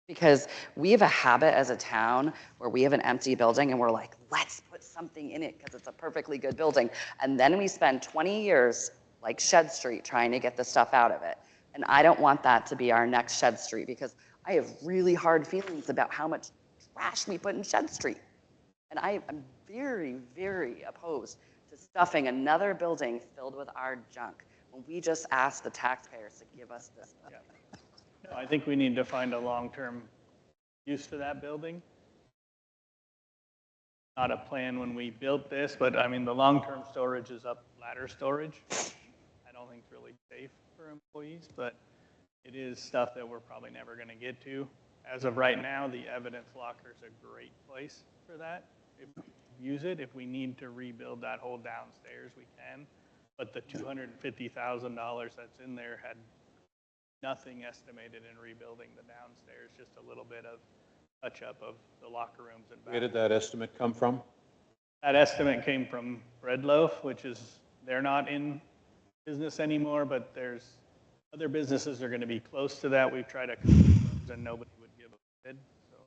Because we have a habit as a town where we have an empty building and we're like, let's put something in it because it's a perfectly good building. And then we spend 20 years like Shed Street trying to get the stuff out of it. And I don't want that to be our next Shed Street because I have really hard feelings about how much trash we put in Shed Street. And I am very, very opposed to stuffing another building filled with our junk when we just ask the taxpayers to give us this stuff. No, I think we need to find a long-term use for that building. Not a plan when we built this, but I mean, the long-term storage is up ladder storage. I don't think it's really safe for employees, but it is stuff that we're probably never going to get to. As of right now, the evidence locker is a great place for that. If we use it, if we need to rebuild that whole downstairs, we can. But the $250,000 that's in there had nothing estimated in rebuilding the downstairs, just a little bit of touch-up of the locker rooms and bathrooms. Where did that estimate come from? That estimate came from Bread Loaf, which is, they're not in business anymore, but there's other businesses that are going to be close to that. We've tried to and nobody would give a bid. So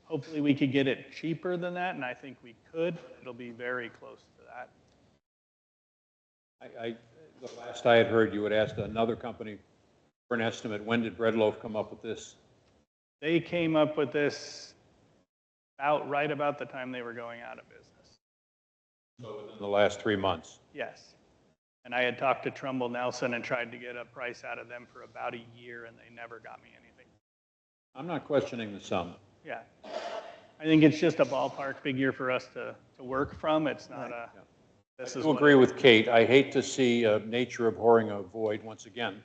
hopefully we could get it cheaper than that, and I think we could. It'll be very close to that. The last I had heard, you had asked another company for an estimate. When did Bread Loaf come up with this? They came up with this right about the time they were going out of business. So within the last 3 months? Yes. And I had talked to Trumbull Nelson and tried to get a price out of them for about a year, and they never got me anything. I'm not questioning the sum. Yeah. I think it's just a ballpark figure for us to work from. It's not a... I do agree with Kate. I hate to see nature abhorring a void once again,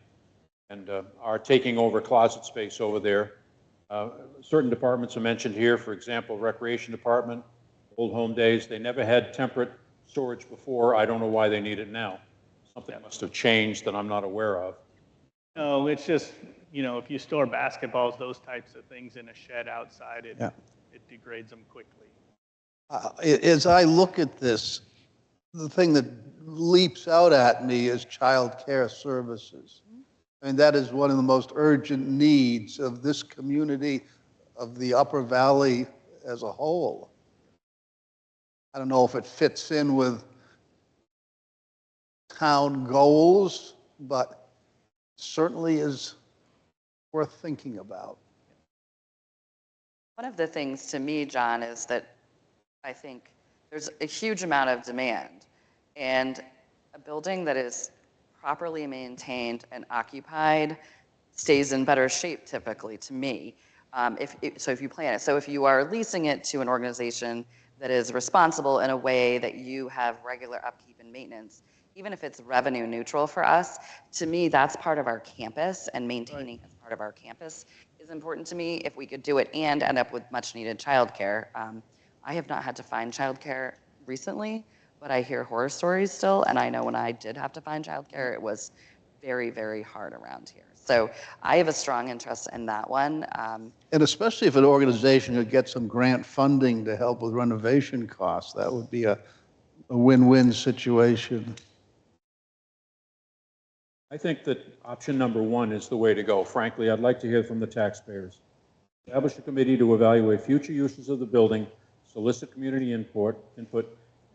and our taking over closet space over there. Certain departments are mentioned here, for example, Recreation Department, Old Home Days. They never had temperate storage before. I don't know why they need it now. Something must have changed that I'm not aware of. No, it's just, you know, if you store basketballs, those types of things in a shed outside, it degrades them quickly. As I look at this, the thing that leaps out at me is child care services. I mean, that is one of the most urgent needs of this community, of the Upper Valley as a whole. I don't know if it fits in with town goals, but certainly is worth thinking about. One of the things to me, John, is that I think there's a huge amount of demand, and a building that is properly maintained and occupied stays in better shape typically, to me. If you plan it. So if you are leasing it to an organization that is responsible in a way that you have regular upkeep and maintenance, even if it's revenue neutral for us, to me, that's part of our campus, and maintaining as part of our campus is important to me. If we could do it and end up with much needed childcare. I have not had to find childcare recently, but I hear horror stories still, and I know when I did have to find childcare, it was very, very hard around here. So I have a strong interest in that one. And especially if an organization could get some grant funding to help with renovation costs, that would be a win-win situation. I think that option number one is the way to go. Frankly, I'd like to hear from the taxpayers. Establish a committee to evaluate future uses of the building, solicit community input,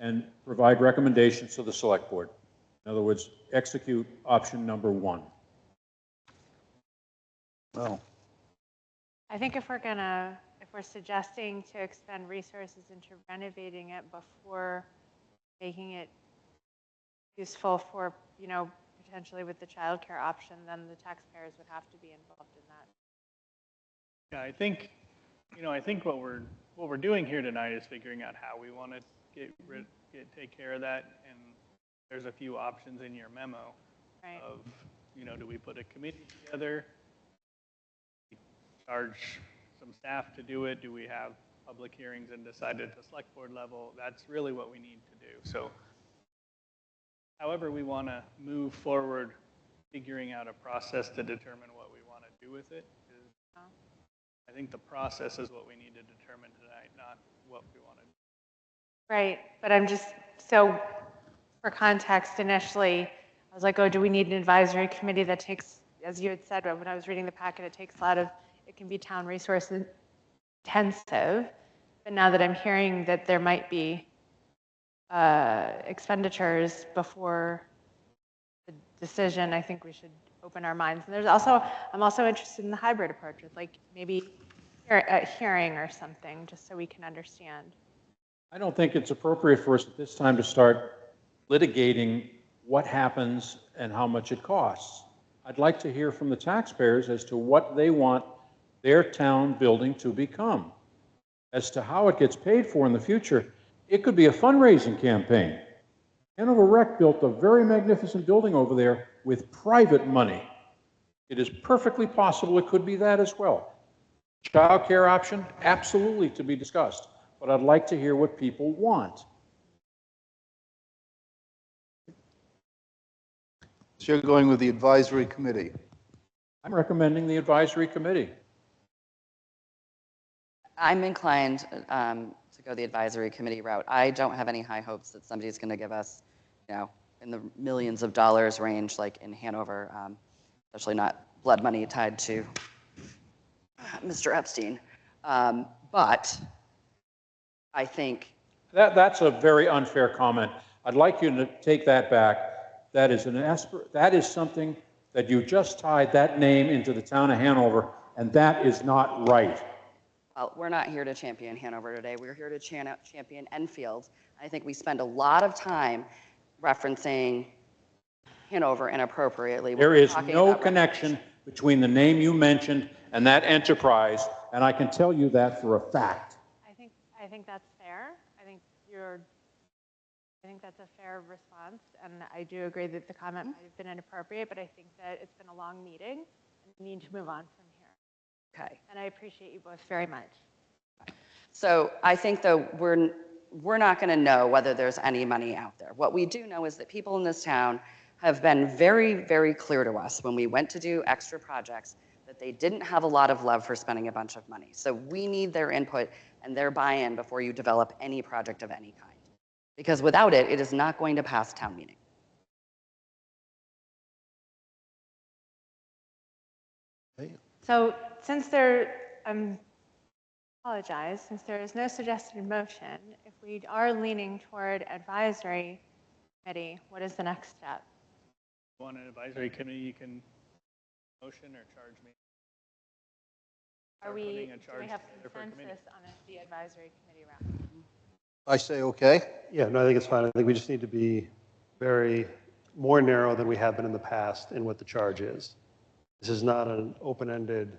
and provide recommendations to the select board. In other words, execute option number one. Well, I think if we're suggesting to expend resources into renovating it before making it useful for, potentially with the childcare option, then the taxpayers would have to be involved in that. Yeah, I think what we're doing here tonight is figuring out how we want to take care of that, and there's a few options in your memo of, do we put a committee together, charge some staff to do it, do we have public hearings and decide at the select board level? That's really what we need to do. So however we want to move forward, figuring out a process to determine what we want to do with it is, I think the process is what we need to determine tonight, not what we want to do. Right, but so for context, initially, I was like, oh, do we need an advisory committee that takes, as you had said, when I was reading the packet, it can be town resource intensive. But now that I'm hearing that there might be expenditures before the decision, I think we should open our minds. And I'm also interested in the hybrid approach with maybe a hearing or something, just so we can understand. I don't think it's appropriate for us at this time to start litigating what happens and how much it costs. I'd like to hear from the taxpayers as to what they want their town building to become. As to how it gets paid for in the future, it could be a fundraising campaign. Hanover Rec built a very magnificent building over there with private money. It is perfectly possible it could be that as well. Child care option, absolutely to be discussed, but I'd like to hear what people want. So you're going with the advisory committee? I'm recommending the advisory committee. I'm inclined to go the advisory committee route. I don't have any high hopes that somebody's going to give us, in the millions of dollars range, like in Hanover, especially not blood money tied to Mr. Epstein. But I think that's a very unfair comment. I'd like you to take that back. That is something that you just tied that name into the town of Hanover, and that is not right. Well, we're not here to champion Hanover today. We're here to champion Enfield. I think we spend a lot of time referencing Hanover inappropriately. There is no connection between the name you mentioned and that enterprise, and I can tell you that for a fact. I think that's fair. I think that's a fair response, and I do agree that the comment might have been inappropriate, but I think that it's been a long meeting, and we need to move on from here. Okay. And I appreciate you both very much. So I think, though, we're not going to know whether there's any money out there. What we do know is that people in this town have been very, very clear to us when we went to do extra projects that they didn't have a lot of love for spending a bunch of money. So we need their input and their buy-in before you develop any project of any kind. Because without it, it is not going to pass town meeting. So since since there is no suggested motion, if we are leaning toward advisory committee, what is the next step? If you want an advisory committee, you can motion or charge me. Do we have together for a committee. consensus on the advisory committee round? I say okay. Yeah, no, I think it's fine. I think we just need to be more narrow than we have been in the past in what the charge is. This is not an open-ended,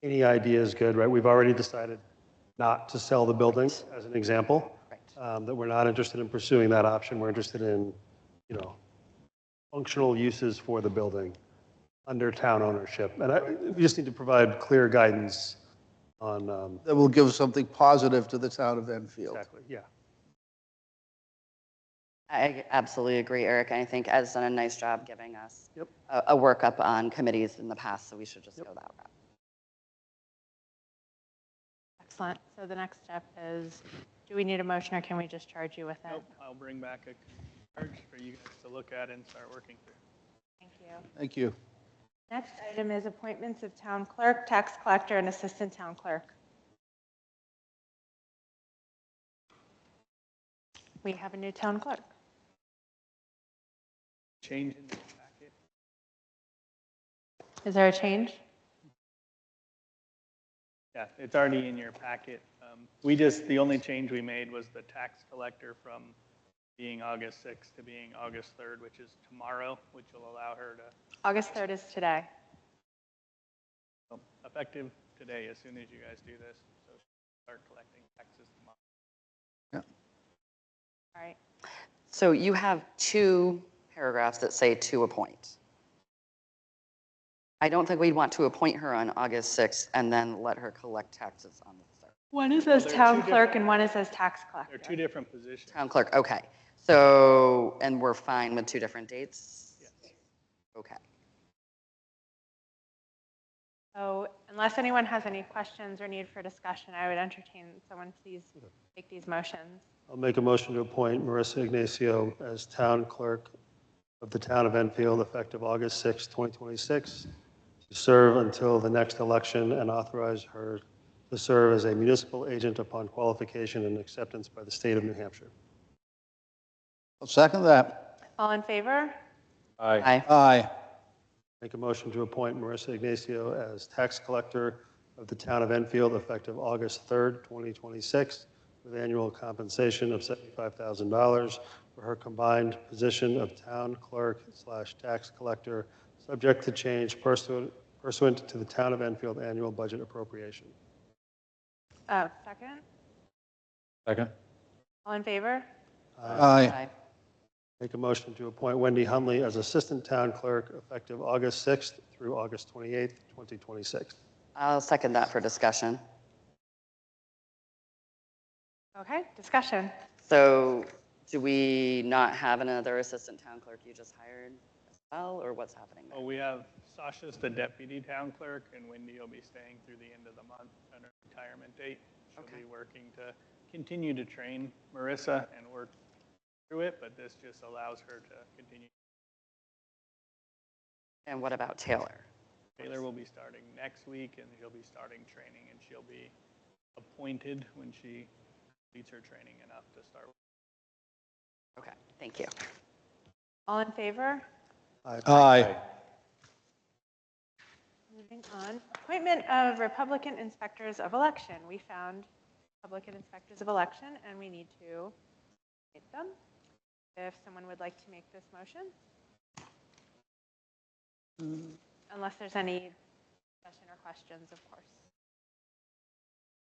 any idea is good, right? We've already decided not to sell the building, as an example. That we're not interested in pursuing that option. We're interested in, functional uses for the building under town ownership. And we just need to provide clear guidance on. That will give something positive to the town of Enfield. Exactly, yeah. I absolutely agree, Eric. I think Ed's done a nice job giving us a workup on committees in the past, so we should just go that route. Excellent. So the next step is, do we need a motion or can we just charge you with it? Nope, I'll bring back a charge for you guys to look at and start working through. Thank you. Thank you. Next item is appointments of town clerk, tax collector, and assistant town clerk. We have a new town clerk. Change in the packet. Is there a change? Yeah, it's already in your packet. The only change we made was the tax collector from being August 6th to being August 3rd, which is tomorrow, which will allow her to. August 3rd is today. Effective today, as soon as you guys do this, so start collecting taxes tomorrow. All right. So you have two paragraphs that say to appoint. I don't think we'd want to appoint her on August 6th and then let her collect taxes on the 3rd. One is as town clerk and one is as tax collector. They're two different positions. Town clerk, okay. So, and we're fine with two different dates? Yes. Okay. So unless anyone has any questions or need for discussion, I would entertain someone please make these motions. I'll make a motion to appoint Marissa Ignacio as town clerk of the town of Enfield effective August 6, 2026, to serve until the next election and authorize her to serve as a municipal agent upon qualification and acceptance by the state of New Hampshire. I'll second that. All in favor? Aye. Aye. Make a motion to appoint Marissa Ignacio as tax collector of the town of Enfield effective August 3rd, 2026, with annual compensation of $75,000 for her combined position of town clerk / tax collector, subject to change pursuant to the town of Enfield annual budget appropriation. Second? Second. All in favor? Aye. Make a motion to appoint Wendy Hunley as assistant town clerk effective August 6th through August 28th, 2026. I'll second that for discussion. Okay, discussion. So do we not have another assistant town clerk you just hired as well, or what's happening there? Well, we have Sasha's the deputy town clerk, and Wendy will be staying through the end of the month on her retirement date. She'll be working to continue to train Marissa and work through it, but this just allows her to continue. And what about Taylor? Taylor will be starting next week, and she'll be starting training, and she'll be appointed when she completes her training enough to start. Okay, thank you. All in favor? Aye. Moving on. Appointment of Republican inspectors of election. We found Republican inspectors of election, and we need to make them. If someone would like to make this motion. Unless there's any discussion or questions, of course.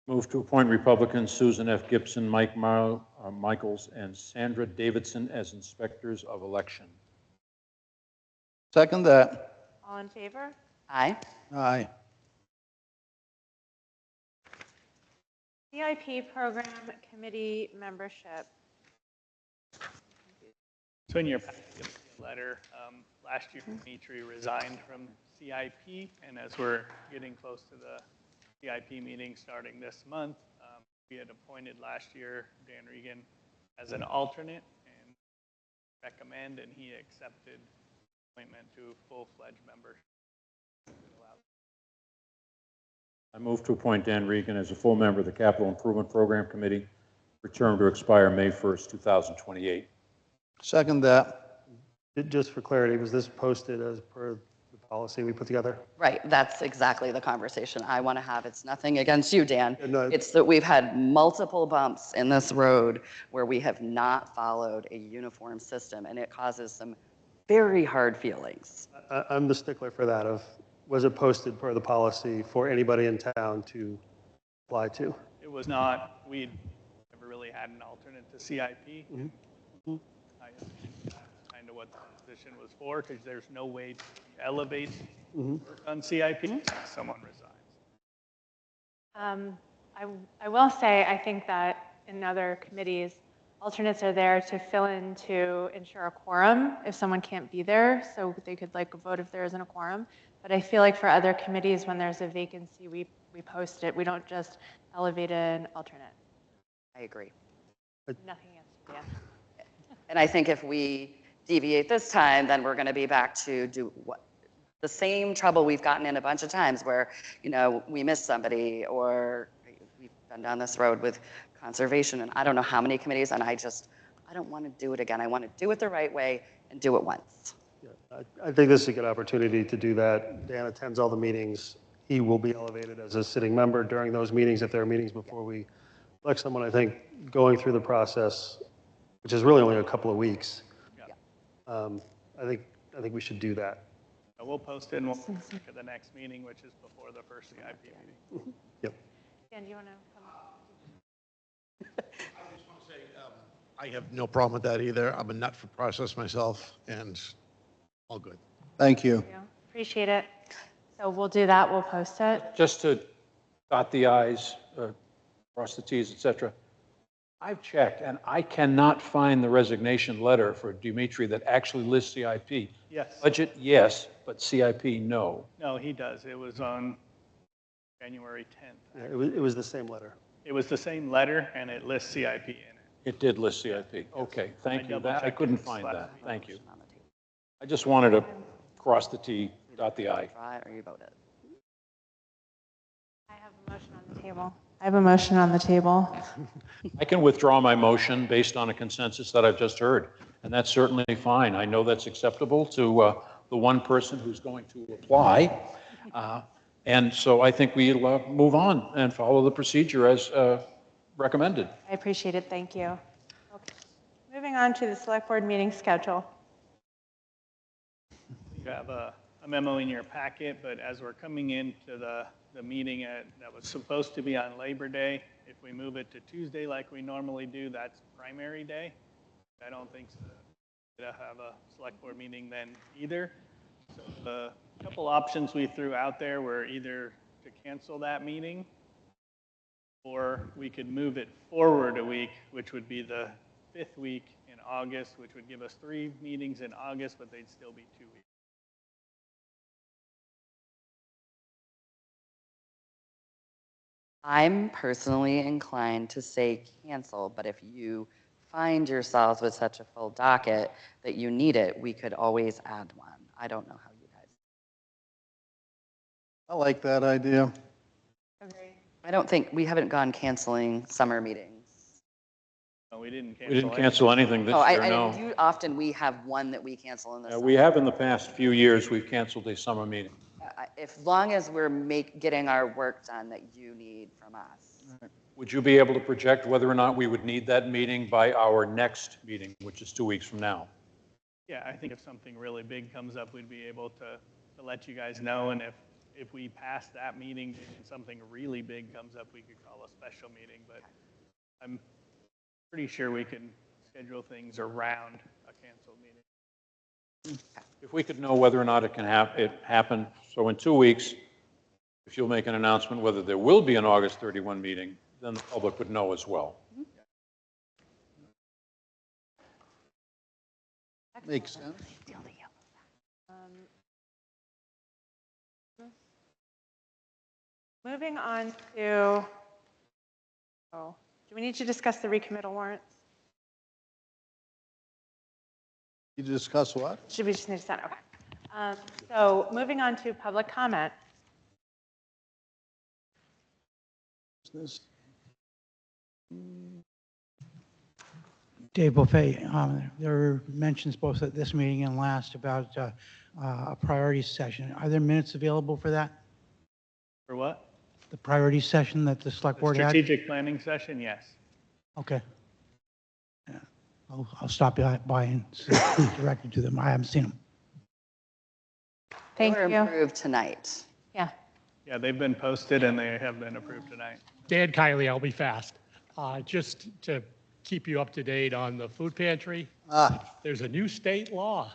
Move to appoint Republicans Susan F. Gibson, Mike Michaels, and Sandra Davidson as inspectors of election. Second that. All in favor? Aye. Aye. CIP program committee membership. So in your packet, you'll see a letter. Last year, Dimitri resigned from CIP, and as we're getting close to the CIP meeting starting this month, we had appointed last year Dan Regan as an alternate and recommend, and he accepted appointment to full-fledged membership. I move to appoint Dan Regan as a full member of the Capital Improvement Program Committee for term to expire May 1st, 2028. Second that. Just for clarity, was this posted as per the policy we put together? Right, that's exactly the conversation I want to have. It's nothing against you, Dan. No. It's that we've had multiple bumps in this road where we have not followed a uniform system, and it causes some very hard feelings. I'm the stickler for that of, was it posted per the policy for anybody in town to apply to? It was not. We never really had an alternate to CIP. Mm-hmm. I kind of what the position was for, because there's no way to elevate work on CIP. Someone resigns. I will say, I think that in other committees, alternates are there to fill in to ensure a quorum if someone can't be there, so they could like vote if there isn't a quorum. But I feel like for other committees, when there's a vacancy, we post it. We don't just elevate an alternate. I agree. Nothing against you, Dan. And I think if we deviate this time, then we're going to be back to the same trouble we've gotten in a bunch of times where, you know, we miss somebody, or we've been down this road with conservation and I don't know how many committees, and I don't want to do it again. I want to do it the right way and do it once. Yeah, I think this is a good opportunity to do that. Dan attends all the meetings. He will be elevated as a sitting member during those meetings if there are meetings before we elect someone. I think going through the process, which is really only a couple of weeks, I think we should do that. We'll post it and we'll look at the next meeting, which is before the first CIP meeting. Yep. Dan, do you want to come up? I just want to say, I have no problem with that either. I'm a nut for process myself, and all good. Thank you. Thank you. Appreciate it. So we'll do that. We'll post it. Just to dot the i's, cross the t's, et cetera. I've checked, and I cannot find the resignation letter for Dimitri that actually lists CIP. Yes. Budget, yes, but CIP, no. No, he does. It was on January 10th. Yeah, it was the same letter. It was the same letter, and it lists CIP in it. It did list CIP. Okay, thank you. I couldn't find that. Thank you. On the table. I just wanted to cross the T, dot the I. Try or you voted. I have a motion on the table. I have a motion on the table. I can withdraw my motion based on a consensus that I've just heard, and that's certainly fine. I know that's acceptable to the one person who's going to apply, and so I think we'll move on and follow the procedure as recommended. I appreciate it. Thank you. Okay. Moving on to the select board meeting schedule. You have a memo in your packet, but as we're coming into the meeting that was supposed to be on Labor Day, if we move it to Tuesday like we normally do, that's primary day. I don't think so. To have a select board meeting then either. So the couple options we threw out there were either to cancel that meeting, or we could move it forward a week, which would be the 5th week in August, which would give us 3 meetings in August, but they'd still be 2 weeks. I'm personally inclined to say cancel, but if you find yourselves with such a full docket that you need it, we could always add one. I don't know how you guys. I like that idea. Agree. I don't think, we haven't gone canceling summer meetings. No, we didn't cancel. We didn't cancel anything this year, no. Often we have one that we cancel in the summer. We have in the past few years, we've canceled a summer meeting. As long as we're getting our work done that you need from us. Would you be able to project whether or not we would need that meeting by our next meeting, which is 2 weeks from now? Yeah, I think if something really big comes up, we'd be able to let you guys know. And if we pass that meeting and something really big comes up, we could call a special meeting. But I'm pretty sure we can schedule things around a canceled meeting. If we could know whether or not it can happen, so in 2 weeks, if you'll make an announcement whether there will be an August 31 meeting, then the public would know as well. Makes sense. Moving on to, oh, do we need to discuss the recommittal warrants? You discuss what? Should we just need to sign? Okay. So moving on to public comment. Business. Dave Buffet, there were mentions both at this meeting and last about a priorities session. Are there minutes available for that? For what? The priorities session that the select board had? Strategic planning session, yes. Okay. Yeah. I'll stop by and direct it to them. I haven't seen them. Thank They were you. improved tonight. Yeah. Yeah, they've been posted and they have been approved tonight. Dan Kiley, I'll be fast. Just to keep you up to date on the food pantry, there's a new state law.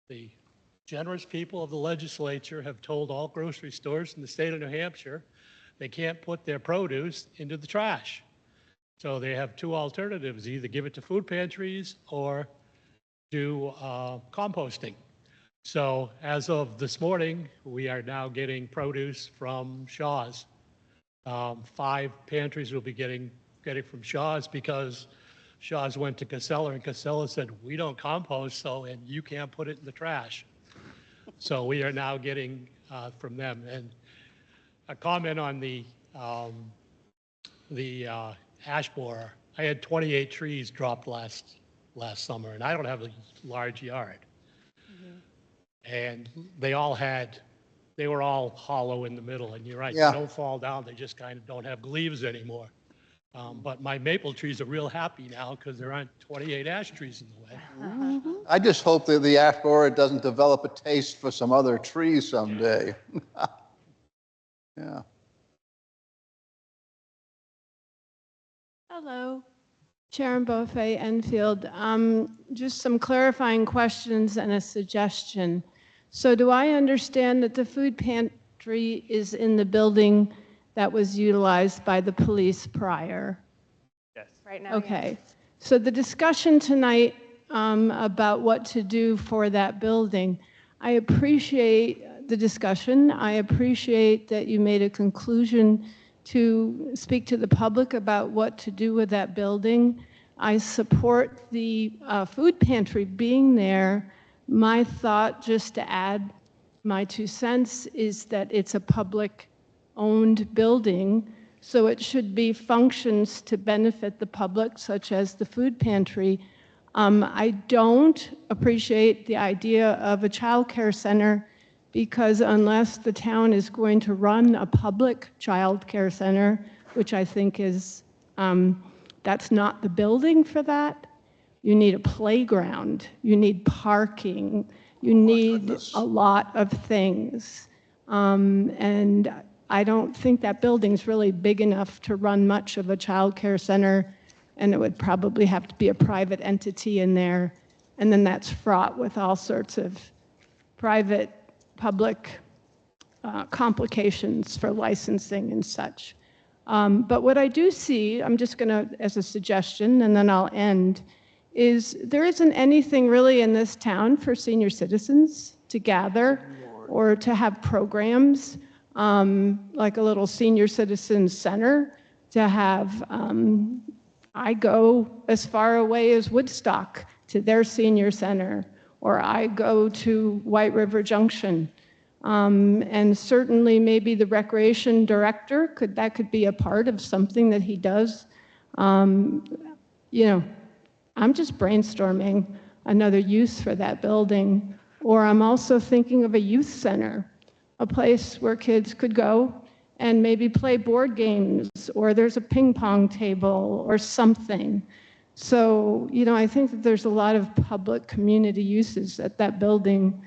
The generous people of the legislature have told all grocery stores in the state of New Hampshire they can't put their produce into the trash. So they have two alternatives, either give it to food pantries or do composting. So as of this morning, we are now getting produce from Shaw's. 5 pantries will be getting from Shaw's because Shaw's went to Casella and Casella said, we don't compost, and you can't put it in the trash. So we are now getting from them. And a comment on the ash borer. I had 28 trees dropped last summer, and I don't have a large yard. And they were all hollow in the middle. And you're right, Yeah. they don't fall down. They just kind of don't have leaves anymore. But my maple trees are real happy now because there aren't 28 ash trees in the way. I just hope that the ash borer doesn't develop a taste for some other trees someday. Yeah. Hello, Sharon Buffet, Enfield. Just some clarifying questions and a suggestion. So do I understand that the food pantry is in the building that was utilized by the police prior? Yes. Right now, Okay. So the discussion tonight about what to do for that building, I appreciate the discussion. I appreciate that you made a conclusion to speak to the public about what to do with that building. I support the food pantry being there. My thought, just to add my 2 cents, is that it's a public-owned building, so it should be functions to benefit the public, such as the food pantry. I don't appreciate the idea of a child care center because unless the town is going to run a public child care center, which I think is, that's not the building for that. You need a playground, you need parking, you need a lot of things. And I don't think that building's really big enough to run much of a child care center, and it would probably have to be a private entity in there. And then that's fraught with all sorts of private, public complications for licensing and such. But what I do see, I'm just gonna, as a suggestion, and then I'll end, is there isn't anything really in this town for senior citizens to gather or to have programs, like a little senior citizen center, to have, I go as far away as Woodstock to their senior center, or I go to White River Junction. And certainly maybe the recreation director, that could be a part of something that he does. You know, I'm just brainstorming another use for that building. Or I'm also thinking of a youth center, a place where kids could go and maybe play board games, or there's a ping pong table or something. So, you know, I think that there's a lot of public community uses that that building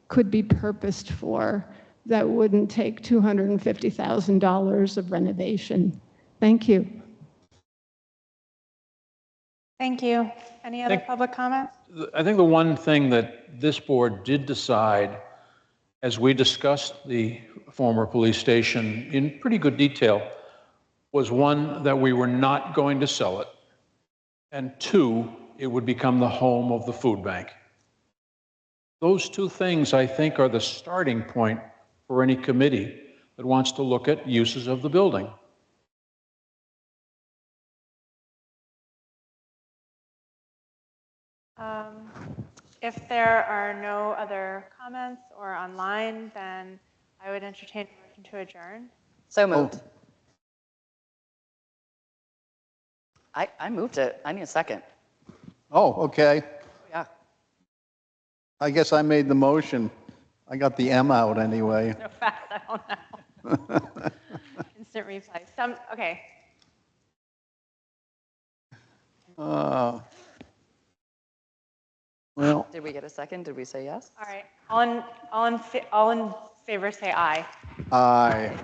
could be purposed for that wouldn't take $250,000 of renovation. Thank you. Thank you. Any other public comments? I think the one thing that this board did decide, as we discussed the former police station in pretty good detail, was one, that we were not going to sell it, and 2, it would become the home of the food bank. Those 2 things, I think, are the starting point for any committee that wants to look at uses of the building. If there are no other comments or online, then I would entertain a motion to adjourn. So moved. I moved it. I need a second. Oh, okay. Yeah. I guess I made the motion. I got the M out anyway. So fast, I don't know. Instant replay. Okay. Well. Did we get a second? Did we say yes? All right. All in favor say aye. Aye.